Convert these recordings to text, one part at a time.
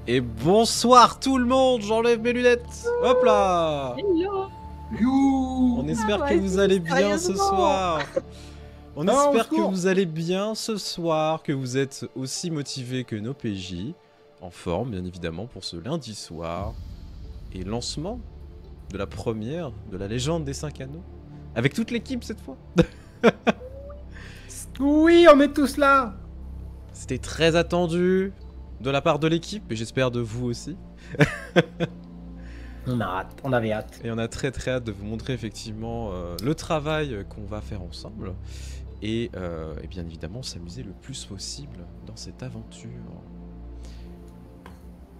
Et bonsoir tout le monde, j'enlève mes lunettes. Hop là. Hello. On espère que vous allez bien ce soir. On espère que vous allez bien ce soir, que vous êtes aussi motivés que nos PJ, en forme bien évidemment pour ce lundi soir, et lancement de la première de la légende des 5 anneaux, avec toute l'équipe cette fois. Oui, on est tous là. C'était très attendu de la part de l'équipe, et j'espère de vous aussi. On avait hâte. Et on a très hâte de vous montrer effectivement le travail qu'on va faire ensemble. Et bien évidemment s'amuser le plus possible dans cette aventure.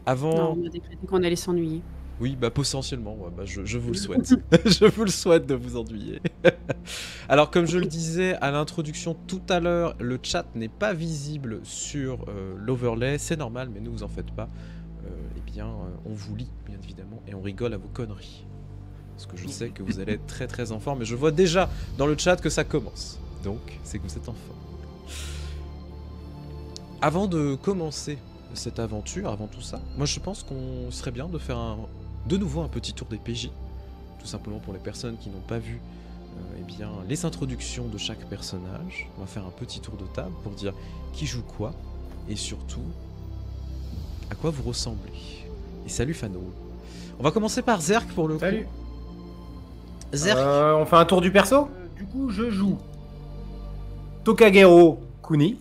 Avant... Non, on a décrété qu'on allait s'ennuyer. Oui, bah potentiellement, ouais, bah, je vous le souhaite. Je vous le souhaite de vous ennuyer. Alors comme je le disais à l'introduction tout à l'heure, le chat n'est pas visible sur l'overlay, c'est normal, mais ne vous en faites pas. Eh bien, on vous lit, bien évidemment, et on rigole à vos conneries. Parce que je sais que vous allez être très en forme, et je vois déjà dans le chat que ça commence. Donc, c'est que vous êtes en forme. Avant de commencer cette aventure, avant tout ça, moi je pense qu'on serait bien de faire de nouveau un petit tour des PJ. Tout simplement pour les personnes qui n'ont pas vu eh bien, les introductions de chaque personnage. On va faire un petit tour de table pour dire qui joue quoi, et surtout, à quoi vous ressemblez. Et salut Fano. On va commencer par Zerk pour le coup. Salut. Zerk. On fait un tour du perso. Du coup, je joue Tokagero Kuni,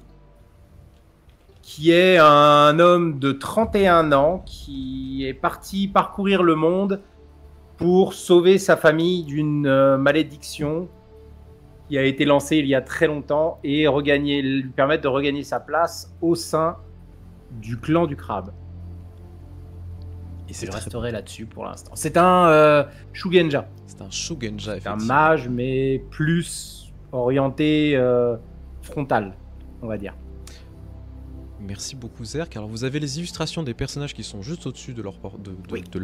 qui est un homme de 31 ans qui est parti parcourir le monde pour sauver sa famille d'une malédiction qui a été lancée il y a très longtemps et lui permettre de regagner sa place au sein du clan du crabe. Et je resterai là-dessus pour l'instant. C'est un Shugenja. C'est un Shugenja, effectivement. C'est un mage, mais plus orienté frontal, on va dire. Merci beaucoup Zerk. Alors vous avez les illustrations des personnages qui sont juste au-dessus de leur,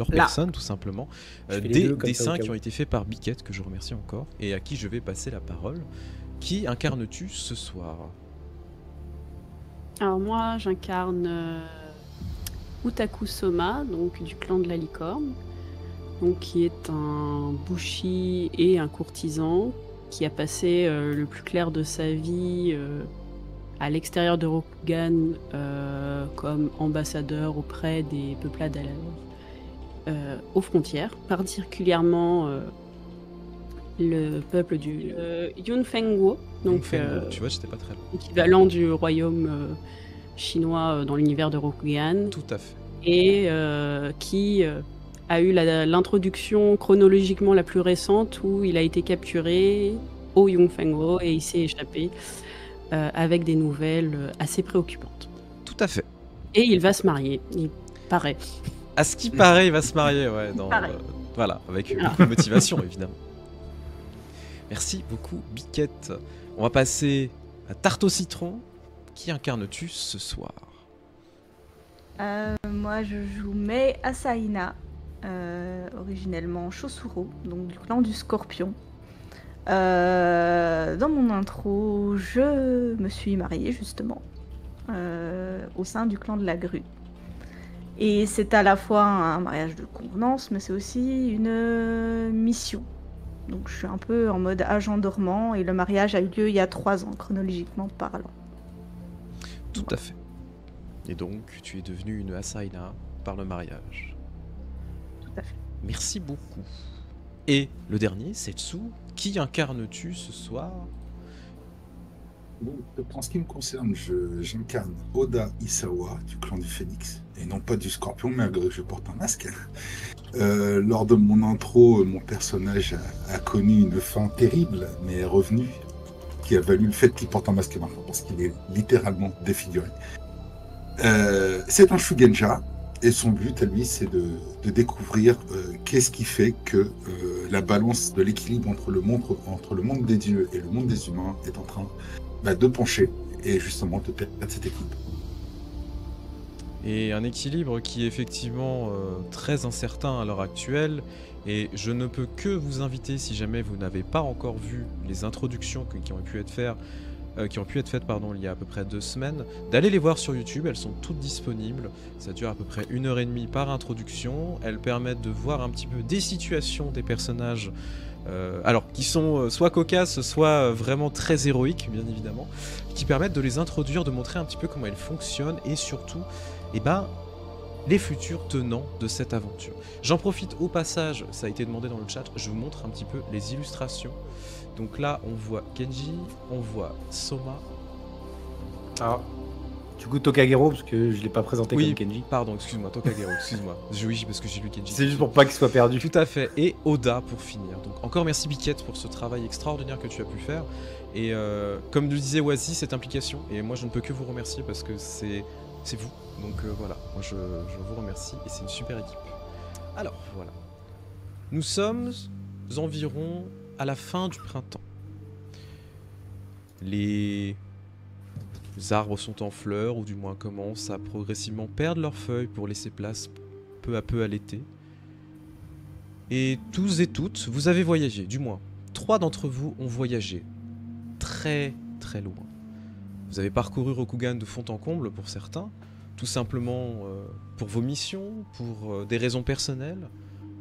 personne, tout simplement. Des dessins qui ont été faits par Biquette, que je remercie encore, et à qui je vais passer la parole. Qui incarnes-tu ce soir? Alors moi, j'incarne Utaku Soma, donc du clan de la licorne, donc qui est un bushi et un courtisan qui a passé le plus clair de sa vie à l'extérieur de Rokugan comme ambassadeur auprès des peuplades aux frontières, particulièrement le peuple du Yunfengwo, donc tu vois, j'étais pas très loin. Équivalent du royaume chinois dans l'univers de Rokugan. Tout à fait. Et qui a eu l'introduction chronologiquement la plus récente où il a été capturé au Yunfengwo et il s'est échappé avec des nouvelles assez préoccupantes. Tout à fait. Et il va se marier, il paraît. À ce qui paraît, il va se marier, ouais. Voilà, avec beaucoup de motivation, évidemment. Merci beaucoup, Biquette. On va passer à Tarte au citron. Qui incarnes-tu ce soir? Moi, je joue Mei Asaina, originellement Chosuro, donc du clan du Scorpion. Dans mon intro, je me suis mariée justement au sein du clan de la Grue. Et c'est à la fois un mariage de convenance, mais c'est aussi une mission. Donc je suis un peu en mode agent dormant et le mariage a eu lieu il y a 3 ans, chronologiquement parlant. Tout à fait. Et donc, tu es devenue une Asaina par le mariage. Tout à fait. Merci beaucoup. Et le dernier, Setsu, qui incarnes-tu ce soir? Bon, en ce qui me concerne, j'incarne Oda Isawa du clan du Phénix, et non pas du Scorpion, malgré que je porte un masque. Lors de mon intro, mon personnage a connu une fin terrible, mais est revenu, qui a valu le fait qu'il porte un masque maintenant, parce qu'il est littéralement défiguré. C'est un Shugenja, et son but à lui, c'est de découvrir qu'est-ce qui fait que la balance de l'équilibre entre le monde des dieux et le monde des humains est en train de pencher, et justement de perdre cet équilibre. Et un équilibre qui est effectivement très incertain à l'heure actuelle. Et je ne peux que vous inviter, si jamais vous n'avez pas encore vu les introductions qui ont pu être faites, il y a à peu près 2 semaines, d'aller les voir sur YouTube. Elles sont toutes disponibles. Ça dure à peu près 1h30 par introduction. Elles permettent de voir un petit peu des situations des personnages, alors qui sont soit cocasses, soit vraiment très héroïques, bien évidemment, qui permettent de les introduire, de montrer un petit peu comment elles fonctionnent et surtout, les futurs tenants de cette aventure. J'en profite au passage, ça a été demandé dans le chat, je vous montre un petit peu les illustrations. Donc là, on voit Kenji, on voit Soma. Ah, du coup Tokagero, parce que je l'ai pas présenté comme Kenji. Pardon, excuse-moi, Tokagero, excuse-moi. Oui, parce que j'ai lu Kenji. C'est juste pour pas qu'il soit perdu. Tout à fait, et Oda pour finir. Donc encore merci Biquette pour ce travail extraordinaire que tu as pu faire. Et comme le disait Wazi, cette implication, et moi je ne peux que vous remercier parce que c'est vous. Donc voilà, moi je vous remercie et c'est une super équipe. Alors voilà, nous sommes environ à la fin du printemps. Les arbres sont en fleurs ou du moins commencent à progressivement perdre leurs feuilles pour laisser place peu à peu à l'été. Et tous et toutes, vous avez voyagé, du moins 3 d'entre vous ont voyagé très très loin. Vous avez parcouru Rokugan de fond en comble pour certains, tout simplement pour vos missions, pour des raisons personnelles,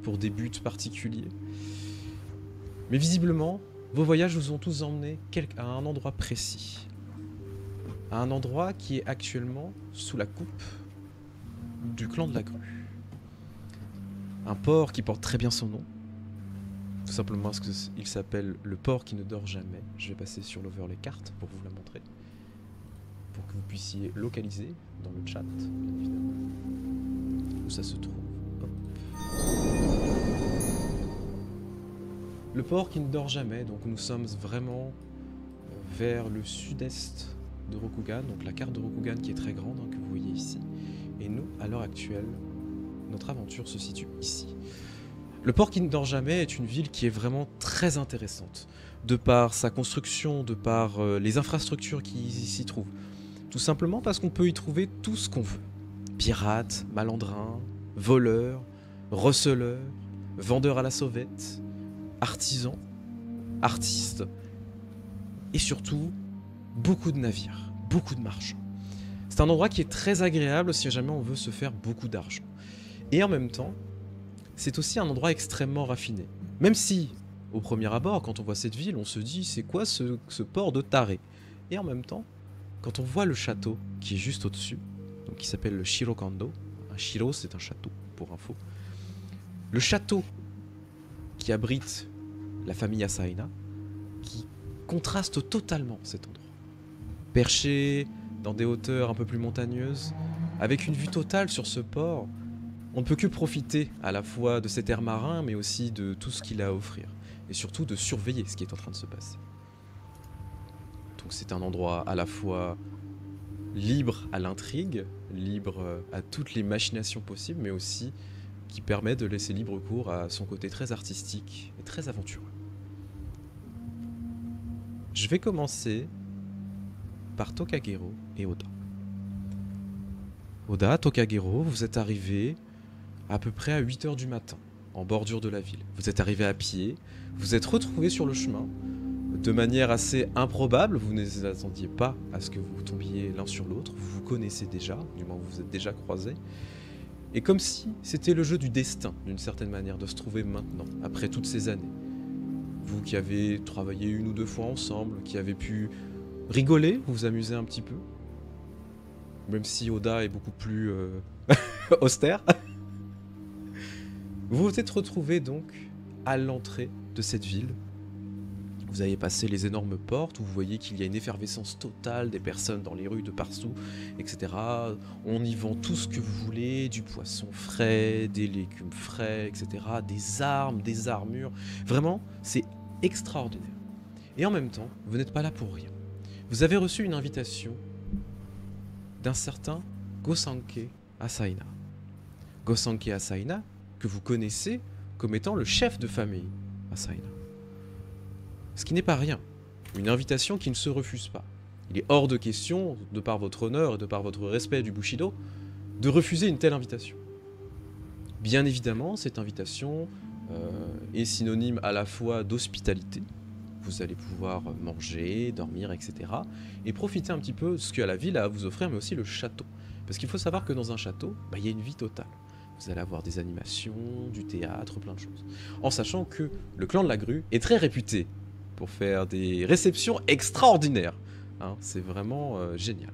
pour des buts particuliers. Mais visiblement, vos voyages vous ont tous emmenés à un endroit précis. À un endroit qui est actuellement sous la coupe du clan de la Grue. Un port qui porte très bien son nom. Tout simplement parce qu'il s'appelle le port qui ne dort jamais. Je vais passer sur l'overlay carte pour vous la montrer. Pour que vous puissiez localiser dans le chat, bien évidemment, où ça se trouve. Hop. Le port qui ne dort jamais, donc nous sommes vraiment vers le sud-est de Rokugan, donc la carte de Rokugan qui est très grande, que vous voyez ici. Et nous, à l'heure actuelle, notre aventure se situe ici. Le port qui ne dort jamais est une ville qui est vraiment très intéressante, de par sa construction, de par les infrastructures qui s'y trouvent. Tout simplement parce qu'on peut y trouver tout ce qu'on veut. Pirates, malandrins, voleurs, receleurs, vendeurs à la sauvette, artisans, artistes, et surtout, beaucoup de navires, beaucoup de marchands. C'est un endroit qui est très agréable si jamais on veut se faire beaucoup d'argent. Et en même temps, c'est aussi un endroit extrêmement raffiné. Même si, au premier abord, quand on voit cette ville, on se dit c'est quoi ce port de taré? Et en même temps, quand on voit le château qui est juste au-dessus, donc qui s'appelle le Shirokando, un Shiro c'est un château pour info, le château qui abrite la famille Asaina, qui contraste totalement cet endroit. Perché dans des hauteurs un peu plus montagneuses, avec une vue totale sur ce port, on ne peut que profiter à la fois de cet air marin, mais aussi de tout ce qu'il a à offrir, et surtout de surveiller ce qui est en train de se passer. Donc c'est un endroit à la fois libre à l'intrigue, libre à toutes les machinations possibles, mais aussi qui permet de laisser libre cours à son côté très artistique et très aventureux. Je vais commencer par Tokagero et Oda. Oda, Tokagero, vous êtes arrivés à peu près à 8 h du matin, en bordure de la ville. Vous êtes arrivés à pied, vous êtes retrouvés sur le chemin, de manière assez improbable, vous ne vous attendiez pas à ce que vous tombiez l'un sur l'autre, vous vous connaissez déjà, du moins vous vous êtes déjà croisés, et comme si c'était le jeu du destin, d'une certaine manière, de se trouver maintenant, après toutes ces années. Vous qui avez travaillé 1 ou 2 fois ensemble, qui avez pu rigoler, vous amuser un petit peu, même si Oda est beaucoup plus austère. Vous vous êtes retrouvés donc à l'entrée de cette ville. Vous avez passé les énormes portes où vous voyez qu'il y a une effervescence totale des personnes dans les rues de partout, etc. On y vend tout ce que vous voulez, du poisson frais, des légumes frais, etc. Des armes, des armures. Vraiment, c'est extraordinaire. Et en même temps, vous n'êtes pas là pour rien. Vous avez reçu une invitation d'un certain Gosanke Asaina. Gosanke Asaina, que vous connaissez comme étant le chef de famille Asaina. Ce qui n'est pas rien. Une invitation qui ne se refuse pas. Il est hors de question, de par votre honneur et de par votre respect du Bushido, de refuser une telle invitation. Bien évidemment, cette invitation est synonyme à la fois d'hospitalité. Vous allez pouvoir manger, dormir, etc. Et profiter un petit peu de ce que la ville a à vous offrir, mais aussi le château. Parce qu'il faut savoir que dans un château, il y a une vie totale. Vous allez avoir des animations, du théâtre, plein de choses. En sachant que le clan de la Grue est très réputé pour faire des réceptions extraordinaires. Hein, c'est vraiment génial.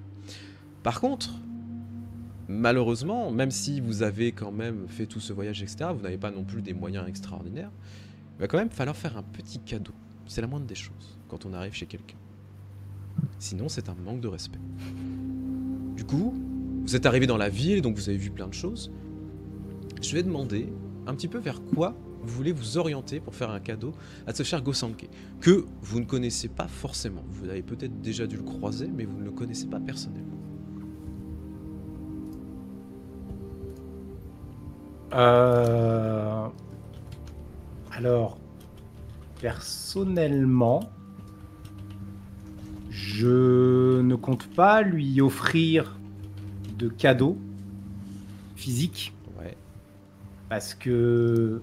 Par contre, malheureusement, même si vous avez quand même fait tout ce voyage, etc., vous n'avez pas non plus des moyens extraordinaires, il va quand même falloir faire un petit cadeau. C'est la moindre des choses quand on arrive chez quelqu'un. Sinon, c'est un manque de respect. Du coup, vous êtes arrivé dans la ville, donc vous avez vu plein de choses. Je vais demander un petit peu vers quoi vous voulez vous orienter pour faire un cadeau à ce cher Gosanke, que vous ne connaissez pas forcément. Vous avez peut-être déjà dû le croiser, mais vous ne le connaissez pas personnellement. Alors, personnellement, je ne compte pas lui offrir de cadeaux physiques. Ouais. Parce que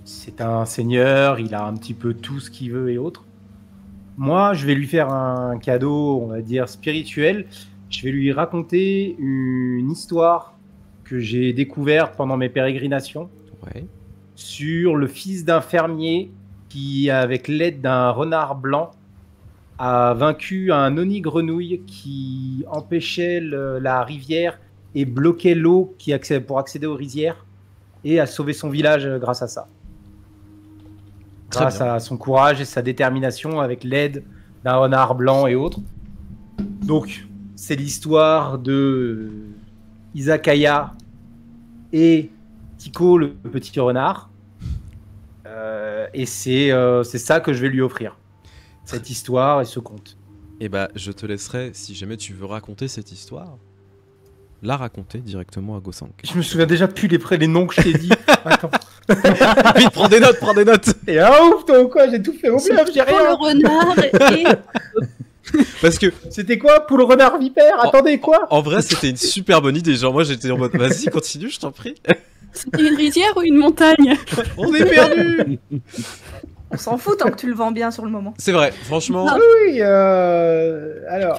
c'est un seigneur, il a un petit peu tout ce qu'il veut et autres. Moi, je vais lui faire un cadeau, on va dire, spirituel. Je vais lui raconter une histoire que j'ai découverte pendant mes pérégrinations Ouais. sur le fils d'un fermier qui, avec l'aide d'un renard blanc, a vaincu un oni-grenouille qui empêchait la rivière et bloquait l'eau pour accéder aux rizières, et a sauvé son village grâce à ça. Très Grâce bien. à son courage et sa détermination avec l'aide d'un renard blanc et autres. Donc, c'est l'histoire de Izakaya et Tico, le petit renard. Et c'est ça que je vais lui offrir. Cette histoire et ce conte. Et bah, je te laisserai, si jamais tu veux raconter cette histoire, la raconter directement à Gosanke. Je me souviens déjà plus les noms que je t'ai dit. Attends. Vite, prends des notes, prends des notes. Et ouf, toi ou quoi? J'ai tout fait au bluff, j'ai Pour le rien. renard et Parce que, C'était quoi? Poule, renard, vipère? Attendez, quoi? en vrai, c'était une super bonne idée. Genre, moi, j'étais en mode, vas-y, continue, je t'en prie. c'était une rizière ou une montagne? On est perdu. On s'en fout tant que tu le vends bien sur le moment. C'est vrai, franchement. Non. Oui, alors.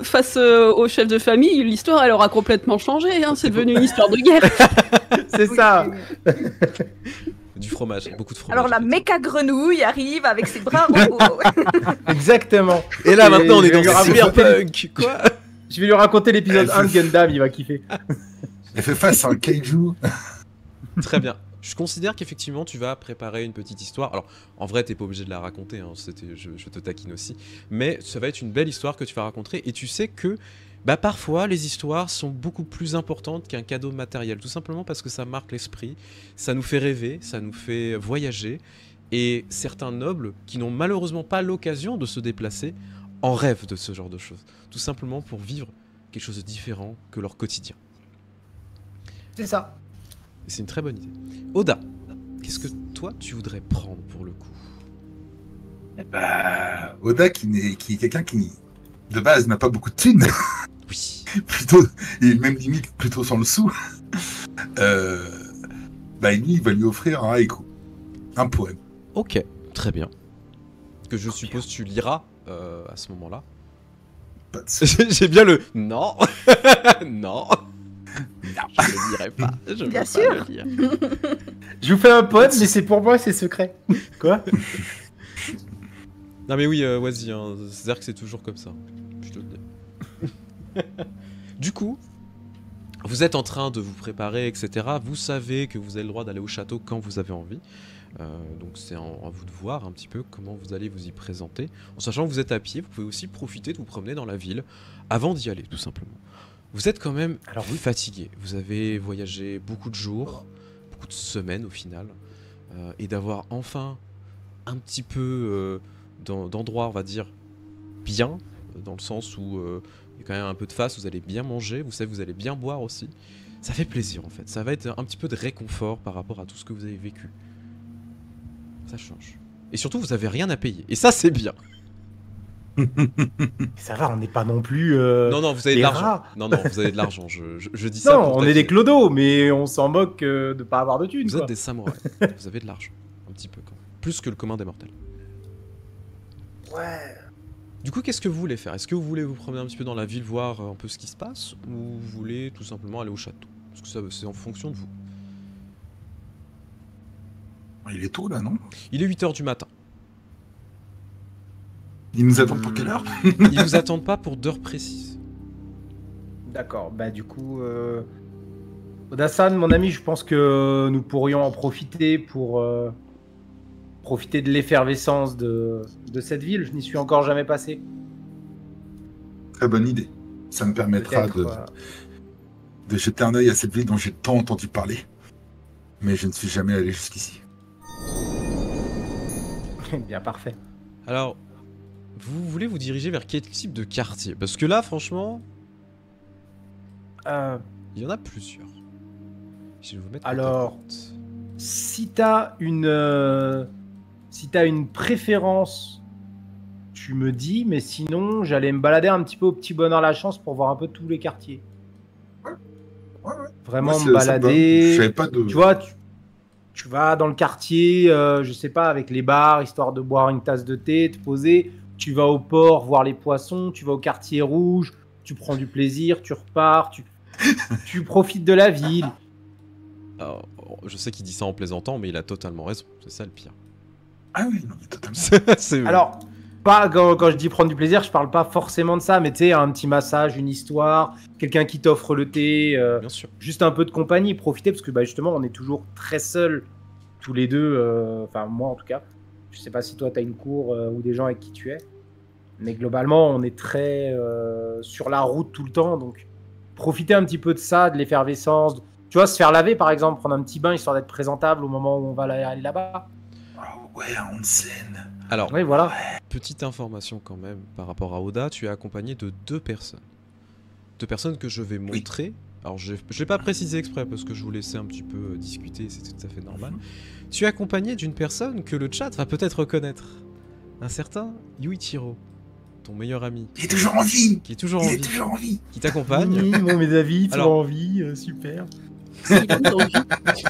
Face au chef de famille, l'histoire elle aura complètement changé. Hein. C'est devenu une histoire de guerre. C'est ça. Du fromage, beaucoup de fromage. Alors la méca grenouille arrive avec ses bras robots. Exactement. Et là, maintenant, on est Je vais dans lui raconter- Cyberpunk. Quoi? Je vais lui raconter l'épisode 1 de Gundam, il va kiffer. Elle fait face à un kaiju. Très bien. Je considère qu'effectivement, tu vas préparer une petite histoire. Alors, en vrai, t'es pas obligé de la raconter, hein. Je te taquine aussi. Mais ça va être une belle histoire que tu vas raconter. Et tu sais que, parfois, les histoires sont beaucoup plus importantes qu'un cadeau matériel. Tout simplement parce que ça marque l'esprit, ça nous fait rêver, ça nous fait voyager. Et certains nobles, qui n'ont malheureusement pas l'occasion de se déplacer, en rêvent de ce genre de choses. Tout simplement pour vivre quelque chose de différent que leur quotidien. C'est ça. Et c'est une très bonne idée. Oda, qu'est-ce que toi tu voudrais prendre pour le coup? Oda qui est quelqu'un qui, de base, n'a pas beaucoup de thunes. Oui. Plutôt, et même limite plutôt sans le sou. Lui, il va lui offrir un haïku. Un poème. Ok, très bien. Que je suppose tu liras à ce moment-là. Pas de sou. J'ai bien le non. Non. Je ne le dirai pas. Je Bien veux sûr. pas le lire. Je vous fais un pote, mais c'est pour moi, c'est secret. Quoi? Non mais oui, vas-y, hein. C'est-à-dire que c'est toujours comme ça. Je te le dis. Du coup, vous êtes en train de vous préparer, etc. Vous savez que vous avez le droit d'aller au château quand vous avez envie. Donc c'est à vous de voir un petit peu comment vous allez vous y présenter. En sachant que vous êtes à pied, vous pouvez aussi profiter de vous promener dans la ville avant d'y aller, tout simplement. Vous êtes quand même fatigué. Vous avez voyagé beaucoup de jours, beaucoup de semaines au final. Et d'avoir enfin un petit peu d'endroits, on va dire, bien, dans le sens où il y a quand même un peu de face, vous allez bien manger, vous savez, vous allez bien boire aussi. Ça fait plaisir en fait. Ça va être un petit peu de réconfort par rapport à tout ce que vous avez vécu. Ça change. Et surtout, vous avez rien à payer. Et ça, c'est bien. Ça va, on n'est pas non plus. Non, non, vous avez de les l'argent. rats. Non, non, vous avez de l'argent. Je dis ça Non, pour on est taquiner. des clodos, mais on s'en moque de pas avoir de thunes. Vous quoi. êtes des samouraïs. Vous avez de l'argent. Un petit peu quand même. Plus que le commun des mortels. Ouais. Du coup, qu'est-ce que vous voulez faire? Est-ce que vous voulez vous promener un petit peu dans la ville, voir un peu ce qui se passe? Ou vous voulez tout simplement aller au château? Parce que ça, c'est en fonction de vous. Il est tôt là, non? Il est 8 h du matin. Ils nous attendent pour quelle heure? Ils vous attendent pas pour d'heures précises. D'accord, bah du coup, Oda-san, mon ami, je pense que nous pourrions en profiter pour profiter de l'effervescence de cette ville. Je n'y suis encore jamais passé. Très bonne idée. Ça me permettra Peut-être, de jeter un œil à cette ville dont j'ai tant entendu parler. Mais je ne suis jamais allé jusqu'ici. Bien, parfait. Alors, vous voulez vous diriger vers quel type de quartier? Parce que là, franchement, il y en a plusieurs. Je vais vous mettre Alors, côte à côte. si t'as une préférence, tu me dis, mais sinon, j'allais me balader un petit peu au Petit Bonheur la Chance pour voir un peu tous les quartiers. Ouais. Vraiment Moi, me balader. Je savais pas de... Tu vois, tu vas dans le quartier, je sais pas, avec les bars, histoire de boire une tasse de thé, te poser. Tu vas au port voir les poissons, tu vas au quartier rouge, tu prends du plaisir, tu repars, tu profites de la ville. Alors, je sais qu'il dit ça en plaisantant, mais il a totalement raison. C'est ça le pire. Ah oui, non, mais totalement. C'est Alors, pas quand je dis prendre du plaisir, je parle pas forcément de ça, mais tu sais, un petit massage, une histoire, quelqu'un qui t'offre le thé, bien sûr. juste un peu de compagnie, profiter, parce que bah, justement, on est toujours très seuls, tous les deux, enfin moi en tout cas. Je sais pas si toi, tu as une cour ou des gens avec qui tu es, mais globalement, on est très sur la route tout le temps, donc profiter un petit peu de ça, de l'effervescence. Tu vois, se faire laver par exemple, prendre un petit bain histoire d'être présentable au moment où on va aller là-bas. Oh ouais, un onsen. Alors, Oui, voilà. petite information quand même par rapport à Oda, tu es accompagné de deux personnes. Deux personnes que je vais montrer. Alors, je l'ai pas précisé exprès parce que je vous laissais un petit peu discuter, c'est tout à fait normal. Tu es accompagné d'une personne que le chat va peut-être reconnaître. Un certain Yuichiro, ton meilleur ami. Il est toujours en vie. Qui est toujours en Il est vie. toujours en vie. Qui t'accompagne. Oui, bon, mes avis, Alors- toujours en vie, super. Il a envie.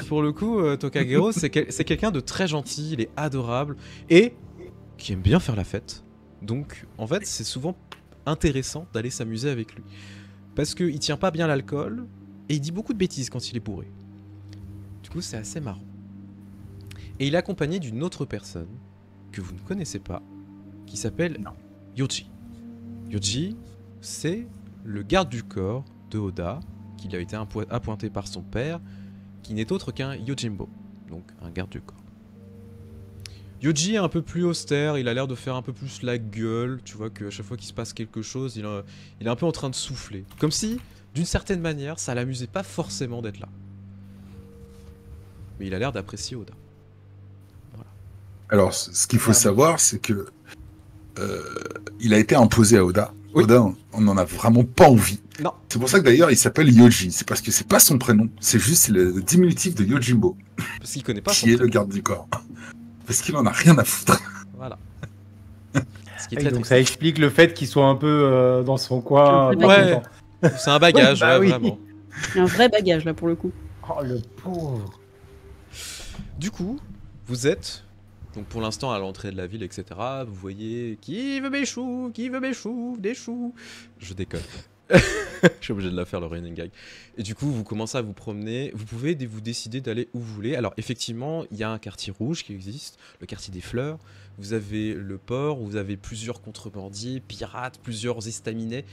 Pour le coup, Tokagero, c'est quelqu'un de très gentil, il est adorable et qui aime bien faire la fête. Donc, en fait, c'est souvent intéressant d'aller s'amuser avec lui. Parce qu'il tient pas bien l'alcool et il dit beaucoup de bêtises quand il est bourré. Du coup, c'est assez marrant. Et il est accompagné d'une autre personne que vous ne connaissez pas, qui s'appelle Yoji. Yoji, c'est le garde du corps de Oda, qui a été appointé par son père, qui n'est autre qu'un Yojimbo, donc un garde du corps. Yoji est un peu plus austère, il a l'air de faire un peu plus la gueule, tu vois qu'à chaque fois qu'il se passe quelque chose, il est un peu en train de souffler. Comme si, d'une certaine manière, ça l'amusait pas forcément d'être là. Mais il a l'air d'apprécier Oda. Alors, ce qu'il faut savoir, c'est que il a été imposé à Oda. Oui. Oda, on n'en a vraiment pas envie. Non. C'est pour ça que d'ailleurs, il s'appelle Yoji. C'est parce que c'est pas son prénom. C'est juste le diminutif de Yojimbo, Parce qu'il connaît pas son qui est le prénom. garde du corps. Parce qu'il en a rien à foutre. Voilà. Ce qui est Oui, très donc triste. ça explique le fait qu'il soit un peu dans son coin. Un peu pas Ouais. content. C'est un bagage, Ouais, bah ouais, oui. vraiment. Il y a un vrai bagage là pour le coup. Oh, le pauvre. Du coup, vous êtes, donc pour l'instant à l'entrée de la ville, etc. Vous voyez qui veut mes choux, des choux. Je déconne. Je suis obligé de la faire le running gag. Et du coup, vous commencez à vous promener. Vous pouvez vous décider d'aller où vous voulez. Alors effectivement, il y a un quartier rouge qui existe, le quartier des fleurs. Vous avez le port, où vous avez plusieurs contrebandiers, pirates, plusieurs estaminets,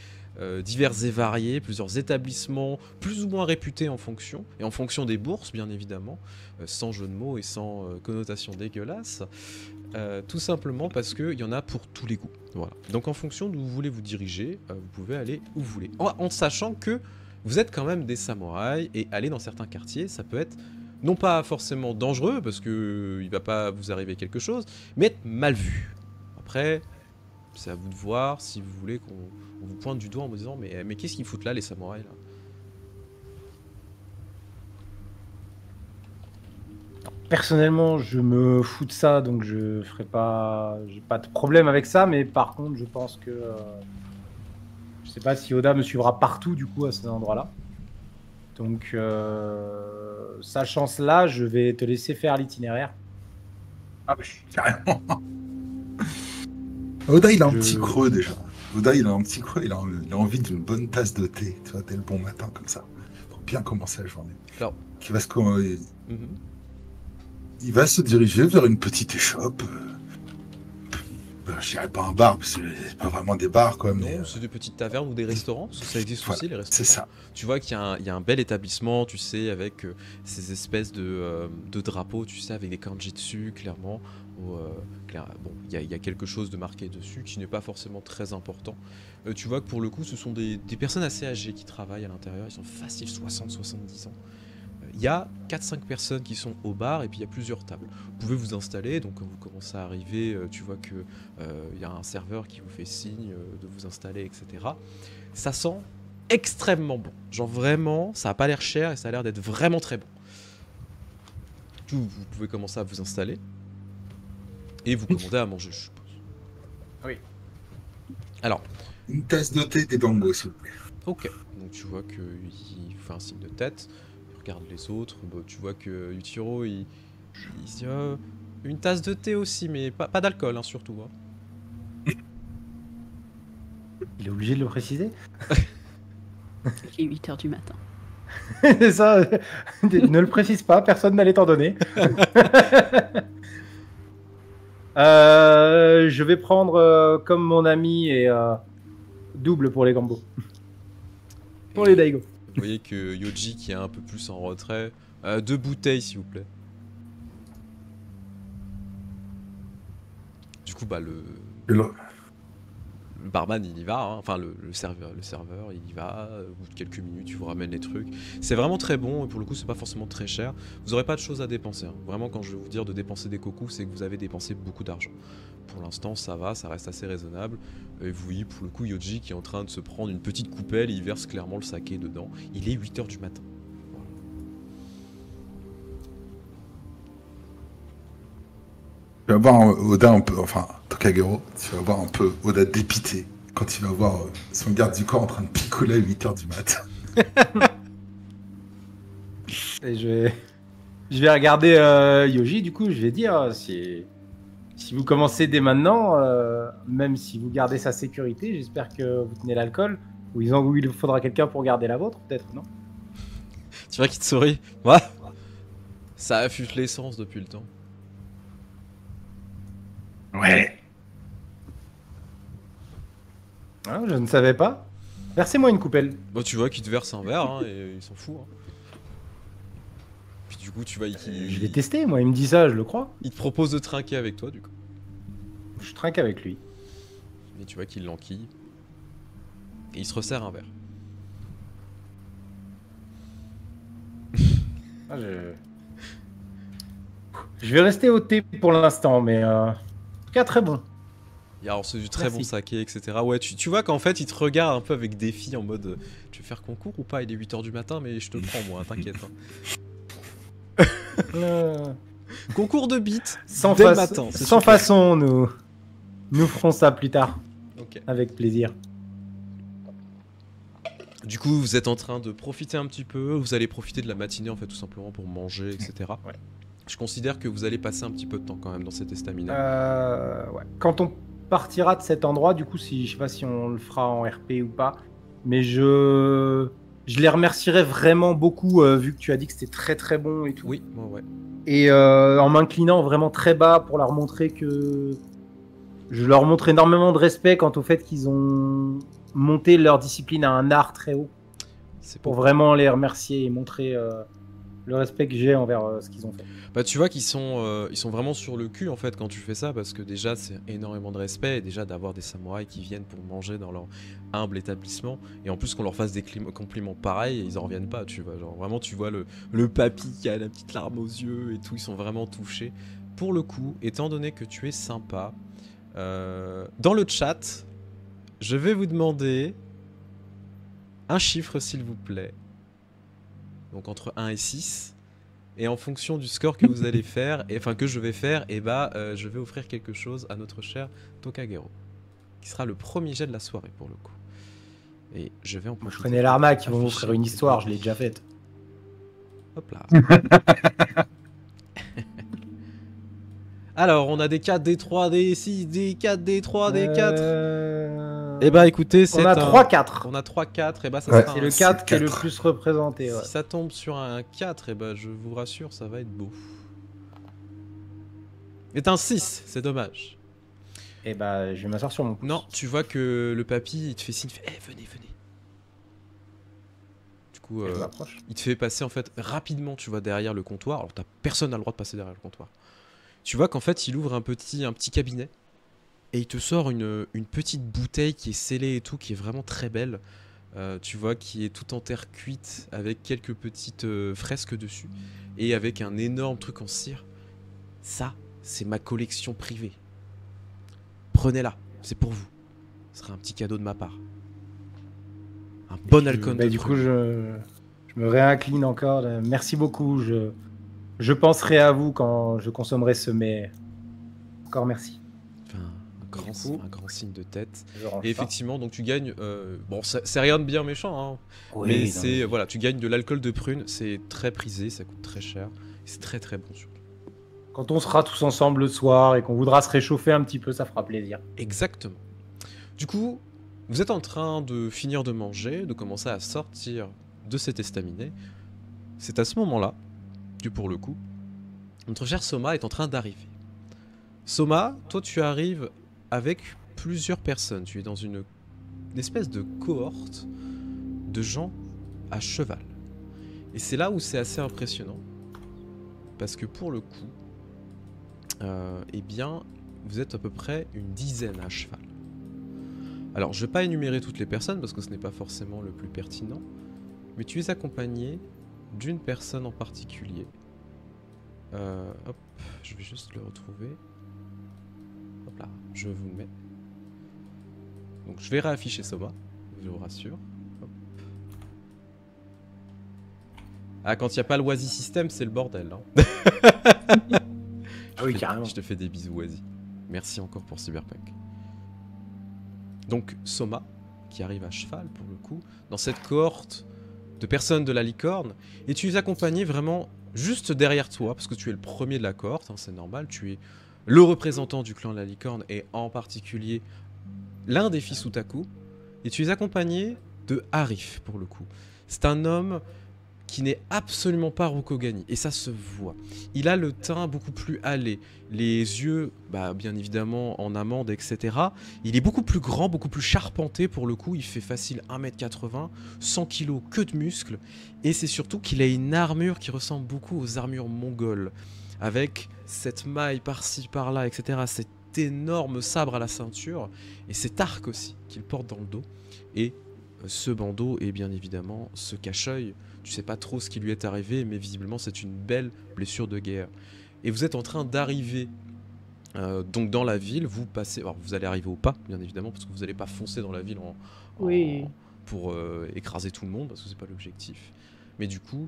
divers et variés, plusieurs établissements plus ou moins réputés en fonction, et en fonction des bourses bien évidemment, sans jeu de mots et sans connotation dégueulasse, tout simplement parce qu'il y en a pour tous les goûts. Voilà. Donc en fonction d'où vous voulez vous diriger, vous pouvez aller où vous voulez, en sachant que vous êtes quand même des samouraïs, et aller dans certains quartiers, ça peut être non pas forcément dangereux, parce que il va pas vous arriver quelque chose, mais être mal vu. Après, c'est à vous de voir si vous voulez qu'on vous pointe du doigt en me disant mais qu'est-ce qu'ils foutent là les samouraïs là? Personnellement, je me fous de ça, donc je ferai pas, j'ai pas de problème avec ça. Mais par contre, je pense que je sais pas si Oda me suivra partout du coup à ces endroits-là. Donc, sachant cela, je vais te laisser faire l'itinéraire. Ah oui, carrément. Oda, il a un Je- petit creux déjà. Oda, il a un petit creux, il a envie d'une bonne tasse de thé, tu vois, dès le bon matin, comme ça. Pour bien commencer la journée. Alors. Mhm. Il va se diriger vers une petite échoppe. Je dirais pas un bar, parce que c'est pas vraiment des bars, quoi. Mais Non, c'est des petites tavernes ou des restaurants, parce que ça existe voilà, aussi les restaurants. c'est ça. Tu vois qu'il y a un bel établissement, tu sais, avec ces espèces de drapeaux, tu sais, avec des kanji dessus, clairement. Bon, il y a quelque chose de marqué dessus qui n'est pas forcément très important. Tu vois que pour le coup, ce sont des personnes assez âgées qui travaillent à l'intérieur, ils sont faciles 60-70 ans. Il y a 4-5 personnes qui sont au bar et puis il y a plusieurs tables. Vous pouvez vous installer, donc quand vous commencez à arriver, tu vois que il y a un serveur qui vous fait signe de vous installer, etc. Ça sent extrêmement bon. Genre vraiment, ça a pas l'air cher et ça a l'air d'être vraiment très bon. Vous pouvez commencer à vous installer et vous commandez à manger, je suppose. Oui. Alors, Une tasse de thé des bangos, s'il vous plaît. ok. Donc tu vois qu'il fait un signe de tête. Regarde les autres, bah, tu vois que Yutiro il se dit une tasse de thé aussi, mais pas d'alcool hein, surtout. Hein. Il est obligé de le préciser. Il est 8h du matin. C'est ça. Ne le précise pas, personne n'allait t'en donner. Je vais prendre comme mon ami et double pour les gambos. Pour les daigo. Vous voyez que Yoji qui est un peu plus en retrait, 2 bouteilles s'il vous plaît. Du coup bah le barman il y va, hein. Enfin le serveur il y va, au bout de quelques minutes il vous ramène les trucs. C'est vraiment très bon et pour le coup c'est pas forcément très cher. Vous aurez pas de choses à dépenser. Hein. Vraiment quand je vais vous dire de dépenser des cocos c'est que vous avez dépensé beaucoup d'argent. Pour l'instant ça va, ça reste assez raisonnable. Et vous voyez pour le coup Yoji qui est en train de se prendre une petite coupelle, il verse clairement le saké dedans. Il est 8h du matin. Tu vas voir Oda un peu, enfin Tokagero, tu vas voir un peu Oda dépité quand il va voir son garde du corps en train de picoler à 8h du mat. Et je vais regarder Yoji, du coup, je vais dire si vous commencez dès maintenant, même si vous gardez sa sécurité, j'espère que vous tenez l'alcool, ou il faudra quelqu'un pour garder la vôtre, peut-être, non? Tu vois qu'il te sourit. Ouais. Ça affûte l'essence depuis le temps. Ouais. Ah, je ne savais pas. Versez-moi une coupelle. Bon, tu vois qu'il te verse un verre hein, et il s'en fout. Hein. Puis du coup, tu vois Je l'ai testé, moi, il me dit ça, je le crois. il te propose de trinquer avec toi, du coup. Je trinque avec lui. Et tu vois qu'il l'enquille. Et il se resserre un verre. Ah, je vais rester au thé pour l'instant, mais en tout cas, très bon. Et alors, c'est du très Merci. bon saké, etc. Ouais, tu vois qu'en fait, il te regarde un peu avec défi en mode tu veux faire concours ou pas? Il est 8h du matin, mais je te prends, moi, hein, t'inquiète. Hein. Concours de beat Sans, dès le façon- matin. c'est sans super. façon, nous ferons ça plus tard, Ok. avec plaisir. Du coup, vous êtes en train de profiter un petit peu. Vous allez profiter de la matinée, en fait, tout simplement pour manger, etc. Ouais. Je considère que vous allez passer un petit peu de temps quand même dans cette estamina. Ouais. Quand on partira de cet endroit, du coup, je sais pas si on le fera en RP ou pas, mais je les remercierai vraiment beaucoup, vu que tu as dit que c'était très très bon et tout. Oui, ouais. Et en m'inclinant vraiment très bas pour leur montrer que je leur montre énormément de respect quant au fait qu'ils ont monté leur discipline à un art très haut, C'est pour pour vraiment les remercier et montrer le respect que j'ai envers ce qu'ils ont fait. Bah tu vois qu'ils sont vraiment sur le cul en fait quand tu fais ça parce que déjà c'est énormément de respect et déjà d'avoir des samouraïs qui viennent pour manger dans leur humble établissement et en plus qu'on leur fasse des compliments pareils ils en reviennent pas tu vois genre vraiment tu vois le papy qui a la petite larme aux yeux et tout ils sont vraiment touchés. Pour le coup étant donné que tu es sympa dans le chat je vais vous demander un chiffre s'il vous plaît donc entre 1 et 6 Et en fonction du score que vous allez faire, enfin que je vais faire, et je vais offrir quelque chose à notre cher Tokagero, qui sera le premier jet de la soirée pour le coup. Et je vais en Moi, je profiter connais pour l'arnaque, ils vont afficher m'offrir une histoire, je l'ai déjà faite. Hop là. Alors, on a des 4, des 3, des 6, des 4, des 3, des 4. Et bah écoutez, c'est On a 3-4. On a 3-4, et bah ça Ouais. sera C'est le c'est 4 qui est le 4. plus représenté. Ouais. Si ça tombe sur un 4, et bah je vous rassure, ça va être beau. C'est un 6, c'est dommage. Et bah, je vais m'asseoir sur mon pouce. Non, tu vois que le papy, il te fait signe, il fait venez, venez. Du coup, Et je m'approche. il te fait passer en fait rapidement, tu vois, derrière le comptoir. Alors, personne n'a le droit de passer derrière le comptoir. Tu vois qu'en fait, il ouvre un petit cabinet et il te sort une petite bouteille qui est scellée et tout, qui est vraiment très belle. Tu vois, qui est tout en terre cuite avec quelques petites fresques dessus et avec un énorme truc en cire. Ça, c'est ma collection privée. Prenez-la, c'est pour vous. Ce sera un petit cadeau de ma part. Un bon alcool. Bah, du coup, je me réincline encore. Merci beaucoup. Je penserai à vous quand je consommerai ce mets. Encore merci. Enfin, un grand signe de tête. Je range Et ça. effectivement, donc tu gagnes. Bon, c'est rien de bien méchant, hein. Oui, Mais non, c'est voilà, tu gagnes de l'alcool de prune. C'est très prisé, ça coûte très cher. C'est très très bon surtout. Quand on sera tous ensemble le soir et qu'on voudra se réchauffer un petit peu, ça fera plaisir. Exactement. Du coup, vous êtes en train de finir de manger, de commencer à sortir de cet estaminet. C'est à ce moment-là que pour le coup, notre cher Soma est en train d'arriver. Soma, toi tu arrives avec plusieurs personnes. Tu es dans une espèce de cohorte de gens à cheval. Et c'est là où c'est assez impressionnant. Parce que pour le coup, eh bien, vous êtes à peu près une dizaine à cheval. Alors, je ne vais pas énumérer toutes les personnes parce que ce n'est pas forcément le plus pertinent, mais tu es accompagné d'une personne en particulier. Hop, je vais juste le retrouver. Hop là, je vous le mets. Donc, je vais réafficher Soma, je vous rassure. Hop. Ah, quand il n'y a pas le Wazi System, c'est le bordel. Hein. Oui, carrément. Je te fais des bisous, Wazi. Merci encore pour Cyberpunk. Donc Soma, qui arrive à cheval pour le coup, dans cette cohorte de personnes de la licorne, et tu es accompagné vraiment juste derrière toi, parce que tu es le premier de la cohorte, hein, c'est normal, tu es le représentant du clan de la licorne, et en particulier l'un des fils Utaku, et tu es accompagné de Arif pour le coup. C'est un homme qui n'est absolument pas Rokogani, et ça se voit. Il a le teint beaucoup plus hâlé, les yeux, bien évidemment, en amande, etc. Il est beaucoup plus grand, beaucoup plus charpenté pour le coup, il fait facile 1m80, 100 kg que de muscles, et c'est surtout qu'il a une armure qui ressemble beaucoup aux armures mongoles, avec cette maille par-ci, par-là, etc., cet énorme sabre à la ceinture, et cet arc aussi qu'il porte dans le dos, et ce bandeau et bien évidemment ce cache-œil. Tu sais pas trop ce qui lui est arrivé, mais visiblement c'est une belle blessure de guerre. Et vous êtes en train d'arriver donc dans la ville. Vous passez, alors vous allez arriver au pas, bien évidemment, parce que vous n'allez pas foncer dans la ville Oui. pour écraser tout le monde, parce que c'est pas l'objectif. Mais du coup,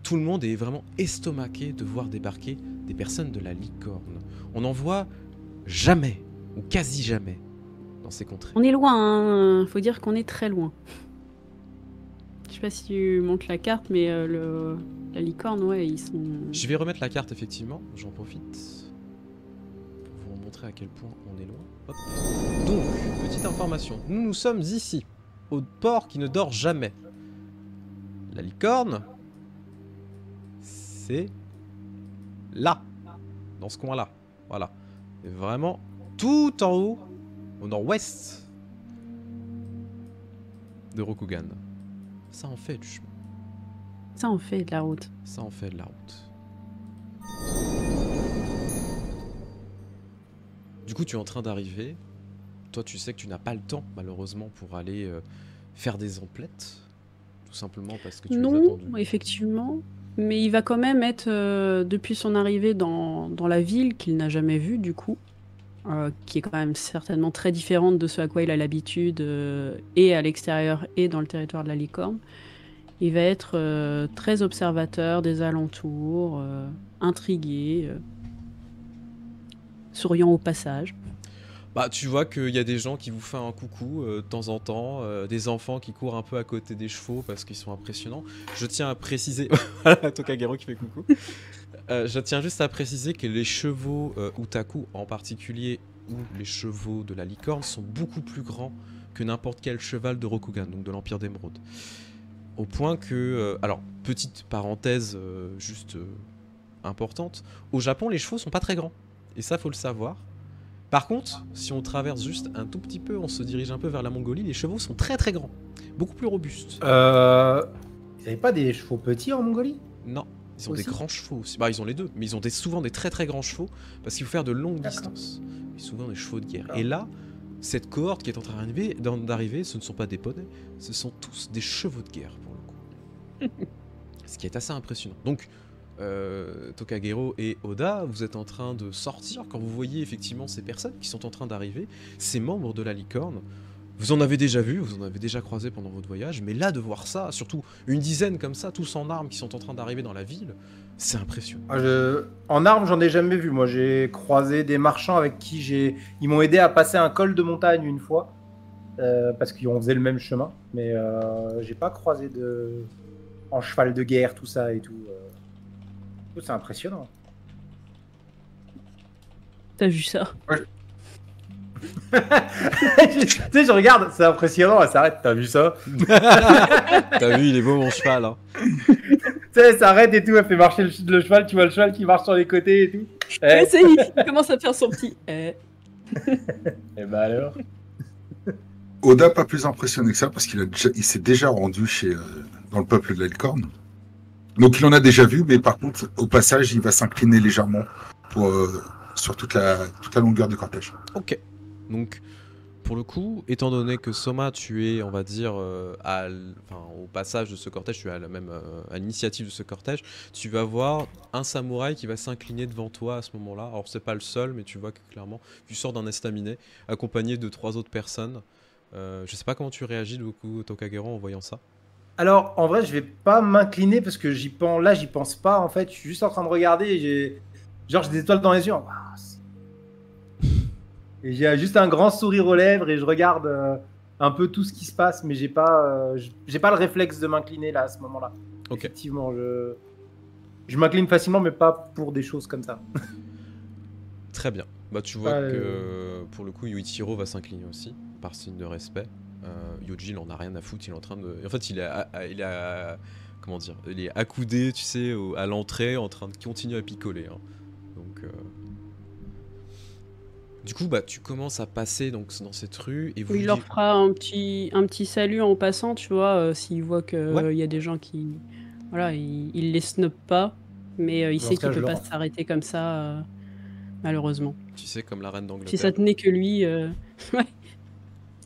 tout le monde est vraiment estomaqué de voir débarquer des personnes de la licorne. On n'en voit jamais, ou quasi jamais, dans ces contrées. On est loin, hein. Faut dire qu'on est très loin. Je sais pas si tu montres la carte, mais la licorne, ouais, ils sont... Je vais remettre la carte, effectivement, j'en profite pour vous montrer à quel point on est loin. Hop. Donc, petite information, nous sommes ici, au port qui ne dort jamais. La licorne, c'est là, dans ce coin-là, voilà. Et vraiment tout en haut, au nord-ouest de Rokugan. Ça en fait du chemin. Ça en fait de la route. Ça en fait de la route. Du coup, tu es en train d'arriver. Toi, tu sais que tu n'as pas le temps, malheureusement, pour aller faire des emplettes. Tout simplement parce que tu les as Non, attendues. effectivement. Mais il va quand même être, depuis son arrivée dans la ville, qu'il n'a jamais vue, du coup, qui est quand même certainement très différente de ce à quoi il a l'habitude, et à l'extérieur, et dans le territoire de la licorne. Il va être très observateur des alentours, intrigué, souriant au passage. Bah, tu vois qu'il y a des gens qui vous font un coucou de temps en temps, des enfants qui courent un peu à côté des chevaux parce qu'ils sont impressionnants. Je tiens à préciser... Voilà, Tokagero qui fait coucou. Je tiens juste à préciser que les chevaux Utaku en particulier, ou les chevaux de la licorne, sont beaucoup plus grands que n'importe quel cheval de Rokugan, donc de l'Empire d'Émeraude. Au point que... alors, petite parenthèse importante, au Japon, les chevaux sont pas très grands. Et ça, faut le savoir. Par contre, si on traverse juste un tout petit peu, on se dirige un peu vers la Mongolie, les chevaux sont très très grands. Beaucoup plus robustes. Ils n'avaient pas des chevaux petits en Mongolie? Non, ils ont Aussi des grands chevaux aussi. Bah, ils ont les deux, mais ils ont souvent des très très grands chevaux parce qu'il faut faire de longues distances. Et souvent des chevaux de guerre. Et là, cette cohorte qui est en train d'arriver, ce ne sont pas des poneys, ce sont tous des chevaux de guerre pour le coup. Ce qui est assez impressionnant. Donc, Tokagero et Oda, vous êtes en train de sortir quand vous voyez effectivement ces personnes qui sont en train d'arriver, ces membres de la licorne. Vous en avez déjà vu, vous en avez déjà croisé pendant votre voyage, mais là de voir ça, surtout une dizaine comme ça, tous en armes qui sont en train d'arriver dans la ville, c'est impressionnant. En armes, j'en ai jamais vu. Moi, j'ai croisé des marchands avec qui ils m'ont aidé à passer un col de montagne une fois, parce qu'on faisait le même chemin, mais j'ai pas croisé en cheval de guerre, tout ça et tout. C'est impressionnant. T'as vu ça? Tu sais, je regarde, c'est impressionnant, elle s'arrête, t'as vu ça? T'as vu, il est beau mon cheval. Hein. Tu sais, elle s'arrête et tout, elle fait marcher le cheval, tu vois le cheval qui marche sur les côtés et tout. Il commence à faire son petit... Et bah alors? Oda pas plus impressionné que ça parce il s'est déjà rendu dans le peuple de la licorne. Donc il en a déjà vu, mais par contre, au passage, il va s'incliner légèrement sur toute la longueur du cortège. Ok. Donc, pour le coup, étant donné que Soma, tu es, on va dire, au passage de ce cortège, tu es à l'initiative de ce cortège, tu vas voir un samouraï qui va s'incliner devant toi à ce moment-là. Alors, c'est pas le seul, mais tu vois que clairement, tu sors d'un estaminet, accompagné de 3 autres personnes. Je sais pas comment tu réagis, du coup, Tokagero, en voyant ça. Alors, en vrai, je vais pas m'incliner parce que j'y pense pas, en fait. Je suis juste en train de regarder et j'ai des étoiles dans les yeux. Et j'ai juste un grand sourire aux lèvres et je regarde un peu tout ce qui se passe, mais j'ai pas le réflexe de m'incliner là, à ce moment-là. Ok. Effectivement, je m'incline facilement, mais pas pour des choses comme ça. Très bien. Bah, tu vois que, pour le coup, Yuichiro va s'incliner aussi, par signe de respect. Yoji, il en a rien à foutre, il est en train de... En fait, il est accoudé, tu sais, à l'entrée, en train de continuer à picoler. Hein. Donc, du coup, bah, tu commences à passer donc, dans cette rue et vous... Il leur fera un petit salut en passant, tu vois, s'il voit qu'il y a des gens qui... Voilà, il les snob pas, mais il sait qu'il peut pas s'arrêter comme ça, malheureusement. Tu sais, comme la reine d'Angleterre. Si ça tenait que lui... Ouais.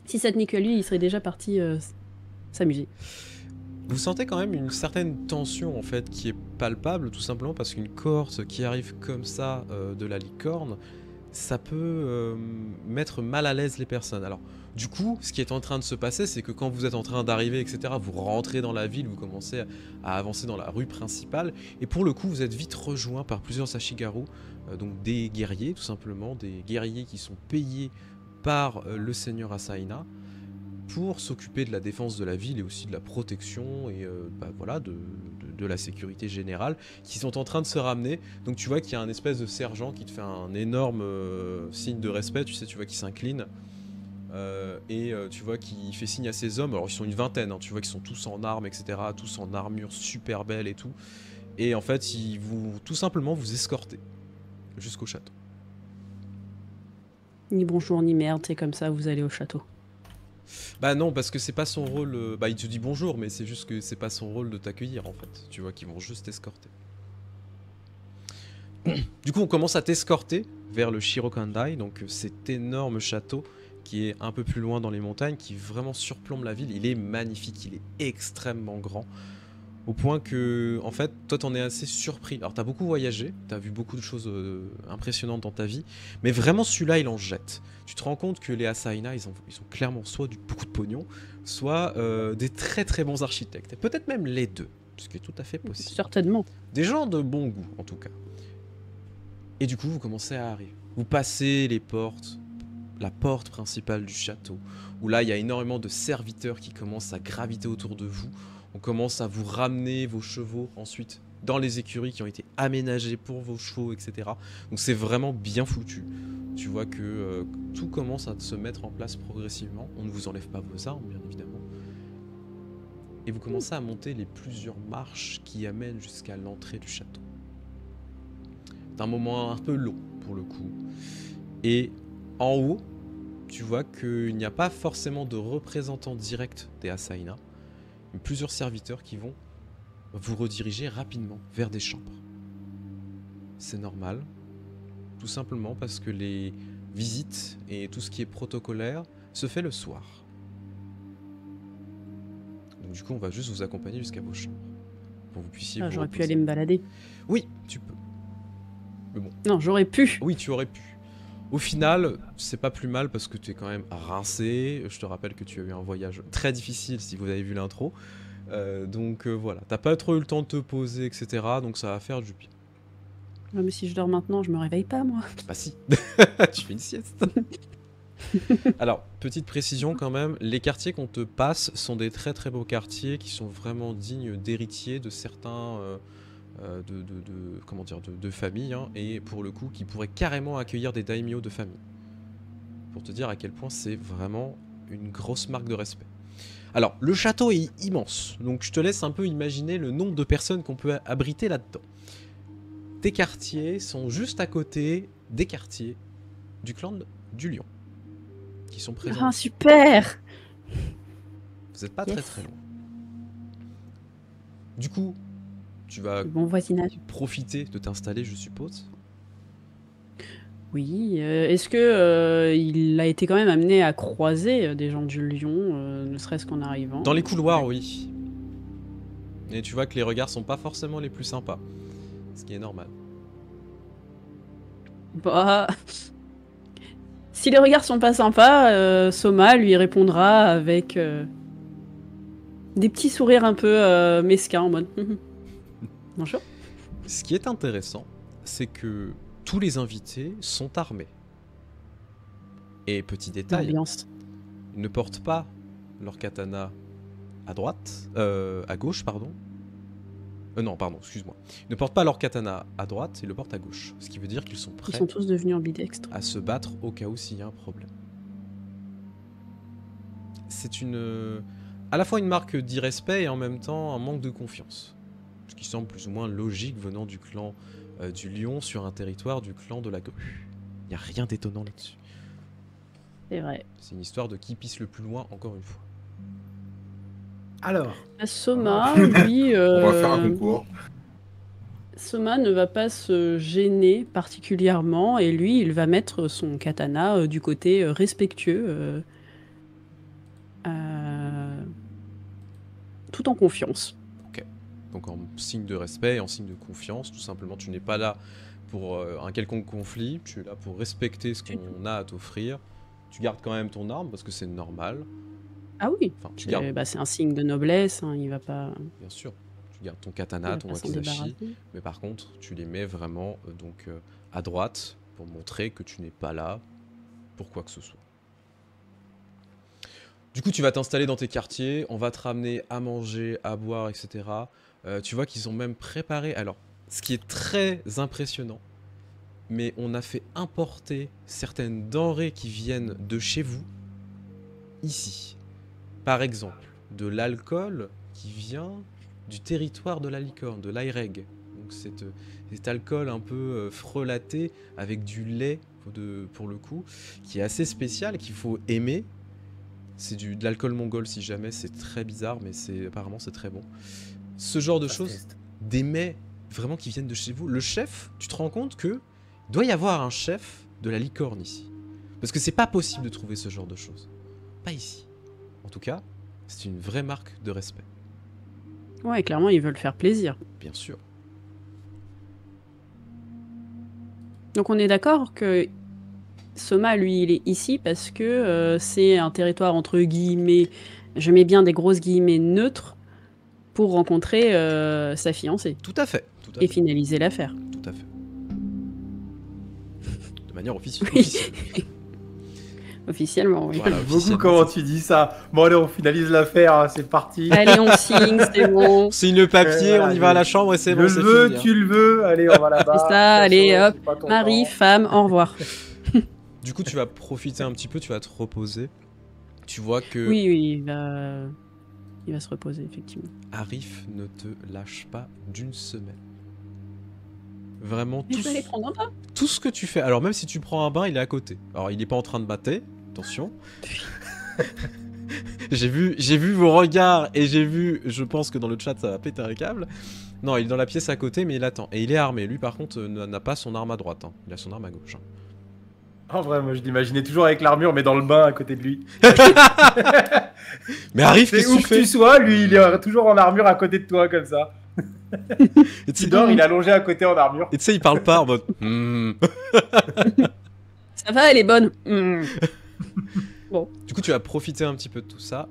Si ça tenait que lui, il serait déjà parti s'amuser. Vous sentez quand même une certaine tension en fait qui est palpable, tout simplement parce qu'une cohorte qui arrive comme ça de la licorne, ça peut mettre mal à l'aise les personnes. Alors du coup, ce qui est en train de se passer, c'est que quand vous êtes en train d'arriver, etc., vous rentrez dans la ville, vous commencez à avancer dans la rue principale, et pour le coup, vous êtes vite rejoint par plusieurs Ashigaru, donc des guerriers, tout simplement, des guerriers qui sont payés par le seigneur Asaina pour s'occuper de la défense de la ville et aussi de la protection et voilà, de la sécurité générale qui sont en train de se ramener. Donc tu vois qu'il y a un espèce de sergent qui te fait un énorme signe de respect, tu sais, tu vois qu'il s'incline et tu vois qu'il fait signe à ses hommes. Alors ils sont une vingtaine, hein, tu vois qu'ils sont tous en armes, etc., tous en armure super belle et tout. Et en fait, ils vont tout simplement vous escorter jusqu'au château. Ni bonjour ni merde, c'est comme ça, vous allez au château. Bah non, parce que c'est pas son rôle. Bah il te dit bonjour, mais c'est juste que c'est pas son rôle de t'accueillir en fait. Tu vois qu'ils vont juste t'escorter. Du coup, on commence à t'escorter vers le Shirokandai, donc cet énorme château qui est un peu plus loin dans les montagnes, qui vraiment surplombe la ville. Il est magnifique, il est extrêmement grand. Au point que, en fait, toi t'en es assez surpris. Alors t'as beaucoup voyagé, t'as vu beaucoup de choses impressionnantes dans ta vie, mais vraiment celui-là il en jette. Tu te rends compte que les Asaina, ils ont clairement soit beaucoup de pognon, soit des très très bons architectes. Et peut-être même les deux, ce qui est tout à fait possible. Certainement. Des gens de bon goût, en tout cas. Et du coup, vous commencez à arriver. Vous passez les portes, la porte principale du château, où là, il y a énormément de serviteurs qui commencent à graviter autour de vous. On commence à vous ramener vos chevaux ensuite dans les écuries qui ont été aménagées pour vos chevaux, etc. Donc c'est vraiment bien foutu. Tu vois que tout commence à se mettre en place progressivement. On ne vous enlève pas vos armes, bien évidemment. Et vous commencez à monter les plusieurs marches qui amènent jusqu'à l'entrée du château. C'est un moment un peu long pour le coup. Et en haut, tu vois qu'il n'y a pas forcément de représentant direct des Asaina, mais plusieurs serviteurs qui vont vous rediriger rapidement vers des chambres. C'est normal, tout simplement parce que les visites et tout ce qui est protocolaire se fait le soir. Donc du coup, on va juste vous accompagner jusqu'à vos chambres. Pour que vous puissiez vous J'aurais pu reposer. aller me balader. Oui, tu peux. Mais bon. Non, j'aurais pu. Oui, tu aurais pu. Au final, c'est pas plus mal parce que tu es quand même rincé. Je te rappelle que tu as eu un voyage très difficile si vous avez vu l'intro. Donc voilà, t'as pas trop eu le temps de te poser, etc. Donc ça va faire du bien. Ouais, mais si je dors maintenant, je me réveille pas, moi. Bah si, tu fais une sieste. Alors, petite précision quand même, les quartiers qu'on te passe sont des très très beaux quartiers qui sont vraiment dignes d'héritiers de certains... comment dire, de famille, hein, et pour le coup qui pourrait carrément accueillir des daimyo de famille, pour te dire à quel point c'est vraiment une grosse marque de respect. Alors le château est immense, donc je te laisse un peu imaginer le nombre de personnes qu'on peut abriter là-dedans. Tes quartiers sont juste à côté des quartiers du clan du lion qui sont présents. Ah, super. Vous n'êtes pas Yes. très très loin. Du coup, tu vas Bon voisinage. profiter de t'installer, je suppose. Oui, est-ce que il a été quand même amené à croiser des gens du Lion, ne serait-ce qu'en arrivant? Dans les couloirs, oui. Et tu vois que les regards sont pas forcément les plus sympas. Ce qui est normal. Bah, si les regards sont pas sympas, Soma lui répondra avec des petits sourires un peu mesquins en mode bonjour. Ce qui est intéressant, c'est que tous les invités sont armés. Et petit détail, L'ambiance. ils ne portent pas leur katana à droite, à gauche, pardon. Non, pardon, excuse-moi. Ils ne portent pas leur katana à droite, ils le portent à gauche. Ce qui veut dire qu'ils sont Ils prêts sont tous devenus ambidextres. à se battre au cas où s'il y a un problème. C'est à la fois une marque d'irrespect et en même temps un manque de confiance. Ce qui semble plus ou moins logique venant du clan du lion sur un territoire du clan de la grue. Il n'y a rien d'étonnant là-dessus. C'est vrai. C'est une histoire de qui pisse le plus loin, encore une fois. Alors, Soma, lui, On va faire un concours. Soma ne va pas se gêner particulièrement et lui, il va mettre son katana du côté respectueux, tout en confiance. Donc en signe de respect et en signe de confiance, tout simplement, tu n'es pas là pour un quelconque conflit, tu es là pour respecter ce qu'on a à t'offrir. Tu gardes quand même ton arme parce que c'est normal. Ah oui, Enfin, tu gardes, bah, c'est un signe de noblesse, hein, il va pas, bien sûr, tu gardes ton il katana, va ton pas s'en wakizashi, débarrasser. mais par contre, tu les mets vraiment à droite pour montrer que tu n'es pas là pour quoi que ce soit. Du coup, tu vas t'installer dans tes quartiers, on va te ramener à manger, à boire, etc. Tu vois qu'ils ont même préparé... Alors, ce qui est très impressionnant, mais on a fait importer certaines denrées qui viennent de chez vous, ici. Par exemple, de l'alcool qui vient du territoire de la licorne, de l'Aireg. Donc cet alcool un peu frelaté avec du lait, pour le coup, qui est assez spécial, qu'il faut aimer. C'est de l'alcool mongol si jamais, c'est très bizarre, mais apparemment c'est très bon. Ce genre de choses, des mets vraiment qui viennent de chez vous. Le chef, tu te rends compte que il doit y avoir un chef de la licorne ici. Parce que c'est pas possible de trouver ce genre de choses. Pas ici. En tout cas, c'est une vraie marque de respect. Ouais, clairement, ils veulent faire plaisir. Bien sûr. Donc on est d'accord que Soma, lui, il est ici parce que c'est un territoire entre guillemets, je mets bien des grosses guillemets neutres, pour rencontrer sa fiancée Tout à fait. Tout à et fait. finaliser l'affaire. Tout à fait. De manière officielle. Officiellement, oui. Voilà, J'aime beaucoup officiellement, comment c'est- tu dis ça. Bon, allez, on finalise l'affaire, hein, c'est parti. Allez, on signe, c'est bon. On signe le papier, Voilà, on y va à la chambre et c'est Je bon, le c'est veux, fini. Hein. tu le veux, allez, on va là-bas. C'est ça, allez, Perso, hop. c'est pas ton Mari, temps. femme, au revoir. Du coup, tu vas profiter un petit peu, tu vas te reposer. Tu vois que Oui, oui, il va se reposer, effectivement. Arif ne te lâche pas d'une semaine. Vraiment, Je vais aller prendre un bain. tout ce que tu fais. Alors, même si tu prends un bain, il est à côté. Alors, il n'est pas en train de mater, attention. j'ai vu vos regards et j'ai vu, je pense que dans le chat, ça va péter un câble. Non, il est dans la pièce à côté, mais il attend. Et il est armé. Lui, par contre, n'a pas son arme à droite. Hein. Il a son arme à gauche. Hein. En vrai, moi je l'imaginais toujours avec l'armure, mais dans le bain à côté de lui. Mais Arif, C'est qu'est-ce où que tu que fais tu sois, lui il est toujours en armure à côté de toi comme ça. Et tu Tu dors, il est allongé à côté en armure. et tu sais, il parle pas en mode. Ça va, elle est bonne. Du coup, tu vas profiter un petit peu de tout ça.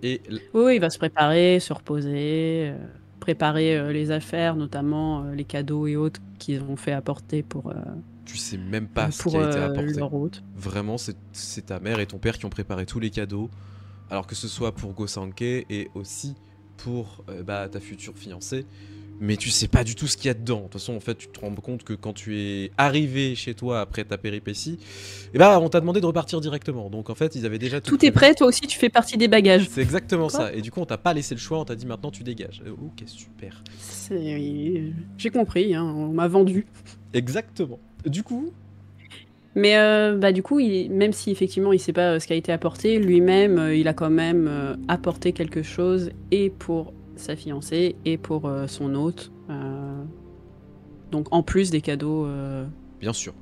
Et Oui, il va se préparer, se reposer, préparer les affaires, notamment les cadeaux et autres qu'ils ont fait apporter pour tu sais même pas ce qui a été apporté. leur hôte. Vraiment, c'est ta mère et ton père qui ont préparé tous les cadeaux. Alors que ce soit pour Gosanke et aussi pour ta future fiancée. Mais tu sais pas du tout ce qu'il y a dedans. De toute façon, en fait, tu te rends compte que quand tu es arrivé chez toi après ta péripétie, on t'a demandé de repartir directement. Donc en fait, ils avaient déjà Tout est prêt, toi aussi tu fais partie des bagages. C'est exactement Quoi ça. Et du coup, on t'a pas laissé le choix, on t'a dit maintenant tu dégages. Ok, super. J'ai compris, hein, on m'a vendu. Exactement. Du coup, Mais du coup, même si effectivement il sait pas ce qui a été apporté, lui-même, il a quand même apporté quelque chose et pour sa fiancée et pour son hôte. Donc en plus des cadeaux bien sûr,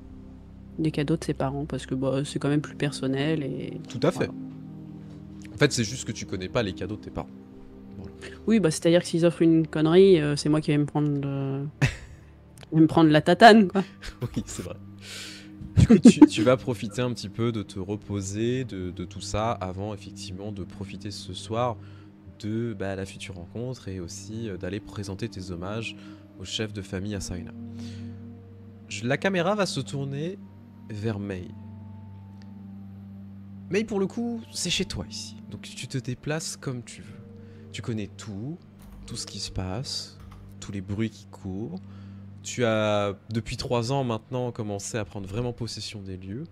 de ses parents, parce que c'est quand même plus personnel et. tout à fait. Voilà. En fait, c'est juste que tu connais pas les cadeaux de tes parents. Oui, c'est-à-dire que s'ils offrent une connerie, c'est moi qui vais me prendre la tatane, quoi. Oui, c'est vrai. Du coup, tu vas profiter un petit peu de te reposer, de tout ça, avant effectivement de profiter ce soir de la future rencontre et aussi d'aller présenter tes hommages au chef de famille Asaina. La caméra va se tourner vers Mei. Mei, pour le coup, c'est chez toi ici. Donc tu te déplaces comme tu veux. Tu connais tout ce qui se passe, tous les bruits qui courent. Tu as, depuis 3 ans maintenant, commencé à prendre vraiment possession des lieux,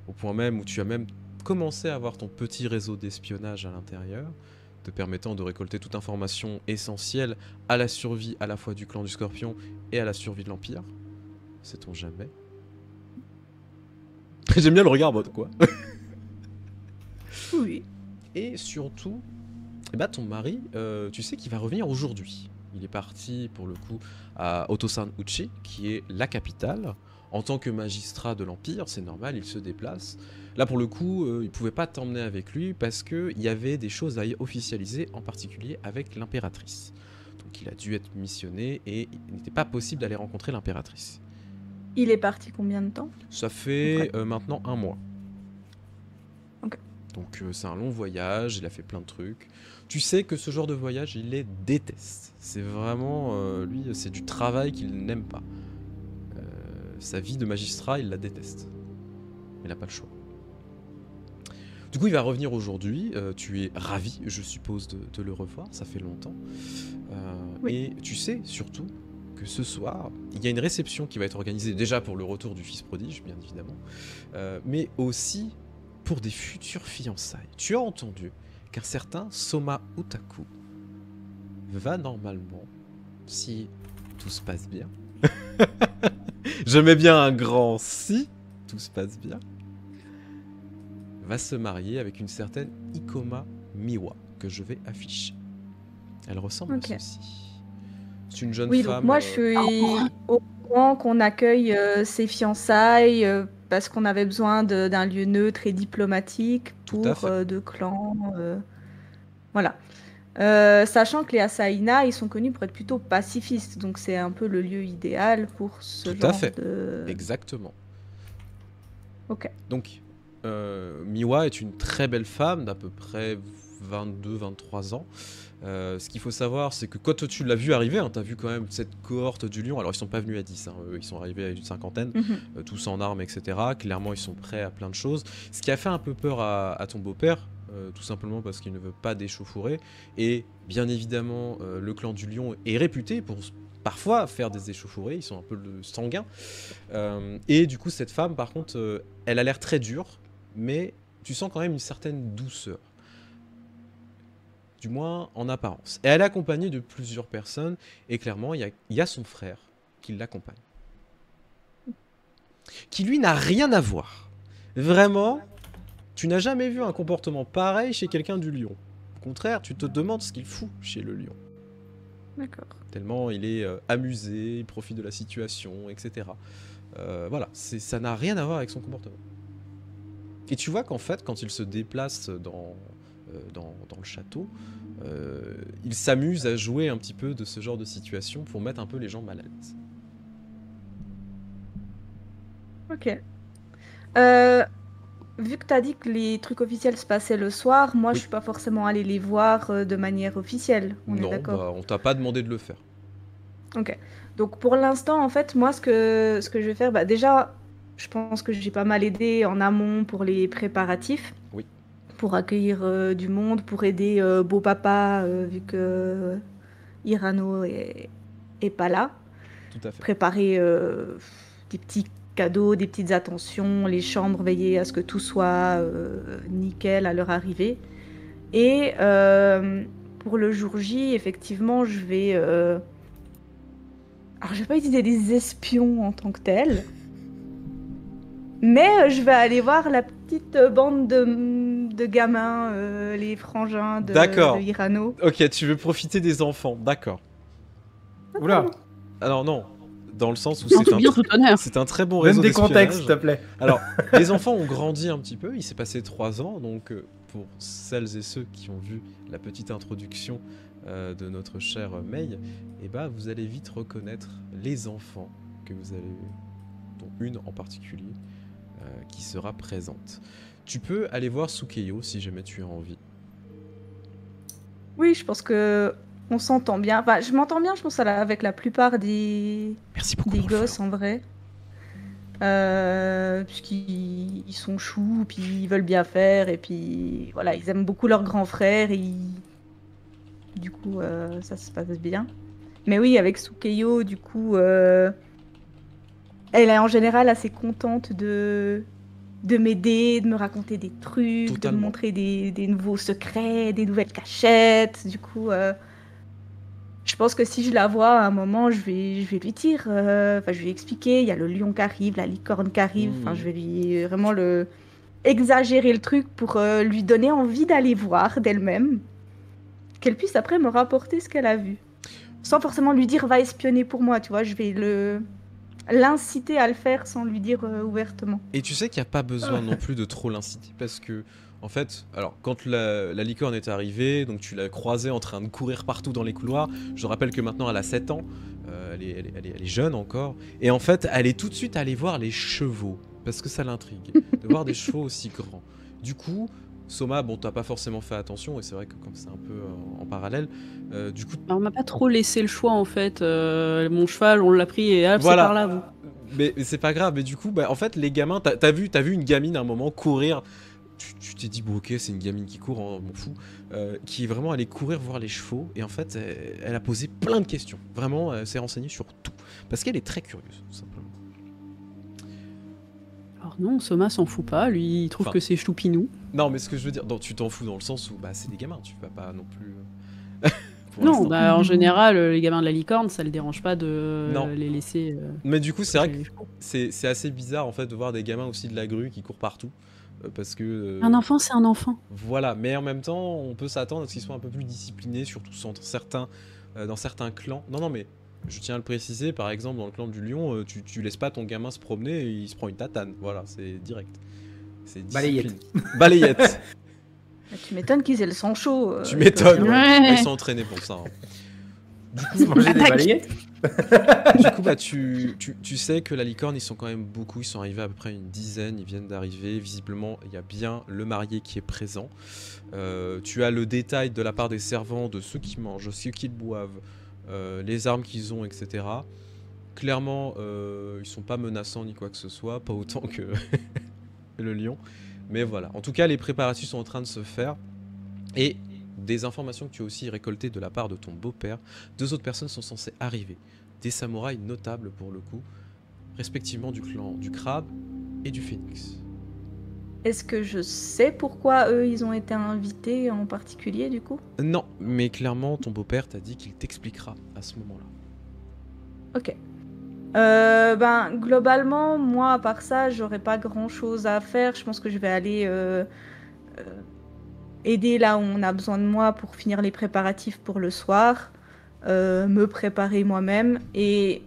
au point même où tu as même commencé à avoir ton petit réseau d'espionnage à l'intérieur, te permettant de récolter toute information essentielle à la survie à la fois du clan du Scorpion et à la survie de l'Empire. Sait-on jamais. J'aime bien le regard en mode quoi. Oui. Et surtout, ton mari, tu sais qu'il va revenir aujourd'hui. Il est parti pour le coup à Otosan Uchi, qui est la capitale. En tant que magistrat de l'Empire, c'est normal, il se déplace. Là pour le coup, il pouvait pas t'emmener avec lui parce qu'il y avait des choses à officialiser, en particulier avec l'impératrice. Donc il a dû être missionné et il n'était pas possible d'aller rencontrer l'impératrice. Il est parti combien de temps? Ça fait maintenant 1 mois. Ok. Donc c'est un long voyage, il a fait plein de trucs. Tu sais que ce genre de voyage, il les déteste. C'est vraiment, lui, c'est du travail qu'il n'aime pas. Sa vie de magistrat, il la déteste. Il n'a pas le choix. Du coup, il va revenir aujourd'hui. Tu es ravi, je suppose, de le revoir. Ça fait longtemps. Oui. Et tu sais surtout que ce soir, il y a une réception qui va être organisée déjà pour le retour du fils prodige, bien évidemment, mais aussi pour des futures fiançailles. Tu as entendu qu'un certain Soma Utaku va normalement, si tout se passe bien, je mets bien un grand si tout se passe bien, va se marier avec une certaine Ikoma Miwa que je vais afficher. Elle ressemble à ceci. C'est une jeune femme. Donc moi je suis au courant qu'on accueille ses fiançailles parce qu'on avait besoin d'un lieu neutre et diplomatique pour deux clans. Voilà. Sachant que les Asaïna, ils sont connus pour être plutôt pacifistes, donc c'est un peu le lieu idéal pour ce Tout à genre fait. de... Exactement. Ok. Donc, Miwa est une très belle femme d'à peu près 22-23 ans. Ce qu'il faut savoir, c'est que quand tu l'as vu arriver, hein, tu as vu quand même cette cohorte du lion. Alors, ils sont pas venus à 10, hein, ils sont arrivés à une cinquantaine, tous en armes, etc. Clairement, ils sont prêts à plein de choses. Ce qui a fait un peu peur à ton beau-père, tout simplement parce qu'il ne veut pas d'échauffourée. Et bien évidemment, le clan du lion est réputé pour parfois faire des échauffourées, ils sont un peu sanguins. Et du coup, cette femme, par contre, elle a l'air très dure, mais tu sens quand même une certaine douceur. Du moins en apparence. Et elle est accompagnée de plusieurs personnes, et clairement, il y a son frère qui l'accompagne. Qui lui n'a rien à voir. Vraiment, tu n'as jamais vu un comportement pareil chez quelqu'un du lion. Au contraire, tu te demandes ce qu'il fout chez le lion. D'accord. Tellement il est amusé, il profite de la situation, etc. Voilà, ça n'a rien à voir avec son comportement. Et tu vois qu'en fait, quand il se déplace dans le château, il s'amuse à jouer un petit peu de ce genre de situation pour mettre un peu les gens mal à l'aise. Ok. Vu que tu as dit que les trucs officiels se passaient le soir, moi je suis pas forcément allée les voir de manière officielle. On est d'accord? Bah, on t'a pas demandé de le faire. Ok. Donc pour l'instant, en fait, moi ce que je vais faire, bah, déjà, je pense que j'ai pas mal aidé en amont pour les préparatifs. Oui. Pour accueillir du monde, pour aider beau papa, vu que Hirano est pas là. Tout à fait. Préparer des petits cadeaux, des petites attentions, les chambres, veiller à ce que tout soit nickel à leur arrivée. Et pour le jour J, effectivement, je vais... Alors, je vais pas utiliser des espions en tant que tels, mais je vais aller voir la petite bande de gamins, les frangins de Hirano. Ok, tu veux profiter des enfants, d'accord. Oula. Alors non, dans le sens où c'est un très bon Donne réseau des d'espionnage. contextes, s'il te plaît. Alors, les enfants ont grandi un petit peu, il s'est passé 3 ans, donc pour celles et ceux qui ont vu la petite introduction de notre chère Mei, et bah, vous allez vite reconnaître les enfants que vous allez, dont une en particulier, qui sera présente. Tu peux aller voir Sukeyo si jamais tu as envie. Oui, je pense que on s'entend bien. Enfin, je m'entends bien, je pense, avec la plupart des gosses, en vrai. Puisqu'ils sont choux, puis ils veulent bien faire, et puis voilà, ils aiment beaucoup leur grand frère, et du coup, ça se passe bien. Mais oui, avec Sukeyo, du coup, elle est en général assez contente de m'aider, de me raconter des trucs, Totalement. de me montrer des nouveaux secrets, des nouvelles cachettes. Du coup, je pense que si je la vois à un moment, je vais lui dire, je vais lui expliquer, il y a le lion qui arrive, la licorne qui arrive. Enfin, je vais lui vraiment exagérer le truc pour lui donner envie d'aller voir d'elle-même, qu'elle puisse après me rapporter ce qu'elle a vu. Sans forcément lui dire va espionner pour moi, tu vois, je vais l'inciter à le faire sans lui dire ouvertement. Et tu sais qu'il n'y a pas besoin non plus de trop l'inciter, parce que, en fait, alors, quand la licorne est arrivée, donc tu l'as croisée en train de courir partout dans les couloirs, je rappelle que maintenant elle a 7 ans, elle est jeune encore, et en fait, elle est tout de suite allée voir les chevaux, parce que ça l'intrigue, de voir des chevaux aussi grands. Du coup, Soma, bon, t'as pas forcément fait attention, et c'est vrai que comme c'est un peu en parallèle, du coup... Alors, on m'a pas trop laissé le choix, en fait. Mon cheval, on l'a pris, et hop, Voilà. c'est par là, vous. Mais c'est pas grave, mais du coup, bah, en fait, les gamins, t'as vu une gamine à un moment courir, tu t'es dit, bon ok, c'est une gamine qui court, m'en fous, qui est vraiment allée courir voir les chevaux, et en fait, elle a posé plein de questions, vraiment, elle s'est renseignée sur tout, parce qu'elle est très curieuse, tout simplement. Alors non, Soma s'en fout pas, lui, il trouve que c'est choupinou. Non, mais ce que je veux dire, tu t'en fous dans le sens où, bah, c'est des gamins, tu vas pas non plus... Non, bah en général, les gamins de la licorne, ça le dérange pas de les laisser... Mais du coup, c'est vrai que c'est assez bizarre, en fait, de voir des gamins aussi de la grue qui courent partout. Parce que... Un enfant, c'est un enfant. Voilà, mais en même temps, on peut s'attendre à ce qu'ils soient un peu plus disciplinés, surtout dans certains clans. Non, mais je tiens à le préciser, par exemple, dans le clan du lion, tu laisses pas ton gamin se promener et il se prend une tatane. Voilà, c'est direct. C'est discipline. Balayette. Balayette. Tu m'étonnes qu'ils aient le sang chaud. Tu m'étonnes, Claudien. Ouais. Ils sont entraînés pour ça. Hein. Se manger des Attaque. balayettes. Du coup, bah, tu sais que la licorne, ils sont quand même beaucoup. Ils sont arrivés à peu près une dizaine. Ils viennent d'arriver. Visiblement, il y a bien le marié qui est présent. Tu as le détail de la part des servants, de ceux qui mangent, ceux qui boivent, les armes qu'ils ont, etc. Clairement, ils sont pas menaçants ni quoi que ce soit. Pas autant que le lion. Mais voilà. En tout cas, les préparatifs sont en train de se faire. Et des informations que tu as aussi récoltées de la part de ton beau-père, 2 autres personnes sont censées arriver. Des samouraïs notables pour le coup, respectivement du clan du crabe et du phénix. Est-ce que je sais pourquoi eux, ils ont été invités en particulier, du coup? Non, mais clairement, ton beau-père t'a dit qu'il t'expliquera à ce moment-là. Ok. Globalement, moi, à part ça, j'aurais pas grand-chose à faire. Je pense que je vais aller aider là où on a besoin de moi pour finir les préparatifs pour le soir, me préparer moi-même. Et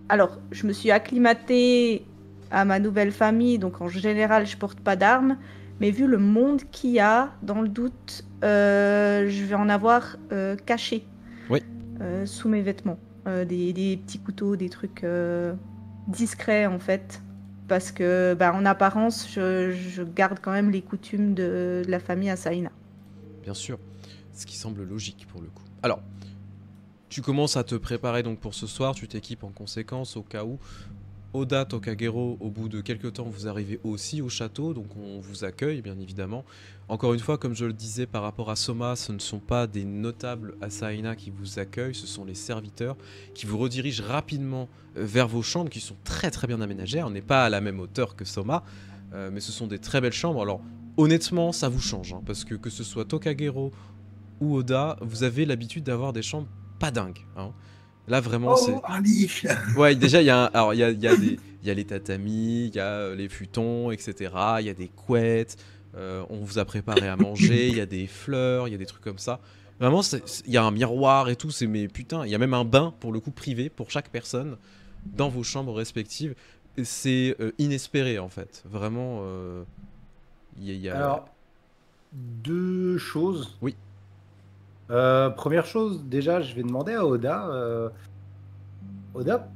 alors, je me suis acclimatée à ma nouvelle famille, donc en général, je porte pas d'armes. Mais vu le monde qu'il y a, dans le doute, je vais en avoir caché Oui. sous mes vêtements. Des petits couteaux, des trucs discrets en fait. Parce que, en apparence, je garde quand même les coutumes de la famille Asaina. Bien sûr, ce qui semble logique pour le coup. Alors, tu commences à te préparer donc pour ce soir, tu t'équipes en conséquence au cas où. Oda, Tokagero, au bout de quelques temps, vous arrivez aussi au château, donc on vous accueille bien évidemment. Encore une fois, comme je le disais par rapport à Soma, ce ne sont pas des notables Asaina qui vous accueillent, ce sont les serviteurs qui vous redirigent rapidement vers vos chambres qui sont très très bien aménagées. On n'est pas à la même hauteur que Soma, mais ce sont des très belles chambres. Alors honnêtement, ça vous change, hein, parce que ce soit Tokagero ou Oda, vous avez l'habitude d'avoir des chambres pas dingues. Hein. Là vraiment c'est... Oh, un lit. Ouais, déjà, il y a les tatamis, il y a les futons, etc. Il y a des couettes, on vous a préparé à manger, il y a des fleurs, il y a des trucs comme ça. Vraiment, il y a un miroir et tout, mais putain, il y a même un bain, pour le coup, privé, pour chaque personne, dans vos chambres respectives. C'est inespéré, en fait. Vraiment, il y a... Alors, 2 choses. Oui. Première chose, déjà, je vais demander à Oda. Oda,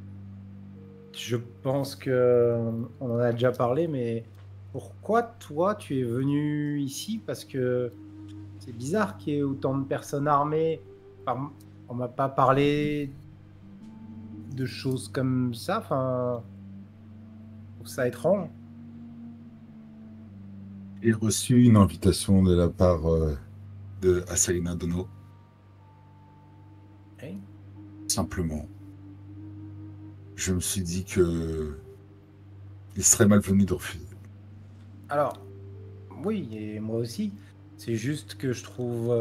je pense que on en a déjà parlé, mais pourquoi toi tu es venu ici? Parce que c'est bizarre qu'il y ait autant de personnes armées. Enfin, on m'a pas parlé de choses comme ça. Enfin, je trouve ça étrange. J'ai reçu une invitation de la part de Asaina Dono. Oui. Simplement, je me suis dit que il serait malvenu de refuser. Alors, oui, et moi aussi. C'est juste que je trouve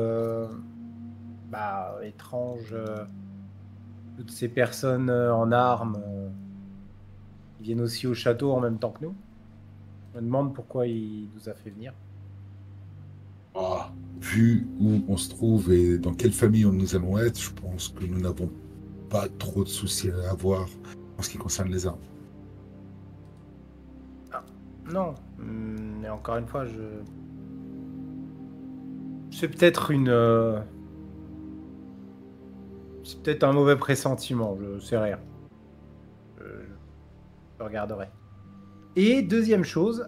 étrange toutes ces personnes en armes qui viennent aussi au château en même temps que nous. Je me demande pourquoi il nous a fait venir. Ah, vu où on se trouve et dans quelle famille nous allons être, je pense que nous n'avons pas trop de soucis à avoir en ce qui concerne les armes. Non, mais encore une fois, c'est peut-être c'est peut-être un mauvais pressentiment, je sais rien. Je regarderai. Et deuxième chose,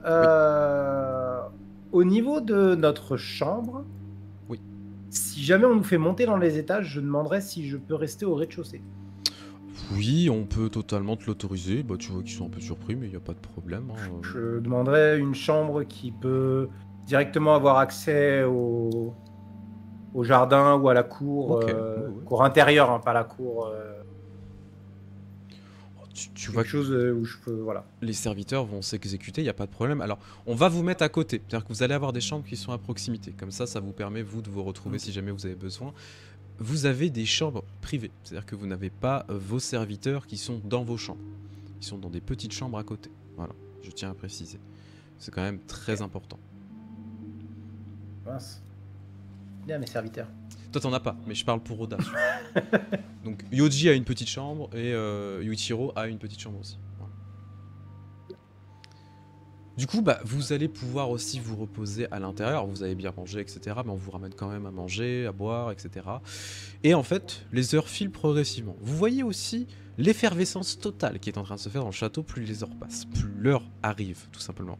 au niveau de notre chambre, Oui. Si jamais on nous fait monter dans les étages, je demanderai si je peux rester au rez-de-chaussée. Oui, on peut totalement te l'autoriser. Bah, tu vois qu'ils sont un peu surpris, mais il n'y a pas de problème. Hein. Je demanderai une chambre qui peut directement avoir accès au jardin ou à la cour, Ok, ouais. cour intérieure, hein, pas la cour. Tu vois Quelque chose où je peux, voilà. les serviteurs vont s'exécuter, il n'y a pas de problème. Alors, on va vous mettre à côté. C'est-à-dire que vous allez avoir des chambres qui sont à proximité. Comme ça vous permet, vous, de vous retrouver si jamais vous avez besoin. Vous avez des chambres privées. C'est-à-dire que vous n'avez pas vos serviteurs qui sont dans vos chambres. Ils sont dans des petites chambres à côté. Voilà, je tiens à préciser. C'est quand même très important. Mince. Bien, mes serviteurs. Toi, t'en as pas, mais je parle pour Oda. Donc, Yoji a une petite chambre et Yuichiro a une petite chambre aussi. Voilà. Du coup, bah, vous allez pouvoir aussi vous reposer à l'intérieur. Vous avez bien mangé, etc. Mais on vous ramène quand même à manger, à boire, etc. Et en fait, les heures filent progressivement. Vous voyez aussi l'effervescence totale qui est en train de se faire dans le château. Plus les heures passent, plus l'heure arrive, tout simplement.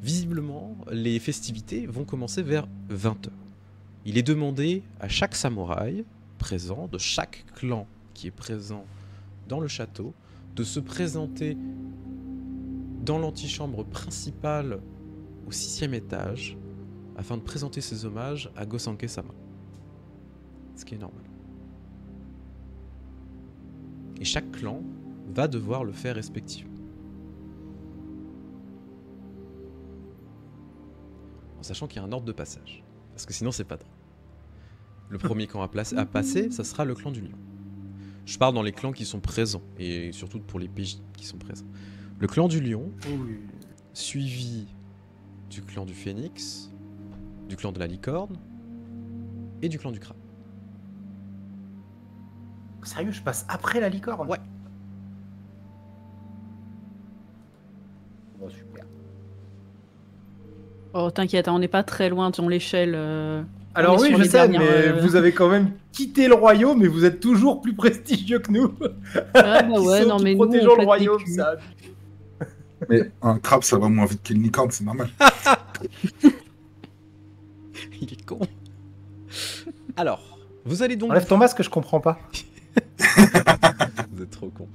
Visiblement, les festivités vont commencer vers 20h. Il est demandé à chaque samouraï présent, de chaque clan qui est présent dans le château, de se présenter dans l'antichambre principale au 6e étage afin de présenter ses hommages à Gosanke-sama. Ce qui est normal. Et chaque clan va devoir le faire respectivement. En sachant qu'il y a un ordre de passage. Parce que sinon c'est pas drôle. Le premier clan à passer, ça sera le clan du lion. Je parle dans les clans qui sont présents, et surtout pour les PJ qui sont présents. Le clan du lion, suivi du clan du phénix, du clan de la licorne, et du clan du crabe. Sérieux, je passe après la licorne? Ouais. Oh, super. Oh, t'inquiète, hein, on n'est pas très loin sur l'échelle. Alors On est oui, sur je les sais, dernières, mais vous avez quand même quitté le royaume et vous êtes toujours plus prestigieux que nous. Ah bah ouais, non mais nous, on protégeons le pète des royaume, culs. ça. Mais un crabe, ça va moins vite qu'une licorne, c'est normal. Il est con. Alors, vous allez donc... Enlève ton masque, je comprends pas. Vous êtes trop con.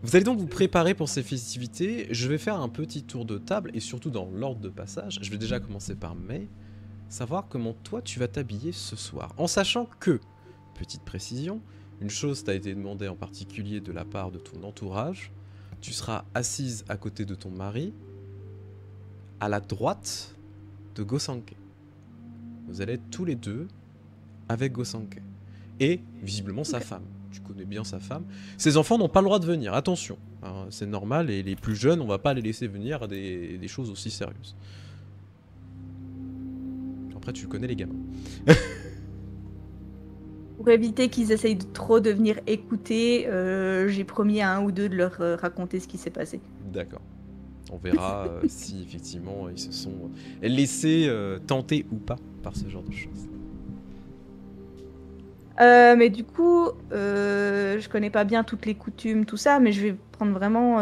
Vous allez donc vous préparer pour ces festivités. Je vais faire un petit tour de table et surtout dans l'ordre de passage. Je vais déjà commencer par May. Savoir comment toi tu vas t'habiller ce soir. En sachant que, petite précision, une chose t'a été demandée en particulier de la part de ton entourage. Tu seras assise à côté de ton mari, à la droite de Gosanke. Vous allez être tous les deux avec Gosanke. Et visiblement sa femme. Tu connais bien sa femme. Ses enfants n'ont pas le droit de venir, attention. Hein, c'est normal, et les plus jeunes, on va pas les laisser venir à des choses aussi sérieuses. Après, tu connais les gamins. Pour éviter qu'ils essayent trop de venir écouter, j'ai promis à un ou deux de leur raconter ce qui s'est passé. D'accord. On verra si effectivement ils se sont laissés tenter ou pas par ce genre de choses. Mais du coup, je connais pas bien toutes les coutumes, tout ça, mais je vais prendre vraiment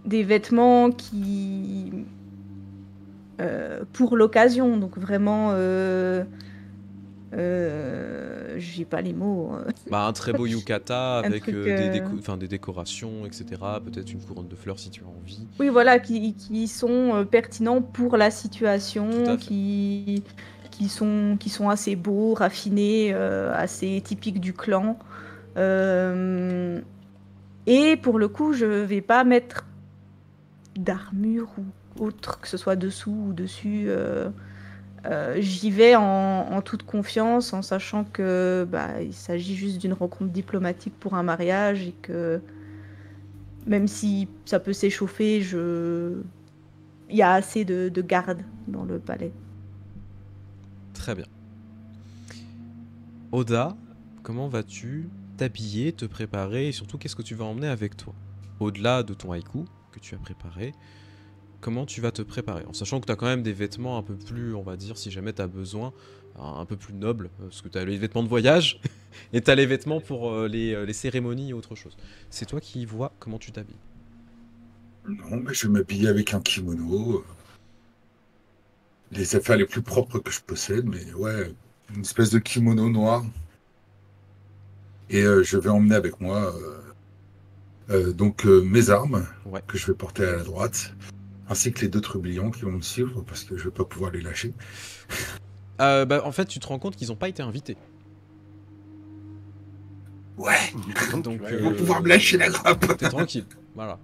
des vêtements qui... pour l'occasion, donc vraiment... j'ai pas les mots. Bah, un très beau yukata avec truc, des décorations, etc. Peut-être une couronne de fleurs si tu as envie. Oui, voilà, qui sont pertinents pour la situation, Tout à fait. qui sont assez beaux, raffinés, assez typiques du clan. Et pour le coup, je vais pas mettre d'armure ou autre, que ce soit dessous ou dessus. J'y vais en toute confiance, en sachant que il s'agit juste d'une rencontre diplomatique pour un mariage et que même si ça peut s'échauffer, il y a assez de gardes dans le palais. Très bien. Oda, comment vas-tu t'habiller, te préparer et surtout qu'est-ce que tu vas emmener avec toi? Au-delà de ton haïku que tu as préparé, comment tu vas te préparer? En sachant que tu as quand même des vêtements un peu plus, on va dire, si jamais tu as besoin, un peu plus nobles, parce que tu as les vêtements de voyage et tu as les vêtements pour les cérémonies et autre chose. C'est toi qui vois comment tu t'habilles. Non, mais je vais m'habiller avec un kimono. Les affaires les plus propres que je possède, mais ouais, une espèce de kimono noir. Et je vais emmener avec moi mes armes, Ouais. que je vais porter à la droite, ainsi que les 2 trublions qui vont me suivre, parce que je vais pas pouvoir les lâcher. En fait, tu te rends compte qu'ils n'ont pas été invités. Ouais, Donc, ils vont pouvoir me lâcher la grappe. t'es tranquille. Voilà.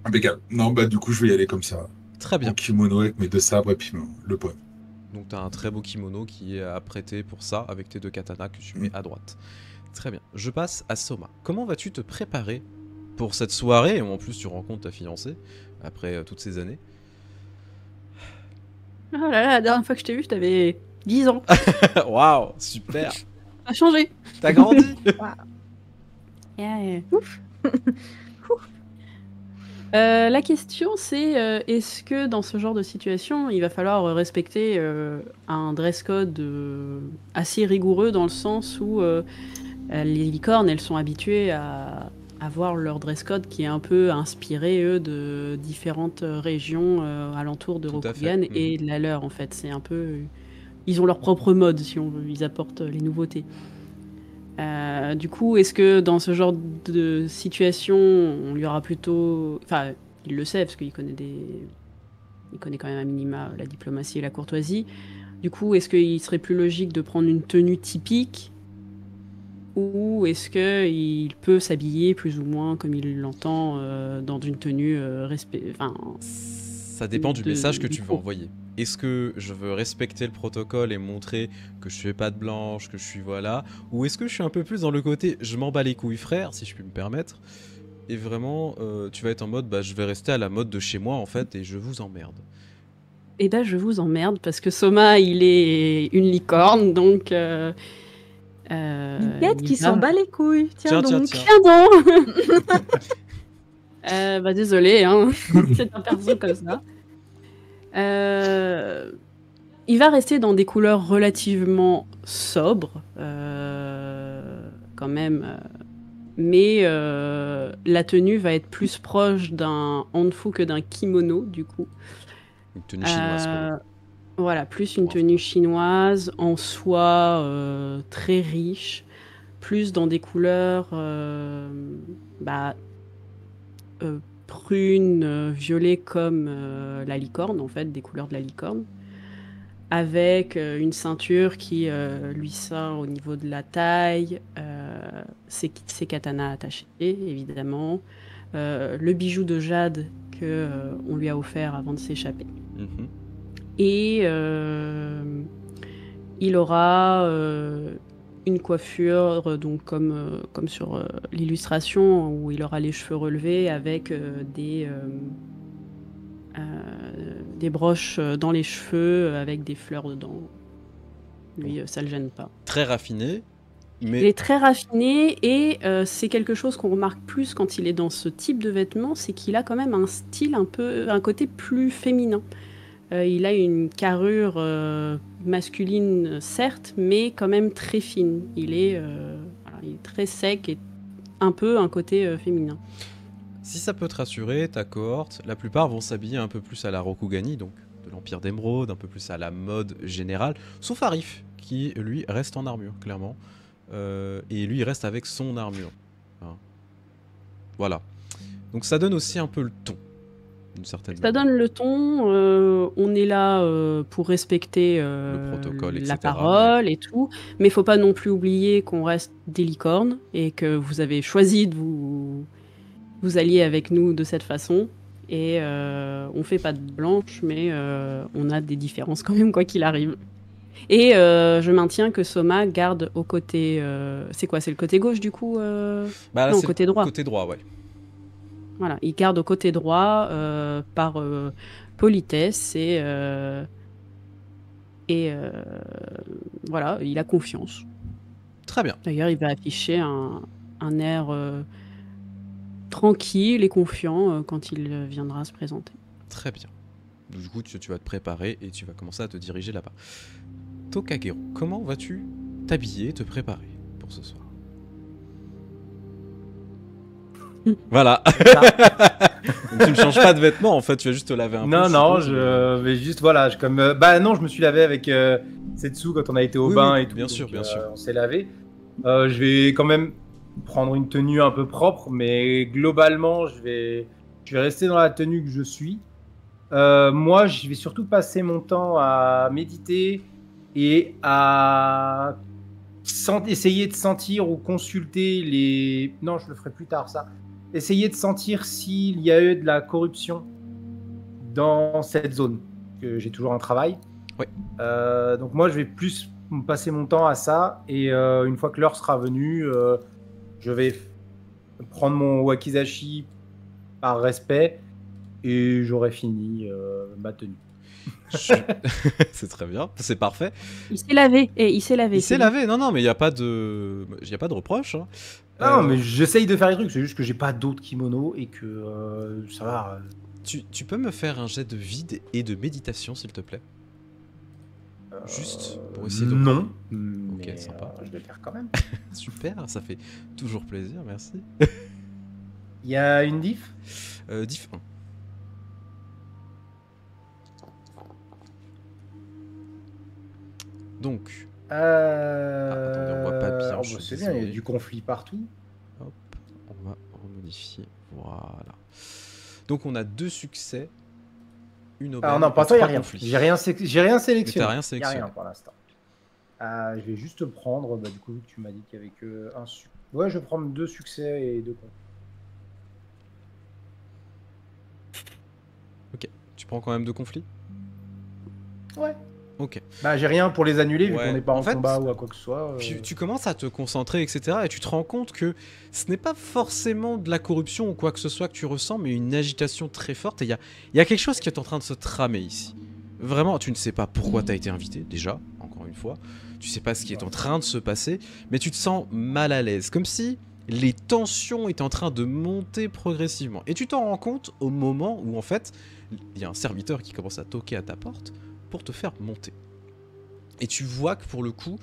Impeccable. Non, du coup, je vais y aller comme ça. Très bien. Mon kimono avec mes 2 sabres et puis le poème. Donc t'as un très beau kimono qui est apprêté pour ça, avec tes 2 katanas que tu mets à droite. Très bien. Je passe à Soma. Comment vas-tu te préparer pour cette soirée, où en plus tu rencontres ta fiancée, après toutes ces années? Oh là là, la dernière fois que je t'ai vu, t'avais 10 ans. Waouh, super. Ça a changé. T'as grandi. Yeah. Ouf. La question c'est est-ce que dans ce genre de situation il va falloir respecter un dress code assez rigoureux dans le sens où les licornes elles sont habituées à avoir leur dress code qui est un peu inspiré eux de différentes régions alentour de Tout à fait. Rokugan et de la leur en fait. C'est un peu ils ont leur propre mode si on veut, ils apportent les nouveautés. Du coup, est-ce que dans ce genre de situation, on lui aura plutôt... Enfin, il le sait, parce qu'il connaît il connaît quand même à minima la diplomatie et la courtoisie. Du coup, est-ce qu'il serait plus logique de prendre une tenue typique ou est-ce qu'il peut s'habiller plus ou moins comme il l'entend dans une tenue Ça dépend du message que tu veux envoyer. Est-ce que je veux respecter le protocole et montrer que je fais pas de blanche, que je suis voilà, ou est-ce que je suis un peu plus dans le côté je m'en bats les couilles frère, si je puis me permettre, et vraiment tu vas être en mode bah je vais rester à la mode de chez moi en fait et je vous emmerde. Eh ben je vous emmerde parce que Soma il est une licorne donc Piquette qui s'en bat les couilles. Tiens donc. Tiens donc. Bah désolé, hein. C'est un perso comme ça. Il va rester dans des couleurs relativement sobres, quand même. Mais la tenue va être plus proche d'un hanfu que d'un kimono, du coup. Une tenue chinoise, quoi. Voilà, plus une tenue chinoise, en soie très riche, plus dans des couleurs prune, violet comme la licorne, en fait, des couleurs de la licorne, avec une ceinture qui lui sort au niveau de la taille, ses katanas attachés, évidemment, le bijou de jade qu'on lui a offert avant de s'échapper. Mm-hmm. Et il aura une coiffure, donc comme sur l'illustration, où il aura les cheveux relevés avec des broches dans les cheveux avec des fleurs dedans. Lui, ça le gêne pas. Très raffiné. Mais... Il est très raffiné et c'est quelque chose qu'on remarque plus quand il est dans ce type de vêtements, c'est qu'il a quand même un style un côté plus féminin. Il a une carrure masculine, certes, mais quand même très fine. Il est très sec et un peu un côté féminin. Si ça peut te rassurer, ta cohorte, la plupart vont s'habiller un peu plus à la Rokugani, donc de l'Empire d'Émeraude, un peu plus à la mode générale, sauf Arif, qui lui reste en armure, clairement. Et lui, il reste avec son armure. Hein. Voilà. Donc ça donne aussi un peu le ton. Ça donne le ton, on est là pour respecter le protocole, etc., la parole et tout, mais il faut pas non plus oublier qu'on reste des licornes et que vous avez choisi de vous allier avec nous de cette façon. Et on fait pas de blanche, mais on a des différences quand même, quoi qu'il arrive. Et je maintiens que Soma garde au côté... c'est quoi, c'est le côté gauche du coup là, non, côté droit. Côté droit, ouais. Voilà, il garde au côté droit par politesse et voilà, il a confiance. Très bien. D'ailleurs, il va afficher un air tranquille et confiant quand il viendra se présenter. Très bien. Du coup, tu vas te préparer et tu vas commencer à te diriger là-bas. Tokagero, comment vas-tu t'habiller, te préparer pour ce soir? Voilà. Donc, tu ne changes pas de vêtements en fait, tu vas juste te laver un peu. Non, je vais juste voilà, non, je me suis lavé avec Setsu quand on a été au bain et tout. Bien sûr, bien sûr. On s'est lavé. Je vais quand même prendre une tenue un peu propre, mais globalement, je vais rester dans la tenue que je suis. Moi, je vais surtout passer mon temps à méditer et à essayer de sentir ou consulter les... Non, je le ferai plus tard, ça. Essayer de sentir s'il y a eu de la corruption dans cette zone, que j'ai toujours un travail. Oui. Donc moi, je vais plus passer mon temps à ça, et une fois que l'heure sera venue, je vais prendre mon wakizashi par respect, et j'aurai fini ma tenue. C'est très bien, c'est parfait. Il s'est lavé, il s'est lavé. Il s'est lavé, non, mais il n'y a pas de reproche. Hein. Non, mais j'essaye de faire les trucs, c'est juste que j'ai pas d'autres kimonos et que ça va. Tu peux me faire un jet de vide et de méditation, s'il te plaît? Juste pour essayer de... Non. Ok, sympa. Je vais le faire quand même. Super, ça fait toujours plaisir, merci. Il y a une diff? Diff 1. Donc, attendez, on voit pas bien, je suis c'est bien, il y a désolé. du conflit partout. Hop, on va remodifier. Voilà. Donc on a 2 succès, une aubaine, Alors non, pas et toi, il n'y a 3 rien. conflits. J'ai rien sélectionné. Mais t'as rien Il n'y a sélectionné. rien pour l'instant. Je vais juste prendre, du coup, vu que tu m'as dit qu'il y avait que un succès. Ouais, je vais prendre 2 succès et 2 conflits. Ok, tu prends quand même 2 conflits? Ouais. Ok. Bah, j'ai rien pour les annuler, vu Ouais. qu'on n'est pas en En fait, combat ou à quoi que ce soit. Tu commences à te concentrer, etc. Et tu te rends compte que ce n'est pas forcément de la corruption ou quoi que ce soit que tu ressens, mais une agitation très forte. Et il y a quelque chose qui est en train de se tramer ici. Vraiment, tu ne sais pas pourquoi tu as été invité, déjà, encore une fois. Tu sais pas ce qui est en train de se passer, mais tu te sens mal à l'aise. Comme si les tensions étaient en train de monter progressivement. Et tu t'en rends compte au moment où, en fait, il y a un serviteur qui commence à toquer à ta porte pour te faire monter. Et tu vois que pour le coup,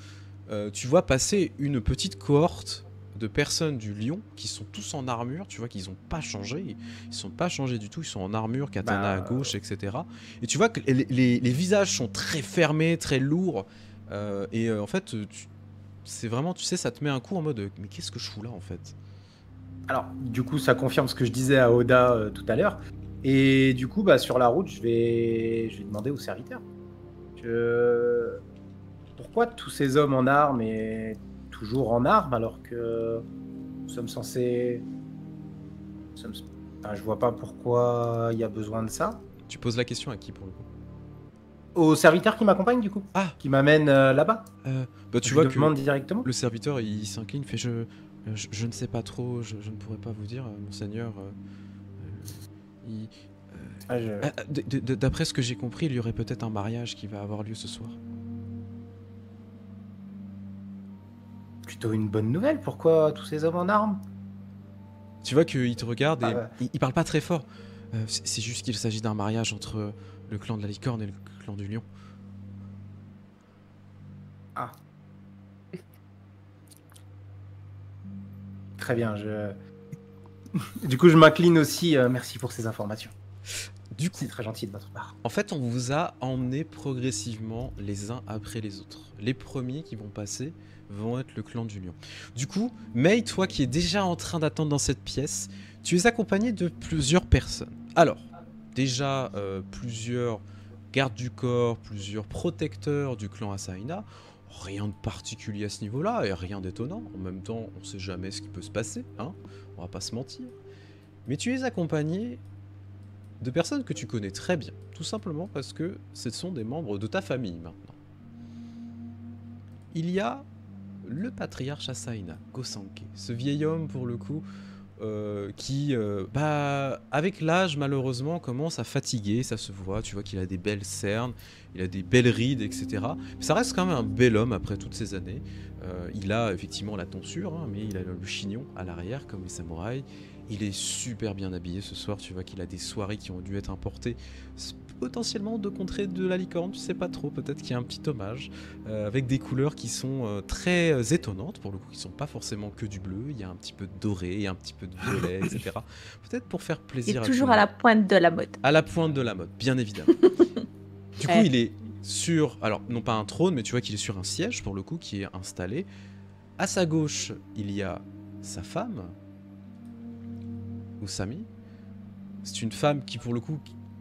tu vois passer une petite cohorte de personnes du Lion qui sont tous en armure. Tu vois qu'ils n'ont pas changé, ils sont pas changés du tout, ils sont en armure, katana à gauche, etc. Et tu vois que les visages sont très fermés, très lourds. En fait, c'est vraiment, tu sais, ça te met un coup en mode mais qu'est-ce que je fous là en fait? Alors, du coup, ça confirme ce que je disais à Oda tout à l'heure. Et du coup, sur la route, je vais demander au serviteur. Pourquoi tous ces hommes en armes et toujours en armes alors que nous sommes censés... je vois pas pourquoi il y a besoin de ça. Tu poses la question à qui pour le coup? Au serviteur qui m'accompagne du coup. Ah, Qui m'amène là-bas. tu Je vois lui que demande directement. le serviteur il s'incline, fait je ne sais pas trop, je ne pourrais pas vous dire, monseigneur. D'après ce que j'ai compris, il y aurait peut-être un mariage qui va avoir lieu ce soir. Plutôt une bonne nouvelle. Pourquoi tous ces hommes en armes? Tu vois qu'il te regarde et ouais. il parle pas très fort. C'est juste qu'il s'agit d'un mariage entre le clan de la licorne et le clan du lion. Ah. Très bien, Du coup, je m'incline aussi. Merci pour ces informations. Du coup, c'est très gentil de votre part. En fait, on vous a emmenés progressivement les uns après les autres. Les premiers qui vont passer vont être le clan du lion. Du coup, Mei, toi qui es déjà en train d'attendre dans cette pièce, tu es accompagné de plusieurs personnes. Alors, déjà plusieurs gardes du corps, plusieurs protecteurs du clan Asaina. Rien de particulier à ce niveau-là et rien d'étonnant. En même temps, on sait jamais ce qui peut se passer, hein, on va pas se mentir. Mais tu es accompagné de personnes que tu connais très bien, tout simplement parce que ce sont des membres de ta famille maintenant. Il y a le patriarche Asaina, Gosanke, ce vieil homme pour le coup, qui, avec l'âge malheureusement commence à fatiguer, ça se voit, tu vois qu'il a des belles cernes, il a des belles rides, etc. Mais ça reste quand même un bel homme après toutes ces années. Il a effectivement la tonsure, hein, mais il a le chignon à l'arrière comme les samouraïs. Il est super bien habillé ce soir, tu vois qu'il a des soirées qui ont dû être importées potentiellement de contrées de la licorne, tu sais pas trop, peut-être qu'il y a un petit hommage, avec des couleurs qui sont très étonnantes, pour le coup, qui sont pas forcément que du bleu, il y a un petit peu de doré, il y a un petit peu de violet, etc. Peut-être pour faire plaisir à tout le monde. Et toujours à la pointe de la mode. À la pointe de la mode, bien évidemment. Du coup, il est sur, alors non pas un trône, mais tu vois qu'il est sur un siège, pour le coup, qui est installé. À sa gauche, il y a sa femme, Usami. C'est une femme qui, pour le coup,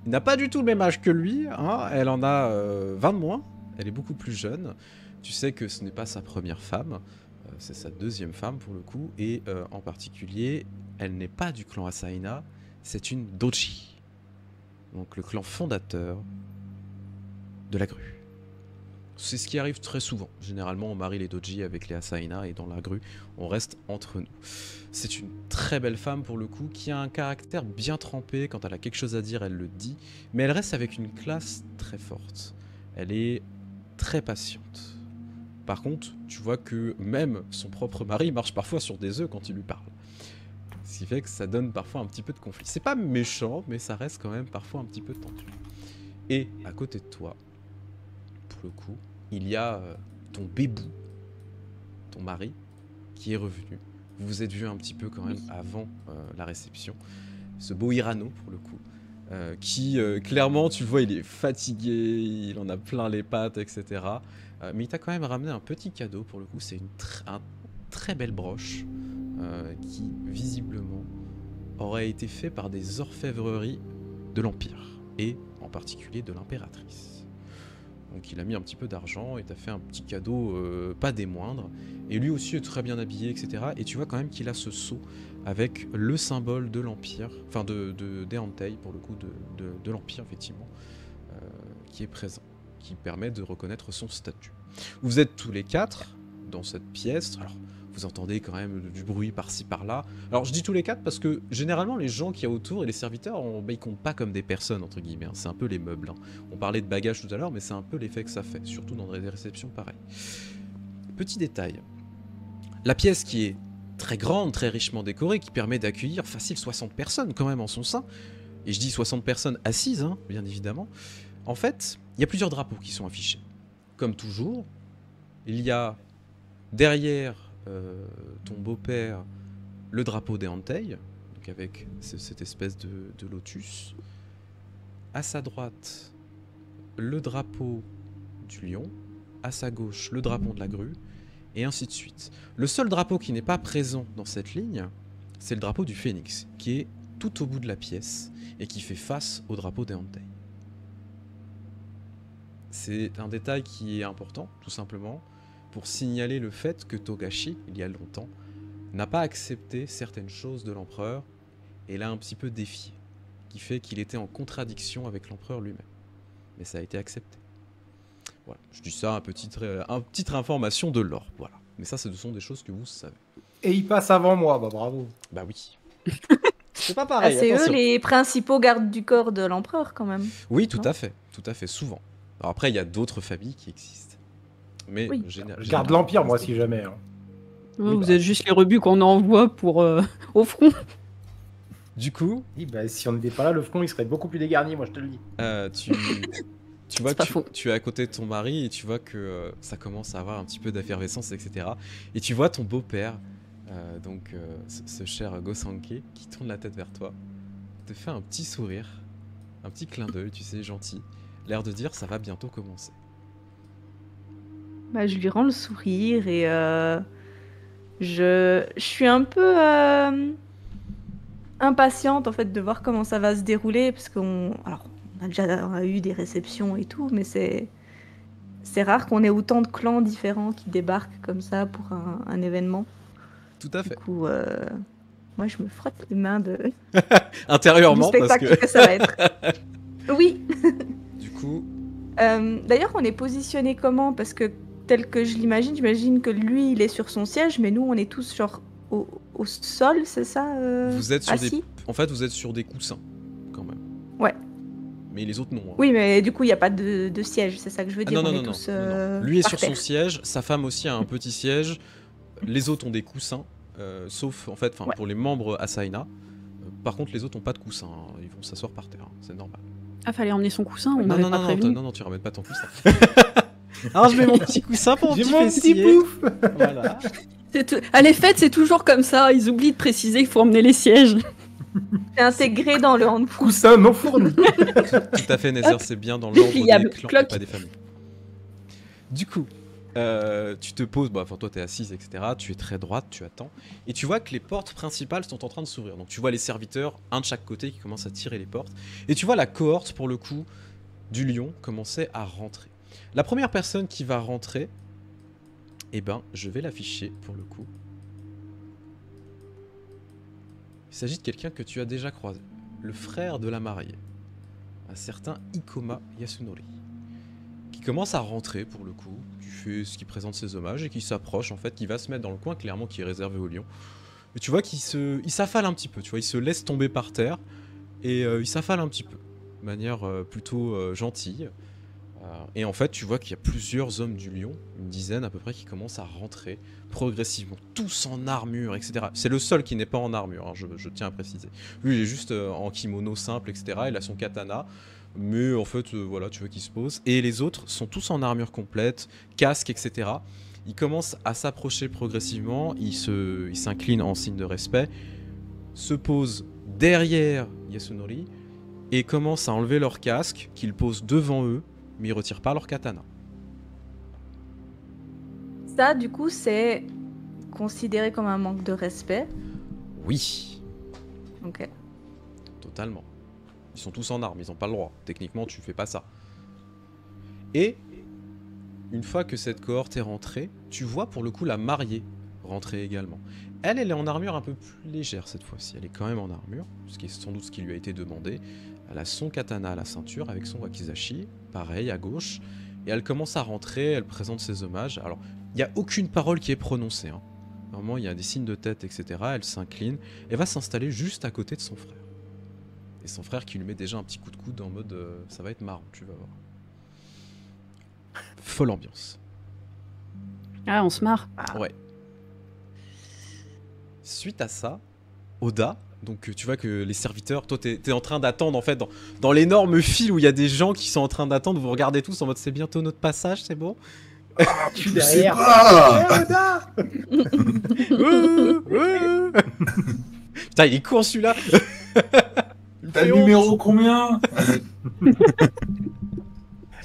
n'a pas du tout le même âge que lui, hein. Elle en a 20 de moins, elle est beaucoup plus jeune. Tu sais que ce n'est pas sa première femme, c'est sa deuxième femme pour le coup, et en particulier, elle n'est pas du clan Asaina, c'est une Doji, donc le clan fondateur de la grue. C'est ce qui arrive très souvent. Généralement, on marie les Doji avec les Asaina et dans la grue, on reste entre nous. C'est une très belle femme pour le coup, qui a un caractère bien trempé. Quand elle a quelque chose à dire, elle le dit. Mais elle reste avec une classe très forte. Elle est très patiente. Par contre, tu vois que même son propre mari marche parfois sur des œufs quand il lui parle. Ce qui fait que ça donne parfois un petit peu de conflit. C'est pas méchant, mais ça reste quand même parfois un petit peu tendu. Et à côté de toi, pour le coup, il y a ton bébou, ton mari, qui est revenu. Vous vous êtes vu un petit peu quand même avant la réception. Ce beau Irano, pour le coup, qui, clairement, tu le vois, il est fatigué, il en a plein les pattes, etc. Mais il t'a quand même ramené un petit cadeau, pour le coup. C'est une très belle broche qui, visiblement, aurait été fait par des orfèvreries de l'Empire, et en particulier de l'impératrice. Donc il a mis un petit peu d'argent et t'a fait un petit cadeau pas des moindres. Et lui aussi est très bien habillé, etc. Et tu vois quand même qu'il a ce sceau avec le symbole de l'Empire, enfin des Antei, pour le coup, de l'Empire, effectivement, qui est présent, qui permet de reconnaître son statut. Vous êtes tous les quatre dans cette pièce. Alors, vous entendez quand même du bruit par-ci par-là. Alors je dis tous les quatre parce que généralement les gens qu'il y a autour et les serviteurs, ils comptent pas comme des personnes entre guillemets, hein. C'est un peu les meubles. Hein. On parlait de bagages tout à l'heure, mais c'est un peu l'effet que ça fait, surtout dans des réceptions pareilles. Petit détail, la pièce qui est très grande, très richement décorée, qui permet d'accueillir facile 60 personnes quand même en son sein, et je dis 60 personnes assises, hein, bien évidemment, en fait, il y a plusieurs drapeaux qui sont affichés. Comme toujours, il y a derrière ton beau-père, le drapeau des Antei, donc avec cette espèce de lotus. À sa droite, le drapeau du lion. À sa gauche, le drapeau de la grue. Et ainsi de suite. Le seul drapeau qui n'est pas présent dans cette ligne, c'est le drapeau du phénix, qui est tout au bout de la pièce et qui fait face au drapeau des Antei. C'est un détail qui est important, tout simplement, pour signaler le fait que Togashi, il y a longtemps, n'a pas accepté certaines choses de l'empereur et l'a un petit peu défié, qui fait qu'il était en contradiction avec l'empereur lui-même. Mais ça a été accepté. Voilà, je dis ça, une petite information de l'or, voilà. Mais ça, ce sont des choses que vous savez. Et il passe avant moi, bah bravo. Bah oui. C'est pas pareil, c'est attention. eux les principaux gardes du corps de l'empereur quand même. Oui, tout Non. à fait, souvent. Alors après, il y a d'autres familles qui existent. Mais Oui. Je garde l'Empire, moi, si jamais. Hein. Ouais, vous êtes juste les rebuts qu'on envoie pour au front. Du coup, Oui, bah, si on n'était pas là, le front, il serait beaucoup plus dégarni, moi, je te le dis. tu vois C'est pas que faux. tu es à côté de ton mari et tu vois que ça commence à avoir un petit peu d'effervescence, etc. Et tu vois ton beau-père, ce cher Gosanke, qui tourne la tête vers toi, te fait un petit sourire, un petit clin d'œil, tu sais, gentil, l'air de dire ça va bientôt commencer. Bah, je lui rends le sourire et je suis un peu impatiente en fait de voir comment ça va se dérouler parce on a déjà eu des réceptions et tout, mais c'est rare qu'on ait autant de clans différents qui débarquent comme ça pour un événement. Tout à Du fait. coup, moi je me frotte les mains du Intérieurement, parce spectacle que... que ça va être. Oui. Du coup, D'ailleurs, on est positionné comment? Parce que tel que j'imagine que lui, il est sur son siège, mais nous, on est tous genre au sol, c'est ça vous êtes sur assis. En fait, vous êtes sur des coussins, quand même. Ouais. Mais les autres, non. Hein. Oui, mais du coup, il n'y a pas de siège, c'est ça que je veux Ah, dire. non, on non, est non, tous, non. Lui est par sur terre. son siège, sa femme aussi a un petit siège. Les autres ont des coussins, sauf, en fait, Ouais. pour les membres Asaina. Par contre, les autres n'ont pas de coussin, hein. Ils vont s'asseoir par terre, hein. C'est normal. Ah, fallait emmener son coussin, on Non, n'avait non, pas non, prévenu. non, tu ramènes pas ton coussin. Alors, je mets mon petit coussin pour mon J'ai petit mon petit fessier. pouf. Voilà. À les fêtes, c'est toujours comme ça, ils oublient de préciser qu'il faut emmener les sièges. C'est intégré dans le handbook. Coussin non fourni. Tout à fait, Nether, c'est bien dans l'ordre Pliable, des clans et cloque. pas des familles. Du coup, tu te poses, enfin toi t'es assise, etc. Tu es très droite, tu attends. Et tu vois que les portes principales sont en train de s'ouvrir. Donc tu vois les serviteurs, un de chaque côté, qui commencent à tirer les portes. Et tu vois la cohorte, pour le coup, du lion commencer à rentrer. La première personne qui va rentrer, eh ben, je vais l'afficher, pour le coup. Il s'agit de quelqu'un que tu as déjà croisé. Le frère de la mariée. Un certain Ikoma Yasunori. Qui commence à rentrer, pour le coup, qui fait ce qui présente ses hommages et qui s'approche, en fait, qui va se mettre dans le coin, clairement, qui est réservé au lion. Et tu vois qu'il s'affale un petit peu, tu vois, il se laisse tomber par terre et il s'affale un petit peu, de manière plutôt gentille. Et en fait, tu vois qu'il y a plusieurs hommes du lion, une dizaine à peu près, qui commencent à rentrer progressivement, tous en armure, etc. C'est le seul qui n'est pas en armure, hein, je tiens à préciser. Lui, il est juste en kimono simple, etc. Il a son katana, mais en fait, voilà, tu vois qu'il se pose. Et les autres sont tous en armure complète, casque, etc. Ils commencent à s'approcher progressivement, ils s'inclinent en signe de respect, se posent derrière Yasunori, et commencent à enlever leur casque, qu'ils posent devant eux, mais ils retirent pas leur katana. Ça, du coup, c'est considéré comme un manque de respect. Oui, Ok. totalement. Ils sont tous en armes, ils ont pas le droit. Techniquement, tu fais pas ça. Et une fois que cette cohorte est rentrée, tu vois pour le coup la mariée rentrer également. Elle est en armure un peu plus légère cette fois-ci. Elle est quand même en armure, ce qui est sans doute ce qui lui a été demandé. Elle a son katana à la ceinture avec son wakizashi, pareil à gauche. Et elle commence à rentrer, elle présente ses hommages. Alors, il n'y a aucune parole qui est prononcée. Hein. Normalement, il y a des signes de tête, etc. Elle s'incline et va s'installer juste à côté de son frère. Et son frère qui lui met déjà un petit coup de coude en mode ça va être marrant, tu vas voir. Folle ambiance. Ah, on se marre. Ouais. Suite à ça, Oda, donc tu vois que les serviteurs, toi t'es en train d'attendre en fait dans l'énorme file où il y a des gens qui sont en train d'attendre, vous regardez tous en mode c'est bientôt notre passage, c'est bon. Je suis derrière. Putain, il est con celui-là. T'as le numéro combien?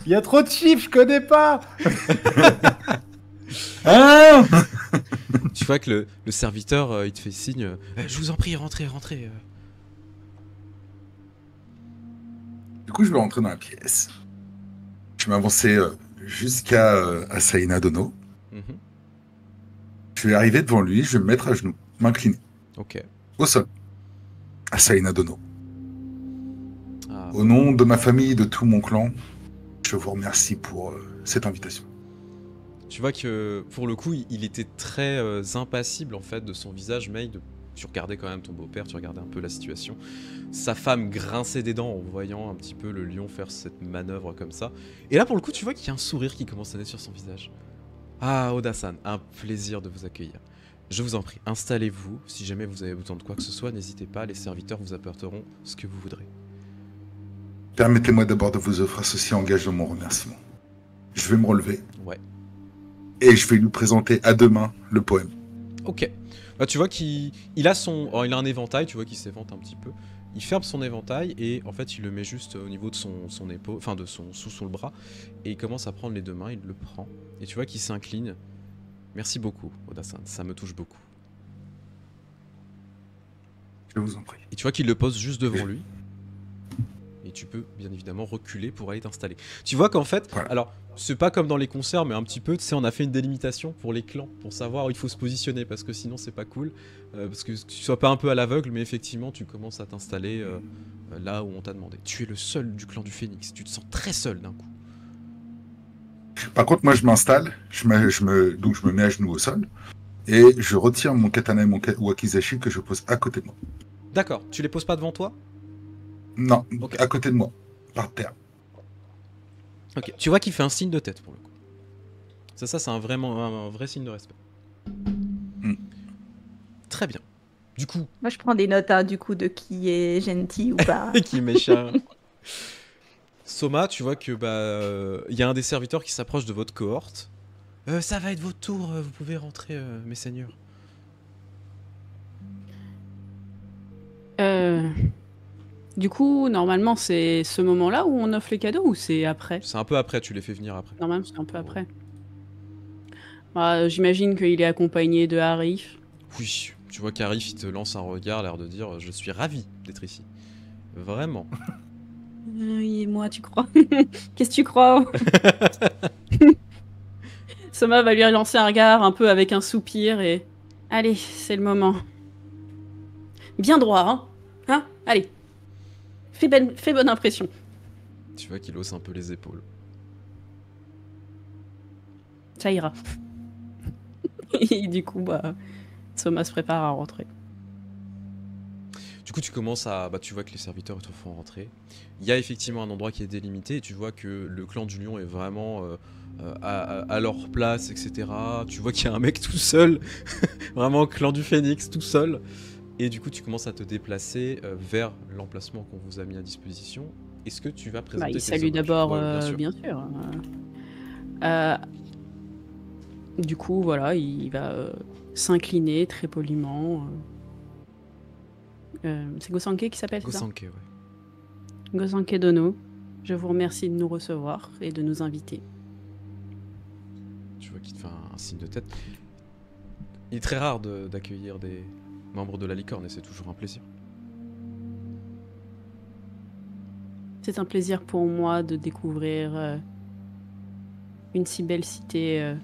Il y a trop de chiffres, je connais pas. Hein? Tu vois que le serviteur, il te fait signe, je vous en prie, rentrez. Du coup, je vais rentrer dans la pièce. Je vais m'avancer jusqu'à Asaina Dono. Mhm. Je vais arriver devant lui, je vais me mettre à genoux, m'incliner. Ok. Au sol. Asaina Dono. Ah. Au nom de ma famille et de tout mon clan, je vous remercie pour cette invitation. Tu vois que pour le coup, il était très impassible en fait de son visage, mais tu regardais quand même ton beau-père, tu regardais un peu la situation. Sa femme grinçait des dents en voyant un petit peu le lion faire cette manœuvre comme ça. Et là pour le coup, tu vois qu'il y a un sourire qui commence à naître sur son visage. Ah, Oda-san, un plaisir de vous accueillir. Je vous en prie, installez-vous. Si jamais vous avez besoin de quoi que ce soit, n'hésitez pas, les serviteurs vous apporteront ce que vous voudrez. Permettez-moi d'abord de vous offrir ceci en gage de mon remerciement. Je vais me relever. Ouais. Et je vais lui présenter à deux mains le poème. Ok. Bah, tu vois qu'il a il a un éventail, tu vois qu'il s'évente un petit peu. Il ferme son éventail et en fait il le met juste au niveau de son épaule, enfin sous le bras, et il commence à prendre les deux mains, il le prend et tu vois qu'il s'incline. Merci beaucoup, Oda-san, ça me touche beaucoup. Je vous en prie. Et tu vois qu'il le pose juste devant lui. Et tu peux bien évidemment reculer pour aller t'installer. Tu vois qu'en fait, Voilà. alors c'est pas comme dans les concerts, mais un petit peu, tu sais, on a fait une délimitation pour les clans, pour savoir où il faut se positionner, parce que sinon c'est pas cool, parce que tu sois pas un peu à l'aveugle, mais effectivement tu commences à t'installer là où on t'a demandé. Tu es le seul du clan du Phénix, tu te sens très seul d'un coup. Par contre, moi, je m'installe, donc je me mets à genoux au sol, et je retire mon katana et mon wakizashi que je pose à côté de moi. D'accord, tu les poses pas devant toi? Non, Ok. à côté de moi, par terre. Ok, tu vois qu'il fait un signe de tête pour le coup. Ça c'est un vrai signe de respect. Très bien. Du coup, Moi, je prends des notes, hein, du coup, de qui est gentil ou pas. qui est méchant. Soma, tu vois que y a un des serviteurs qui s'approche de votre cohorte. Ça va être votre tour, vous pouvez rentrer, mes seigneurs. Du coup, normalement, c'est ce moment-là où on offre les cadeaux ou c'est après? C'est un peu après, tu les fais venir après. Normalement, c'est un peu après. Bah, j'imagine qu'il est accompagné de Arif. Oui, tu vois qu'Arif il te lance un regard, l'air de dire je suis ravi d'être ici. Vraiment. Oui, et moi, tu crois? Qu'est-ce que tu crois? Soma va lui lancer un regard un peu avec un soupir et... Allez, c'est le moment. Bien droit, hein? Hein? Allez. Fais bonne impression. Tu vois qu'il hausse un peu les épaules. Ça ira. Et du coup, Soma se prépare à rentrer. Du coup, tu commences à... Bah, tu vois que les serviteurs te font rentrer. Il y a effectivement un endroit qui est délimité et tu vois que le clan du lion est vraiment à leur place, etc. Tu vois qu'il y a un mec tout seul, vraiment clan du phénix tout seul. Et du coup, tu commences à te déplacer vers l'emplacement qu'on vous a mis à disposition. Est-ce que tu vas présenter Il tes salue hommages? d'abord, Ouais, bien sûr. Du coup, voilà, il va s'incliner très poliment. C'est Gosanke qui s'appelle, c'est ça? Gosanke, ouais. Gosanke Dono, je vous remercie de nous recevoir et de nous inviter. Tu vois qu'il te fait un signe de tête. Il est très rare d'accueillir des membres de la licorne et c'est toujours un plaisir. C'est un plaisir pour moi de découvrir une si belle cité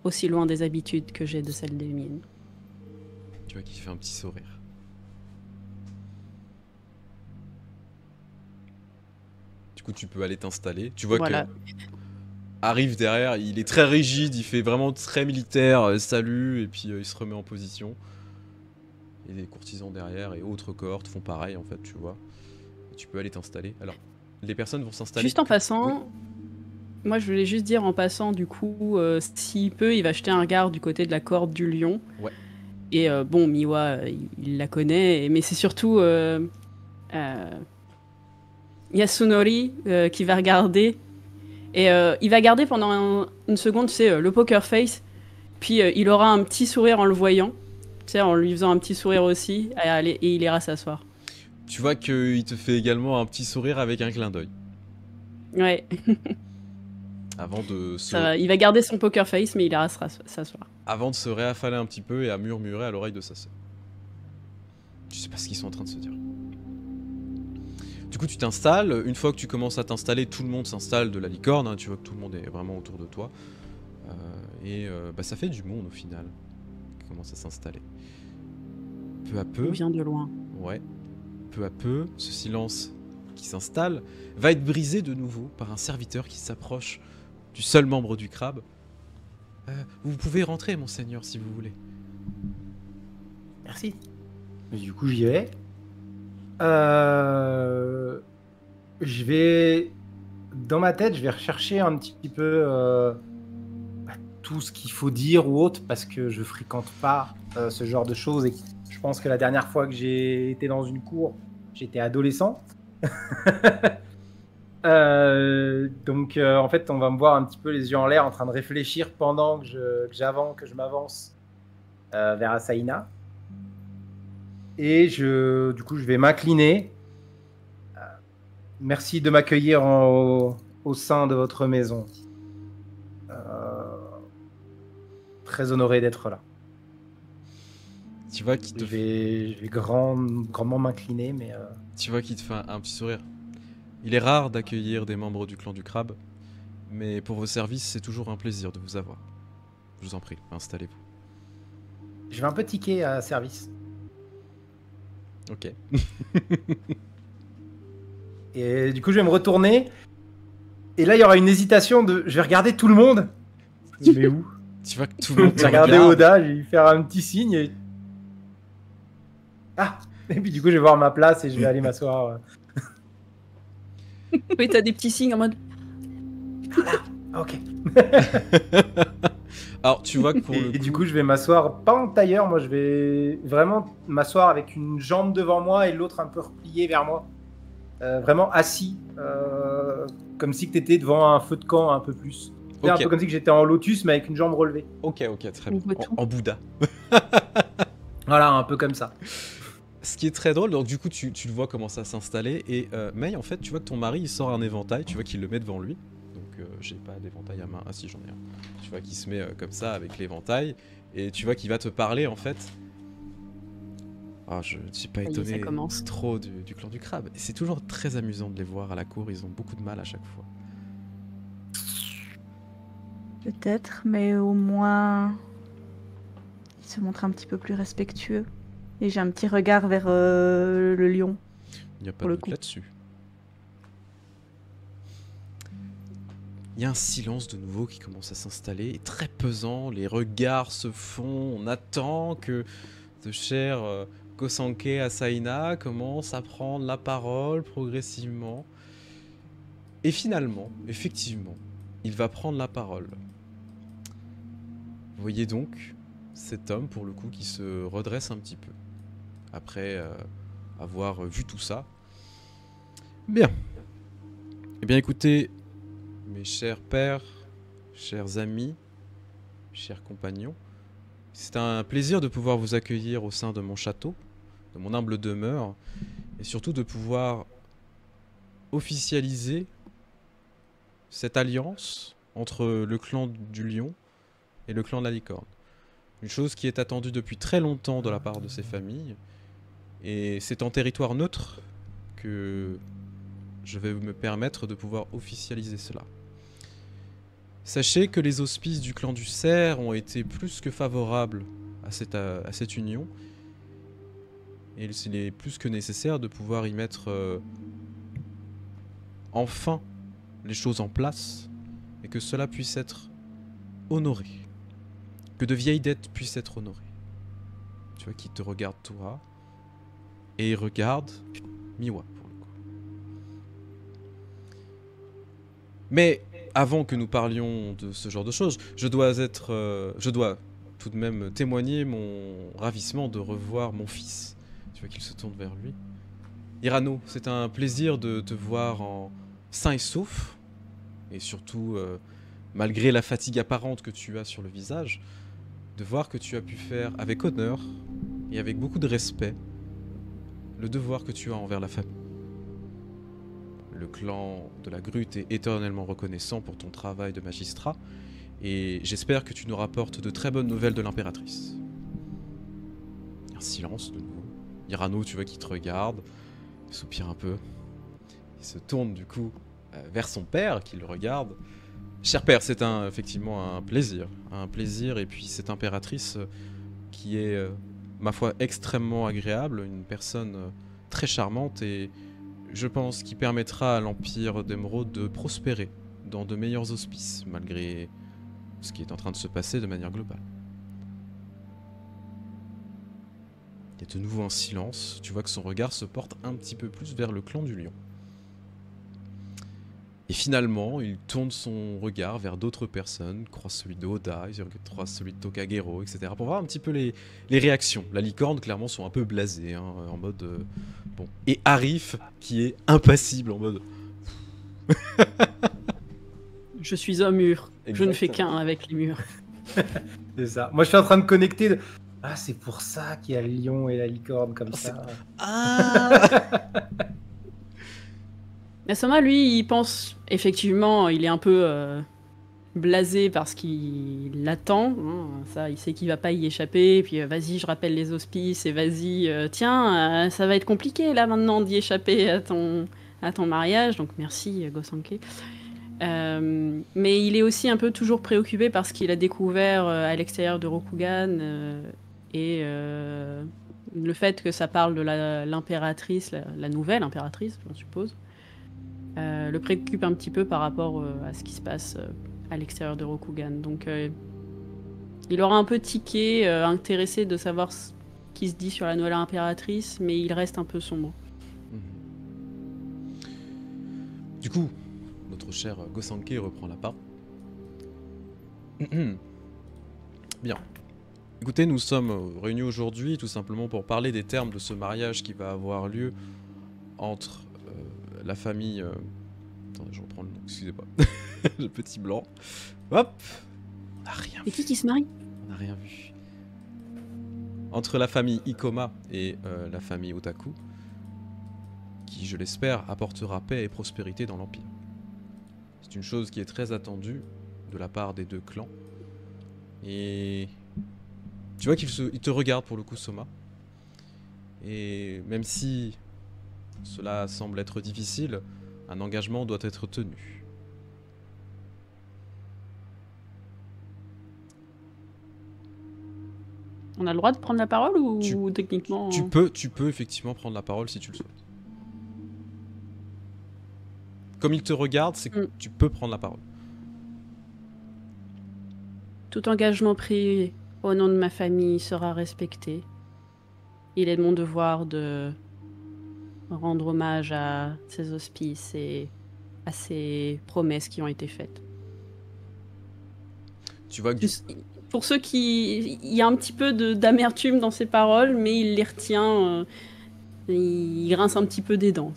aussi loin des habitudes que j'ai de celles des miennes. Tu vois qu'il fait un petit sourire. Du coup, tu peux aller t'installer. Tu vois Voilà. que arrive derrière, il est très rigide, il fait vraiment très militaire, salut, et puis il se remet en position. Et les courtisans derrière et autres cohortes font pareil en fait, tu vois. Et tu peux aller t'installer. Alors, les personnes vont s'installer. Juste en Oui. passant, moi je voulais juste dire en passant, du coup, s'il peut, il va jeter un regard du côté de la corde du lion. Ouais. Et bon, Miwa, il la connaît, mais c'est surtout Yasunori qui va regarder. Et il va garder pendant une seconde, tu sais, le poker face. Puis il aura un petit sourire en le voyant. Tu sais, en lui faisant un petit sourire aussi. Et il ira s'asseoir. Tu vois qu'il te fait également un petit sourire avec un clin d'œil. Ouais, Avant de se... ça va. Il va garder son poker face, mais il ira s'asseoir. Avant de se réaffaler un petit peu et à murmurer à l'oreille de sa sœur. Tu sais pas ce qu'ils sont en train de se dire. Du coup, tu t'installes. Une fois que tu commences à t'installer, tout le monde s'installe de la licorne. Hein, tu vois que tout le monde est vraiment autour de toi. Bah, ça fait du monde au final qui commence à s'installer. Peu à peu, On vient de loin. ouais, peu à peu, ce silence qui s'installe va être brisé de nouveau par un serviteur qui s'approche du seul membre du crabe. Vous pouvez rentrer, monseigneur, si vous voulez. Merci. Mais du coup, j'y vais. Je vais... Dans ma tête, je vais rechercher un petit peu tout ce qu'il faut dire ou autre, parce que je fréquente pas ce genre de choses. Et je pense que la dernière fois que j'ai été dans une cour, j'étais adolescent. Donc, en fait, on va me voir un petit peu les yeux en l'air en train de réfléchir pendant que je m'avance vers Asaina. Et du coup, je vais m'incliner. Merci de m'accueillir au sein de votre maison. Très honoré d'être là. Tu vois qu'il te Je vais grandement m'incliner, mais... Tu vois qu'il te fait un petit sourire. Il est rare d'accueillir des membres du clan du crabe, mais pour vos services, c'est toujours un plaisir de vous avoir. Je vous en prie, installez-vous. Je vais un peu tiquer à service. Ok. Et du coup, je vais me retourner. Et là, il y aura une hésitation de... Je vais regarder tout le monde. Mais où? Tu vois que tout le monde Je te vais regarder regarde. Oda, je vais lui faire un petit signe. Et... Ah! Et puis du coup, je vais voir ma place et je vais aller m'asseoir. Oui, t'as des petits signes en mode. Ah, ok. Alors, tu vois que pour le Et du coup, je vais m'asseoir, pas en tailleur, moi je vais vraiment m'asseoir avec une jambe devant moi et l'autre un peu repliée vers moi. Vraiment assis, comme si tu étais devant un feu de camp un peu plus. C'est un Ok. peu comme si que j'étais en lotus, mais avec une jambe relevée. Ok, très On bien. voit tout. En Bouddha. Voilà, un peu comme ça. Ce qui est très drôle, donc du coup, tu le vois commencer à s'installer. Et Mei, en fait, tu vois que ton mari, il sort un éventail. Tu vois qu'il le met devant lui. Donc, j'ai pas d'éventail à main. Ah si, j'en ai un. Tu vois qu'il se met comme ça avec l'éventail. Et tu vois qu'il va te parler, en fait. Ah, je ne suis pas Ça y est, ça étonné commence. trop du clan du crabe. Et c'est toujours très amusant de les voir à la cour. Ils ont beaucoup de mal à chaque fois. Peut-être, mais au moins, il se montre un petit peu plus respectueux. Et j'ai un petit regard vers le lion. Il n'y a pas Pour de le doute coup. là-dessus. Il y a un silence de nouveau qui commence à s'installer, et très pesant, les regards se font, on attend que de chers Gosanke Asaina commence à prendre la parole progressivement. Et finalement, effectivement, il va prendre la parole. Vous voyez donc cet homme, pour le coup, qui se redresse un petit peu. Après avoir vu tout ça. Bien. Eh bien, écoutez, mes chers pères, chers amis, chers compagnons, c'est un plaisir de pouvoir vous accueillir au sein de mon château, de mon humble demeure, et surtout de pouvoir officialiser cette alliance entre le clan du lion et le clan de la licorne. Une chose qui est attendue depuis très longtemps de la part de ces familles, et c'est en territoire neutre que je vais me permettre de pouvoir officialiser cela. Sachez que les auspices du clan du cerf ont été plus que favorables à cette union, et il est plus que nécessaire de pouvoir y mettre enfin les choses en place, et que cela puisse être honoré, que de vieilles dettes puissent être honorées. Tu vois, qui te regarde toi, et il regarde Miwa pour le coup. Mais avant que nous parlions de ce genre de choses, je dois tout de même témoigner mon ravissement de revoir mon fils. Tu vois qu'il se tourne vers lui. Irano, c'est un plaisir de te voir en sain et sauf, et surtout, malgré la fatigue apparente que tu as sur le visage, de voir que tu as pu faire avec honneur et avec beaucoup de respect le devoir que tu as envers la famille. Le clan de la Grute est éternellement reconnaissant pour ton travail de magistrat, et j'espère que tu nous rapportes de très bonnes nouvelles de l'impératrice. Un silence de nouveau. Irano, tu vois qu'il te regarde, il soupire un peu, il se tourne du coup vers son père qui le regarde. Cher père, c'est effectivement un plaisir, et puis cette impératrice qui est, ma foi, extrêmement agréable, une personne très charmante, et je pense qu'il permettra à l'Empire d'Émeraude de prospérer dans de meilleurs auspices, malgré ce qui est en train de se passer de manière globale. Il y a de nouveau un silence, tu vois que son regard se porte un petit peu plus vers le clan du lion. Et finalement, il tourne son regard vers d'autres personnes, croise celui d'Oda, il croise celui de Tokagero, etc. pour voir un petit peu les réactions. La licorne, clairement, sont un peu blasées, hein, en mode... bon. Et Arif, qui est impassible, en mode... Je suis un mur. Exactement. Je ne fais qu'un avec les murs. C'est ça. Moi, je suis en train de connecter. Ah, c'est pour ça qu'il y a le lion et la licorne comme ça. Ah. Mais Soma, lui, il pense, effectivement, il est un peu blasé parce qu'il l'attend. Hein, ça, il sait qu'il va pas y échapper. Et puis, vas-y, je rappelle les auspices. Et vas-y, tiens, ça va être compliqué, là, maintenant, d'y échapper à ton mariage. Donc, merci, Gosanke. Mais il est aussi un peu toujours préoccupé par ce qu'il a découvert à l'extérieur de Rokugan. Et le fait que ça parle de l'impératrice, la nouvelle impératrice, je suppose. Le préoccupe un petit peu par rapport à ce qui se passe à l'extérieur de Rokugan. Donc il aura un peu tiqué, intéressé de savoir ce qui se dit sur la nouvelle impératrice, mais il reste un peu sombre. Du coup, notre cher Gosanke reprend la parole. Bien. Écoutez, nous sommes réunis aujourd'hui tout simplement pour parler des termes de ce mariage qui va avoir lieu entre la famille... Attendez, je reprends le nom, excusez-moi. Le petit blanc. Hop. On n'a rien vu. C'est qui se marie? On n'a rien vu. Entre la famille Ikoma et la famille Otaku, qui, je l'espère, apportera paix et prospérité dans l'Empire. C'est une chose qui est très attendue de la part des deux clans. Et... tu vois qu'il te regarde pour le coup, Soma. Et même si cela semble être difficile, un engagement doit être tenu. On a le droit de prendre la parole ou techniquement... Tu peux effectivement prendre la parole si tu le souhaites. Comme il te regarde, c'est que tu peux prendre la parole. Tout engagement pris au nom de ma famille sera respecté. il est de mon devoir de rendre hommage à ces auspices et à ces promesses qui ont été faites. Tu vois que Pour ceux qui... Il y a un petit peu d'amertume dans ses paroles, mais il les retient. Il grince un petit peu des dents.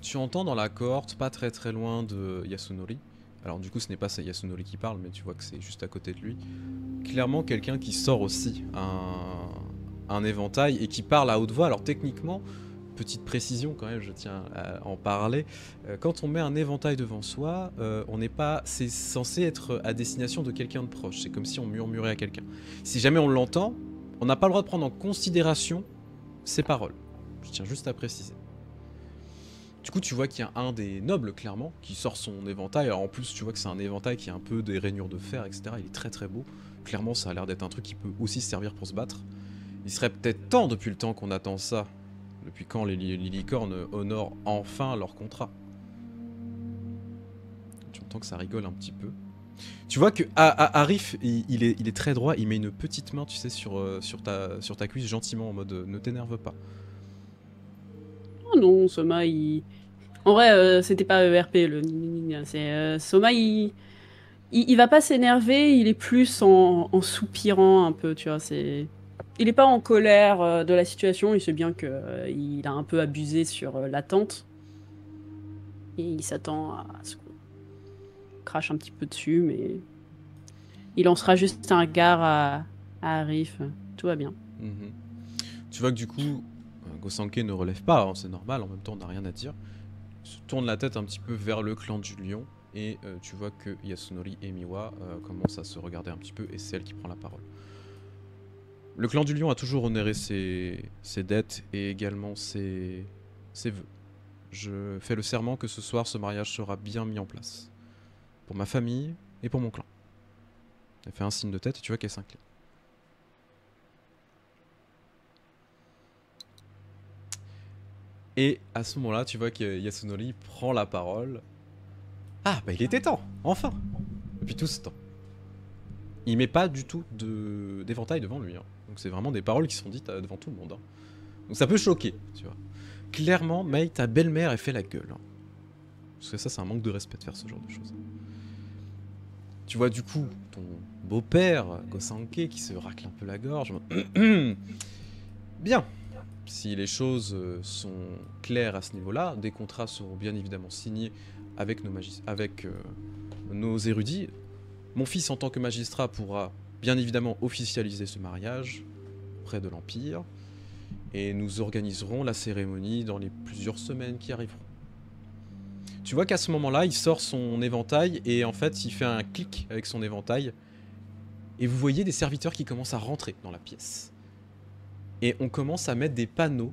tu entends dans la cohorte, pas très très loin de Yasunori. Alors du coup, ce n'est pas Yasunori qui parle, mais tu vois que c'est juste à côté de lui. Clairement, quelqu'un qui sort aussi un éventail et qui parle à haute voix. Alors techniquement, petite précision quand même, je tiens à en parler. Quand on met un éventail devant soi, on n'est pas, c'est censé être à destination de quelqu'un de proche. C'est comme si on murmurait à quelqu'un. Si jamais on l'entend, on n'a pas le droit de prendre en considération ses paroles. Je tiens juste à préciser. Du coup, tu vois qu'il y a un des nobles, clairement, qui sort son éventail. Alors en plus, tu vois que c'est un éventail qui a un peu des rainures de fer, etc. Il est très très beau. Clairement, ça a l'air d'être un truc qui peut aussi servir pour se battre. Il serait peut-être temps, depuis le temps qu'on attend ça, depuis quand les licornes honorent enfin leur contrat. Tu entends que ça rigole un petit peu. Tu vois que Arif, il est très droit, il met une petite main, tu sais, sur ta cuisse, gentiment, en mode ne t'énerve pas. Oh non, Soma, En vrai, c'était pas ERP, c'est Soma, il va pas s'énerver, il est plus en soupirant un peu, tu vois. Il est pas en colère de la situation, il sait bien que il a un peu abusé sur l'attente. Et il s'attend à ce qu'on crache un petit peu dessus, mais il lancera juste un regard à Arif. Tout va bien. Mhm. Tu vois que du coup, Gosanke ne relève pas, hein, c'est normal, en même temps on n'a rien à dire. Il se tourne la tête un petit peu vers le clan du lion, et tu vois que Yasunori et Miwa commencent à se regarder un petit peu, et c'est elle qui prend la parole. Le clan du lion a toujours honoré ses dettes, et également ses vœux. Je fais le serment que ce soir, ce mariage sera bien mis en place. Pour ma famille et pour mon clan. Elle fait un signe de tête et tu vois qu'elle s'incline. Et à ce moment-là, tu vois que Yasunori prend la parole. Ah, bah il était temps, enfin. Depuis tout ce temps. Il met pas du tout d'éventail devant lui. Hein. Donc c'est vraiment des paroles qui sont dites devant tout le monde. Hein. Donc ça peut choquer, tu vois. Clairement, Mei, ta belle-mère, elle fait la gueule. Hein. Parce que ça, c'est un manque de respect de faire ce genre de choses. Tu vois du coup ton beau-père, Gosanke, qui se racle un peu la gorge. Bien. Si les choses sont claires à ce niveau-là, des contrats seront bien évidemment signés avec nos érudits. Mon fils, en tant que magistrat, pourra bien évidemment officialiser ce mariage près de l'Empire. Et nous organiserons la cérémonie dans les plusieurs semaines qui arriveront. Tu vois qu'à ce moment-là, il sort son éventail et en fait, il fait un clic avec son éventail. Et vous voyez des serviteurs qui commencent à rentrer dans la pièce. Et on commence à mettre des panneaux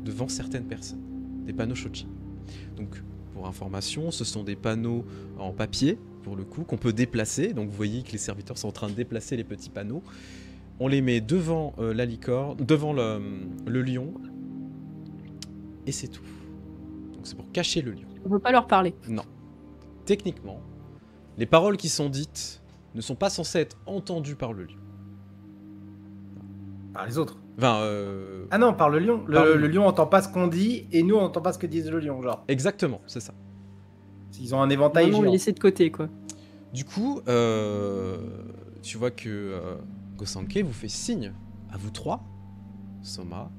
devant certaines personnes. Des panneaux shoji. Donc, pour information, ce sont des panneaux en papier, pour le coup, qu'on peut déplacer. Donc vous voyez que les serviteurs sont en train de déplacer les petits panneaux. On les met devant la licorne, devant le lion. Et c'est tout. Donc c'est pour cacher le lion. On peut pas leur parler. Non. Techniquement, les paroles qui sont dites ne sont pas censées être entendues par le lion. Par les autres. Enfin, Ah non, par le lion. Par le Le lion entend pas ce qu'on dit et nous on entend pas ce que disent le lion, genre. exactement, c'est ça. Ils ont un éventail Vraiment, on géant. le laisser de côté, quoi. Du coup, tu vois que Gosanke vous fait signe à vous trois, Soma,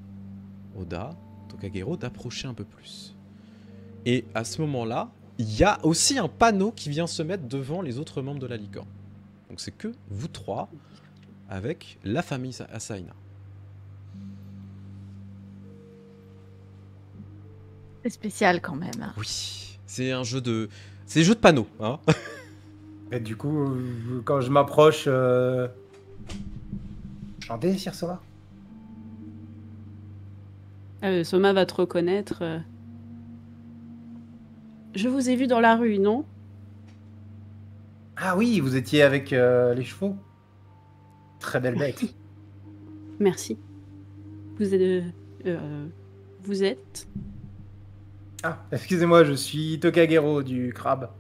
Oda, Tokagero, d'approcher un peu plus. Et à ce moment-là, il y a aussi un panneau qui vient se mettre devant les autres membres de la licorne. Donc c'est que vous trois avec la famille Asaina. C'est spécial quand même. Hein. Oui, c'est un jeu de... C'est des jeux de panneaux, hein. Et du coup, quand je m'approche... Chantez, Sir Soma. Soma va te reconnaître. Je vous ai vu dans la rue, non? Ah oui, vous étiez avec les chevaux. Très belle bête. Merci. Vous êtes... vous êtes... Ah, excusez-moi, je suis Tokagero du crabe.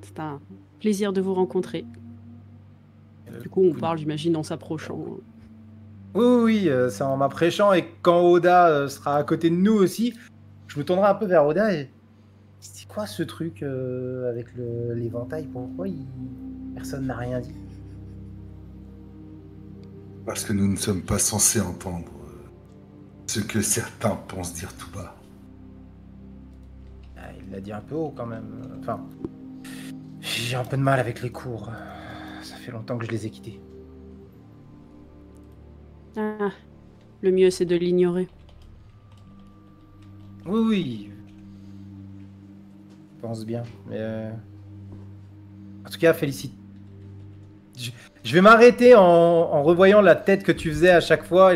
C'est un plaisir de vous rencontrer. Du coup, on parle, j'imagine, en s'approchant. Oui, c'est en m'apprêchant et quand Oda sera à côté de nous aussi, je me tournerai un peu vers Oda et c'est quoi ce truc avec l'éventail? Pourquoi personne n'a rien dit? Parce que nous ne sommes pas censés entendre ce que certains pensent dire tout bas. Ah, il l'a dit un peu haut quand même. Enfin, j'ai un peu de mal avec les cours. Ça fait longtemps que je les ai quittés. Ah, le mieux c'est de l'ignorer. Oui. Je pense bien. Mais en tout cas, félicite. Je vais m'arrêter en revoyant la tête que tu faisais à chaque fois.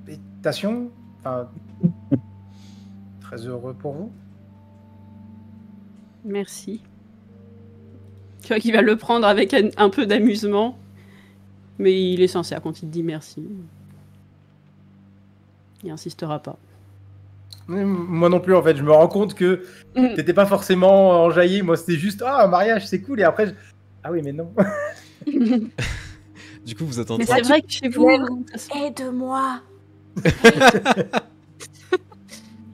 Félicitations. Enfin, très heureux pour vous. Merci. Tu vois qu'il va le prendre avec un peu d'amusement, mais il est sincère quand il te dit merci. Il insistera pas. Moi non plus, en fait. Je me rends compte que t'étais pas forcément enjaillé. Moi, c'était juste, ah, un mariage, c'est cool. Et après, ah oui, mais non. Du coup, vous êtes en Mais train c'est vrai que chez vous... Aide-moi.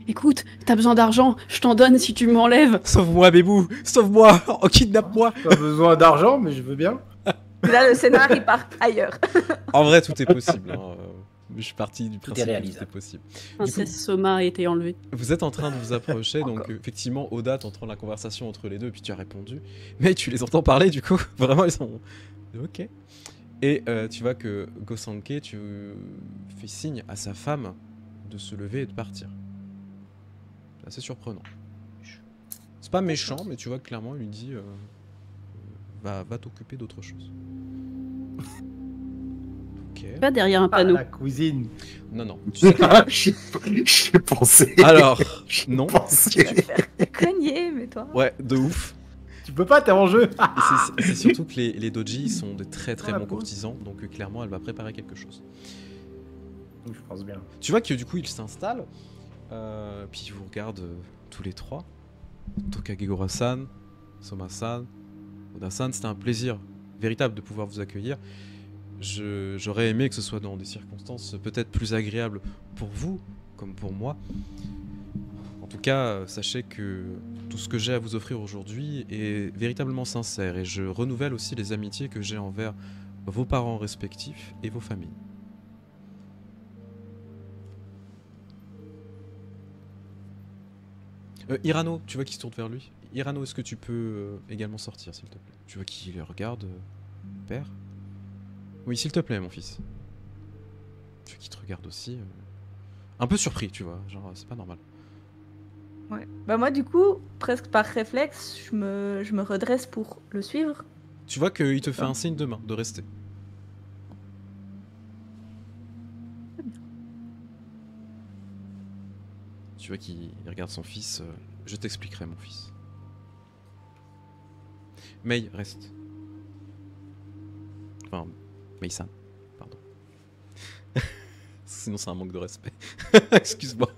Écoute, t'as besoin d'argent, je t'en donne si tu m'enlèves. Sauve-moi, Bébou! Sauve-moi! Oh, kidnappe-moi! Pas besoin d'argent, mais je veux bien. Là, le scénario, il part ailleurs. En vrai, tout est possible. Hein. Je suis parti du Tout principe est que réalisable. tout est possible. Princesse Soma a été enlevée. Vous êtes en train de vous approcher, donc Encore. effectivement, Oda, t'entends la conversation entre les deux, puis tu as répondu. Mais tu les entends parler, du coup. Vraiment, ils sont... Ok. Et tu vois que Gosanke, tu fais signe à sa femme de se lever et de partir. C'est assez surprenant. C'est pas méchant, mais tu vois que clairement, il lui dit va t'occuper d'autre chose. Ok. Pas derrière un Ah, panneau. la cuisine. Non, non. Tu sais que- J'ai pensé. Alors, J'ai non. pensé. Cogner, mais toi. Ouais, de ouf. Tu peux pas, t'es en jeu. Et c'est surtout que les doji sont de très très Ah, bons cool. courtisans, donc clairement, elle va préparer quelque chose. Je pense bien. Tu vois que du coup, il s'installe, puis il vous regarde tous les trois. Tokagegoro-san, Soma-san, Oda-san, c'était un plaisir véritable de pouvoir vous accueillir. J'aurais aimé que ce soit dans des circonstances peut-être plus agréables pour vous, comme pour moi. En tout cas, sachez que tout ce que j'ai à vous offrir aujourd'hui est véritablement sincère et je renouvelle aussi les amitiés que j'ai envers vos parents respectifs et vos familles. Irano, tu vois qu'il se tourne vers lui. Irano, est-ce que tu peux également sortir, s'il te plaît? Tu vois qu'il regarde. Père? Oui, s'il te plaît, mon fils. Tu vois qu'il te regarde aussi. Un peu surpris, tu vois. Genre, c'est pas normal. Ouais. Bah moi, du coup, presque par réflexe, je me redresse pour le suivre. Tu vois qu'il te fait un signe de main, de rester. Tu vois qu'il regarde son fils. Je t'expliquerai, mon fils. Mei, reste. Enfin, Mei-san, pardon. Sinon, c'est un manque de respect. Excuse-moi.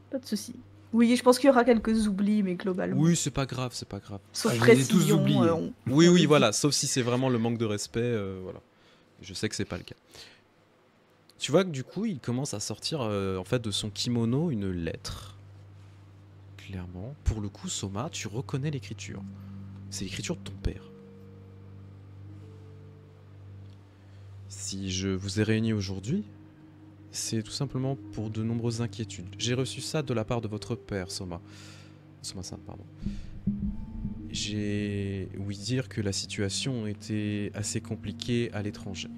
Pas de souci. Oui, je pense qu'il y aura quelques oublis, mais globalement. Oui, c'est pas grave, c'est pas grave. Sauf Ah, je les ai tous précision. oubliés. Oui, oui, voilà, sauf si c'est vraiment le manque de respect, voilà. Je sais que c'est pas le cas. Tu vois que du coup, il commence à sortir en fait de son kimono une lettre. Clairement. Pour le coup, Soma, tu reconnais l'écriture. C'est l'écriture de ton père. Si je vous ai réunis aujourd'hui, c'est tout simplement pour de nombreuses inquiétudes. J'ai reçu ça de la part de votre père, Soma. Soma-san, pardon. J'ai ouï dire que la situation était assez compliquée à l'étranger.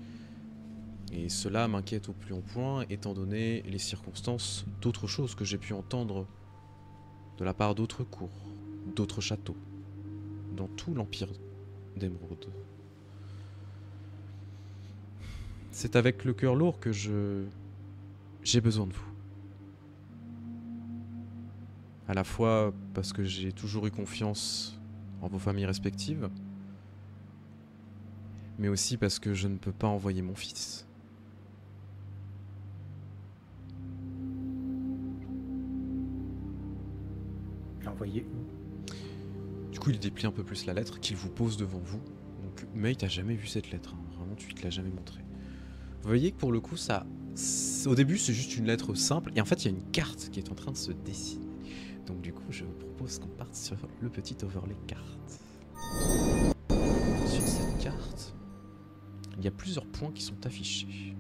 Et cela m'inquiète au plus haut point, étant donné les circonstances d'autres choses que j'ai pu entendre de la part d'autres cours, d'autres châteaux, dans tout l'Empire d'Émeraude. C'est avec le cœur lourd que j'ai besoin de vous. À la fois parce que j'ai toujours eu confiance en vos familles respectives, mais aussi parce que je ne peux pas envoyer mon fils. Envoyé où? Du coup, il déplie un peu plus la lettre qu'il vous pose devant vous. Donc, Donc, mais t'as jamais vu cette lettre, hein. Vraiment, tu te l'as jamais montré. Vous voyez que pour le coup, ça, au début, c'est juste une lettre simple, et en fait, il y a une carte qui est en train de se dessiner. Donc, du coup, je vous propose qu'on parte sur le petit overlay carte. Sur cette carte, il y a plusieurs points qui sont affichés.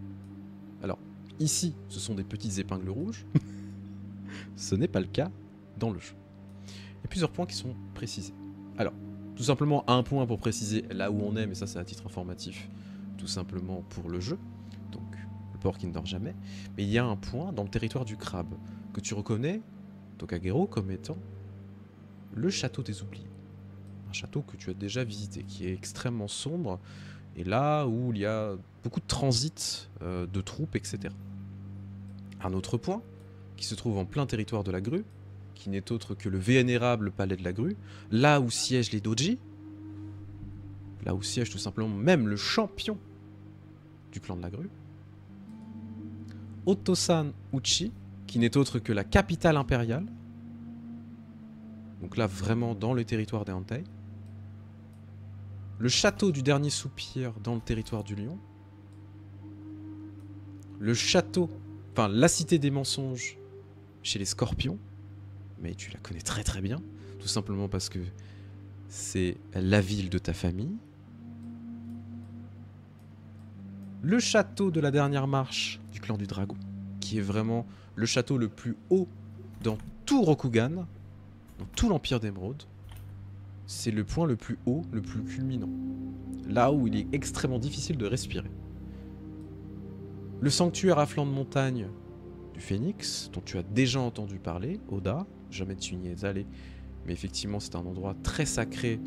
Alors, ici, ce sont des petites épingles rouges. Ce n'est pas le cas dans le jeu. Il y a plusieurs points qui sont précisés. Alors, tout simplement un point pour préciser là où on est, mais ça c'est à titre informatif, tout simplement pour le jeu. Donc, le porc qui ne dort jamais. Mais il y a un point dans le territoire du crabe que tu reconnais, Tokagero, comme étant le château des oubliés. Un château que tu as déjà visité, qui est extrêmement sombre, et là où il y a beaucoup de transit de troupes, etc. Un autre point, qui se trouve en plein territoire de la grue, qui n'est autre que le vénérable palais de la grue, là où siègent les doji, là où siège tout simplement même le champion du clan de la grue, Otosan Uchi, qui n'est autre que la capitale impériale, donc là vraiment dans le territoire des Hantei, le château du dernier soupir dans le territoire du lion, le château, enfin la cité des mensonges chez les scorpions, mais tu la connais très très bien, tout simplement parce que c'est la ville de ta famille. Le château de la dernière marche du clan du dragon, qui est vraiment le château le plus haut dans tout Rokugan, dans tout l'Empire d'Émeraude. C'est le point le plus haut, le plus culminant. Là où il est extrêmement difficile de respirer. Le sanctuaire à flanc de montagne du Phénix, dont tu as déjà entendu parler, Oda, jamais tu n'y es allé, mais effectivement c'est un endroit très sacré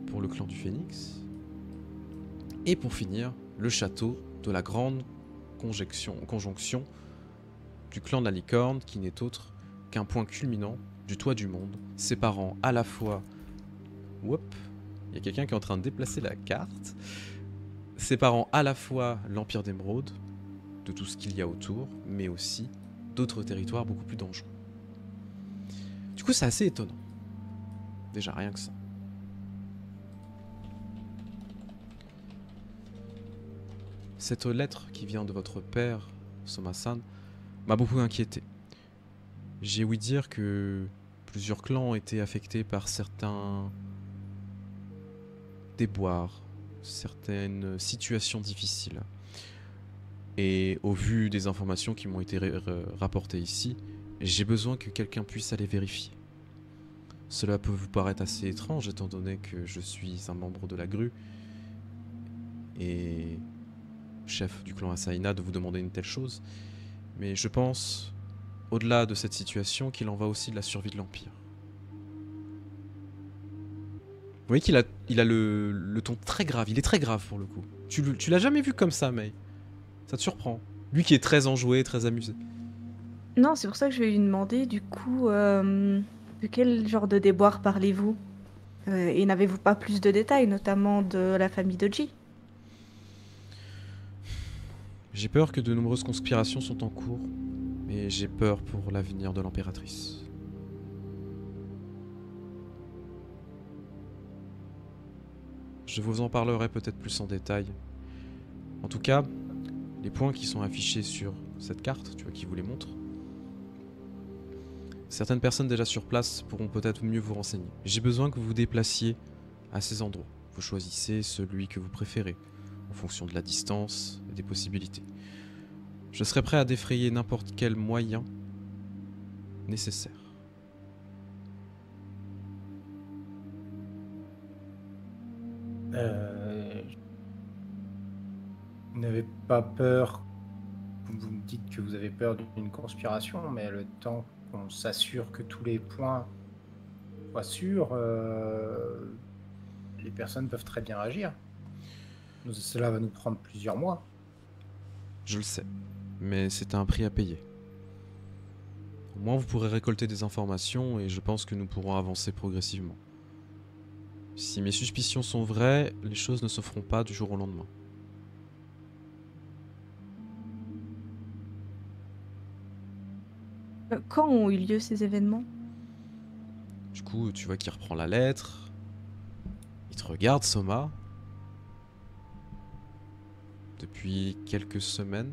pour le clan du Phénix. Et pour finir, le château de la grande conjonction du clan de la licorne, qui n'est autre qu'un point culminant du toit du monde, séparant à la fois... Whoop, il y a quelqu'un qui est en train de déplacer la carte, séparant à la fois l'Empire d'Émeraude de tout ce qu'il y a autour, mais aussi d'autres territoires beaucoup plus dangereux. Du coup, c'est assez étonnant. Déjà, rien que ça. Cette lettre qui vient de votre père, Soma-san, m'a beaucoup inquiété. J'ai ouï dire que plusieurs clans ont été affectés par certains déboires, certaines situations difficiles. Et au vu des informations qui m'ont été rapportées ici, j'ai besoin que quelqu'un puisse aller vérifier. Cela peut vous paraître assez étrange étant donné que je suis un membre de la grue et chef du clan Asaina de vous demander une telle chose, mais je pense, au-delà de cette situation, qu'il en va aussi de la survie de l'Empire. Vous voyez qu'il a le ton très grave, il est très grave pour le coup. Tu l'as jamais vu comme ça, Mei. Ça te surprend. Lui qui est très enjoué, très amusé. Non, c'est pour ça que je vais lui demander, du coup, de quel genre de déboire parlez-vous et n'avez-vous pas plus de détails, notamment de la famille Doji? J'ai peur que de nombreuses conspirations sont en cours, mais j'ai peur pour l'avenir de l'impératrice. Je vous en parlerai peut-être plus en détail. En tout cas, les points qui sont affichés sur cette carte, tu vois, qui vous les montre, certaines personnes déjà sur place pourront peut-être mieux vous renseigner. J'ai besoin que vous vous déplaciez à ces endroits. Vous choisissez celui que vous préférez, en fonction de la distance et des possibilités. Je serai prêt à défrayer n'importe quel moyen nécessaire. Vous n'avez pas peur, vous me dites que vous avez peur d'une conspiration, mais le temps qu'on s'assure que tous les points soient sûrs, les personnes peuvent très bien agir. Cela va nous prendre plusieurs mois. Je le sais, mais c'est un prix à payer. Au moins vous pourrez récolter des informations et je pense que nous pourrons avancer progressivement. Si mes suspicions sont vraies, les choses ne se feront pas du jour au lendemain. Quand ont eu lieu ces événements? Du coup, tu vois qu'il reprend la lettre. Il te regarde, Soma. depuis quelques semaines.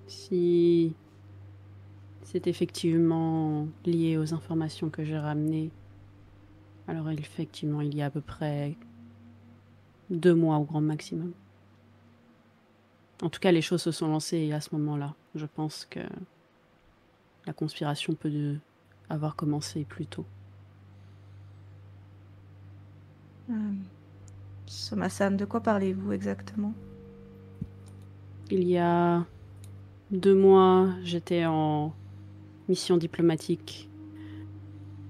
Si c'est effectivement lié aux informations que j'ai ramenées, alors effectivement, il y a à peu près 2 mois au grand maximum. En tout cas, les choses se sont lancées à ce moment-là. Je pense que la conspiration peut avoir commencé plus tôt. Soma-san, de quoi parlez-vous exactement? Il y a 2 mois, j'étais en mission diplomatique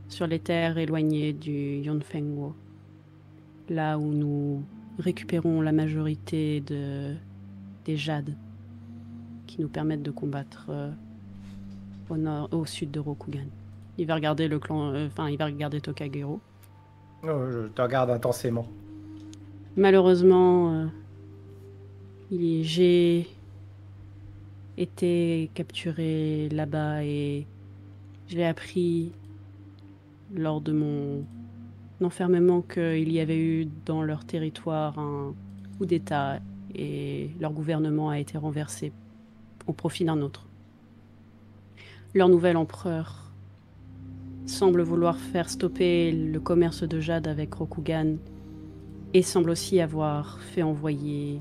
sur les terres éloignées du Yonfengwo, là où nous récupérons la majorité des jades qui nous permettent de combattre au sud de Rokugan. Il va regarder le clan, il va regarder Tokagero. Oh, je te regarde intensément. Malheureusement, j'ai été capturé là-bas et j'ai appris lors de mon enfermement qu'il y avait eu dans leur territoire un coup d'État et leur gouvernement a été renversé au profit d'un autre. Leur nouvel empereur semble vouloir faire stopper le commerce de jade avec Rokugan et semble aussi avoir fait envoyer...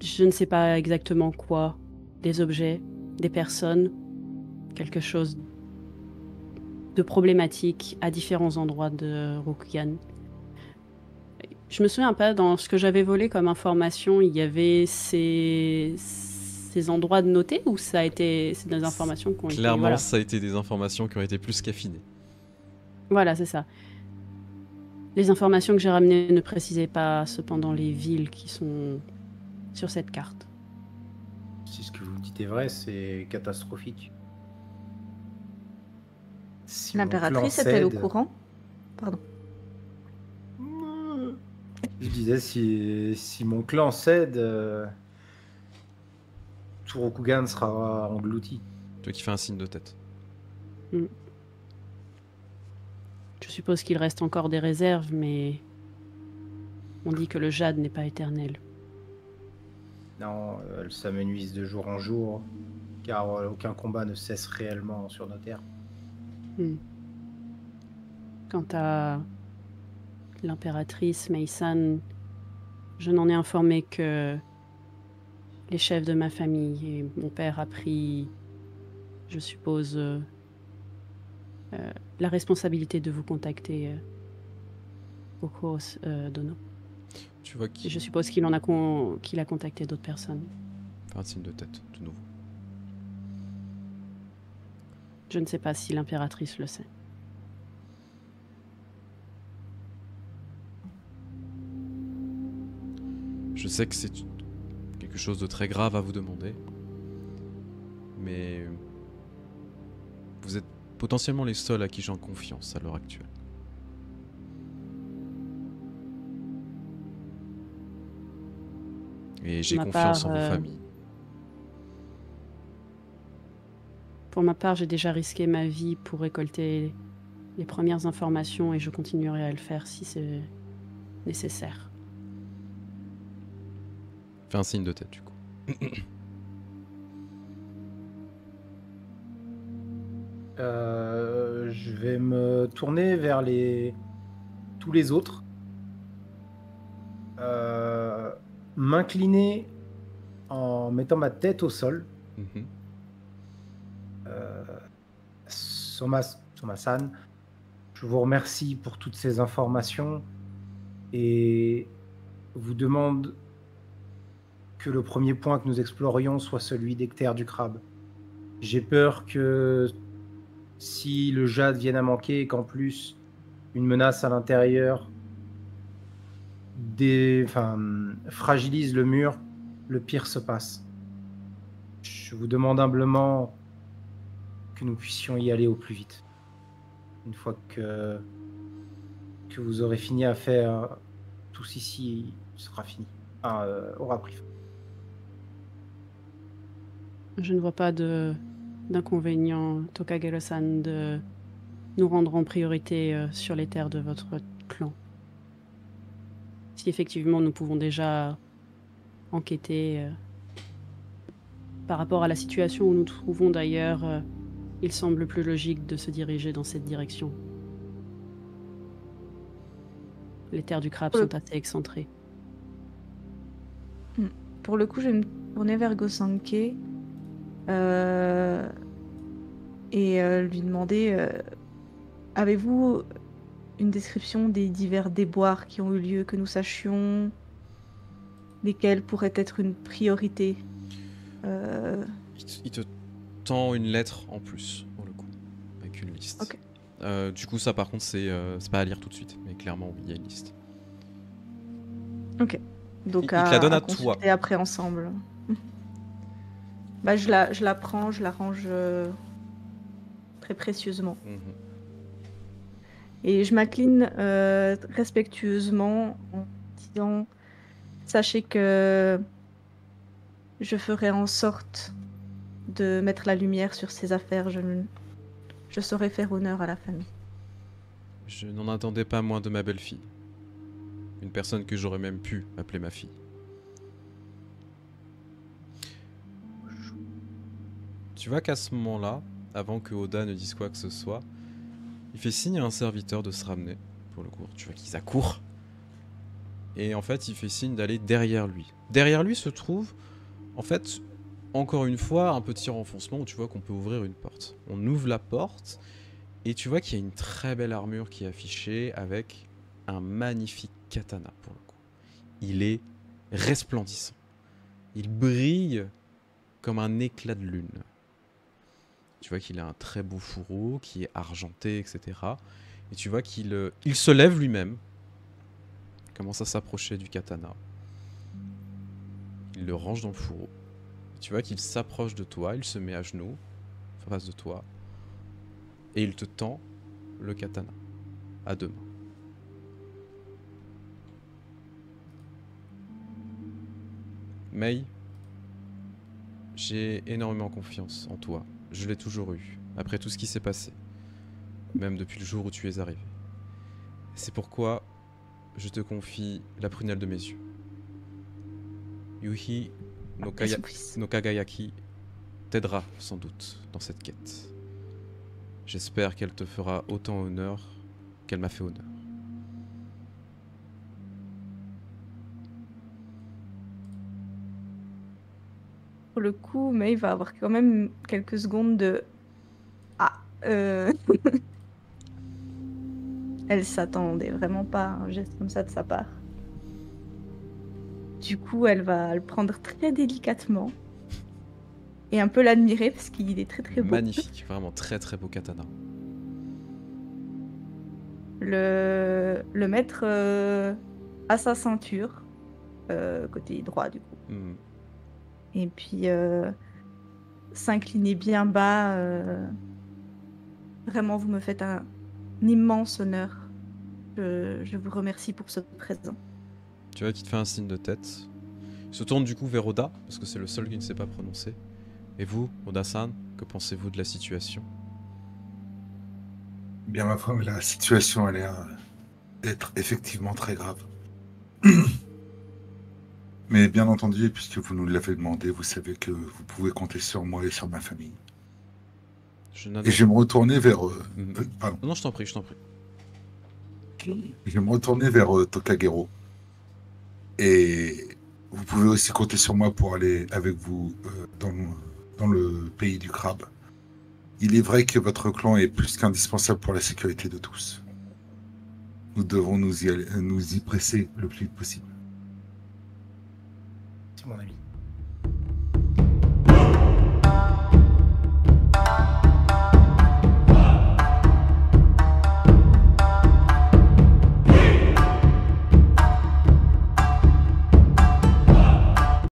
Je ne sais pas exactement quoi, des objets, des personnes, quelque chose de problématique à différents endroits de Rokugan. Je me souviens pas, dans ce que j'avais volé comme information, il y avait ces endroits de notés ou c'est des informations qui ont été... Clairement, Voilà. ça a été des informations qui ont été plus qu'affinées. Voilà, c'est ça. Les informations que j'ai ramenées ne précisaient pas cependant les villes qui sont sur cette carte. Si ce que vous me dites est vrai, c'est catastrophique. Si mon clan L'impératrice est-elle au cède- courant? Pardon. Je disais, si mon clan cède, tout Rokugan sera englouti. Toi qui fais un signe de tête. Je suppose qu'il reste encore des réserves, mais on dit que le jade n'est pas éternel. Non, elles s'amenuisent de jour en jour, car aucun combat ne cesse réellement sur nos terres. Quant à l'impératrice Mei-san, je n'en ai informé que les chefs de ma famille et mon père a pris, je suppose, la responsabilité de vous contacter au cours Dono. Tu vois Et qu'il je suppose qu'il a contacté d'autres personnes. fait un signe de tête, tout nouveau. Je ne sais pas si l'impératrice le sait. Je sais que c'est quelque chose de très grave à vous demander, mais vous êtes potentiellement les seuls à qui j'ai confiance à l'heure actuelle. Et j'ai Ma confiance part, en vos familles. Pour ma part, j'ai déjà risqué ma vie pour récolter les premières informations et je continuerai à le faire si c'est nécessaire. Fais un signe de tête du coup. Je vais me tourner vers tous les autres. M'incliner en mettant ma tête au sol. Mhm. Soma-san, je vous remercie pour toutes ces informations et vous demande que le premier point que nous explorions soit celui d'Ecter du Crabe. J'ai peur que si le jade vienne à manquer et qu'en plus une menace à l'intérieur fragilise le mur, le pire se passe. Je vous demande humblement que nous puissions y aller au plus vite. Une fois que vous aurez fini à faire tout ici, sera fini. Aura pris fin. Je ne vois pas d'inconvénient, Tokagero-san, de nous rendre en priorité sur les terres de votre clan. Si effectivement nous pouvons déjà enquêter par rapport à la situation où nous nous trouvons d'ailleurs, il semble plus logique de se diriger dans cette direction. Les terres du crabe sont assez excentrées. Pour le coup, je vais me tourner vers Gosanke et lui demander avez-vous une description des divers déboires qui ont eu lieu, que nous sachions lesquels pourraient être une priorité? Il te tend une lettre en plus, pour le coup, avec une liste. Ok. Du coup, ça par contre, c'est pas à lire tout de suite, mais clairement, oui, il y a une liste. Ok. Donc Il te la donne à toi. consulter après ensemble. Bah, je la prends, je la range très précieusement. Et je m'incline respectueusement en disant sachez que je ferai en sorte de mettre la lumière sur ces affaires. Je saurai faire honneur à la famille. Je n'en attendais pas moins de ma belle-fille. Une personne que j'aurais même pu appeler ma fille. Tu vois qu'à ce moment-là, avant que Oda ne dise quoi que ce soit, il fait signe à un serviteur de se ramener, pour le coup. Tu vois qu'il s'accourt. Et en fait, il fait signe d'aller derrière lui. Derrière lui se trouve, en fait, encore une fois, un petit renfoncement où tu vois qu'on peut ouvrir une porte. On ouvre la porte, et tu vois qu'il y a une très belle armure qui est affichée avec un magnifique katana, pour le coup. Il est resplendissant. Il brille comme un éclat de lune. Tu vois qu'il a un très beau fourreau qui est argenté, etc. Et tu vois qu'il se lève lui-même. Il commence à s'approcher du katana. Il le range dans le fourreau. Tu vois qu'il s'approche de toi, il se met à genoux, en face de toi. Et il te tend le katana, à deux mains. Mei, j'ai énormément confiance en toi. Je l'ai toujours eu, après tout ce qui s'est passé. Même depuis le jour où tu es arrivé. C'est pourquoi je te confie la prunelle de mes yeux. Yuhi no Kagayaki t'aidera sans doute dans cette quête. J'espère qu'elle te fera autant honneur qu'elle m'a fait honneur. Pour le coup, May va avoir quand même quelques secondes de... Elle s'attendait vraiment pas à un geste comme ça de sa part. Du coup, elle va le prendre très délicatement et un peu l'admirer parce qu'il est très très beau. Magnifique, vraiment très très beau katana. Le mettre à sa ceinture, côté droit du coup. Et puis s'incliner bien bas. Vraiment, vous me faites un immense honneur. Je vous remercie pour ce présent. Tu vois qu'il te fait un signe de tête. Il se tourne du coup vers Oda, parce que c'est le seul qui ne sait pas prononcer. Et vous, Oda-san, que pensez-vous de la situation? Bien ma foi, mais la situation a l'air d'être effectivement très grave. Mais bien entendu, puisque vous nous l'avez demandé, vous savez que vous pouvez compter sur moi et sur ma famille. Et je vais me retourner vers... pardon. Non, je t'en prie, je t'en prie. Je vais me retourner vers Tokagero. Et vous pouvez aussi compter sur moi pour aller avec vous dans le pays du crabe. Il est vrai que votre clan est plus qu'indispensable pour la sécurité de tous. Nous devons nous y presser le plus vite possible. C'est mon ami.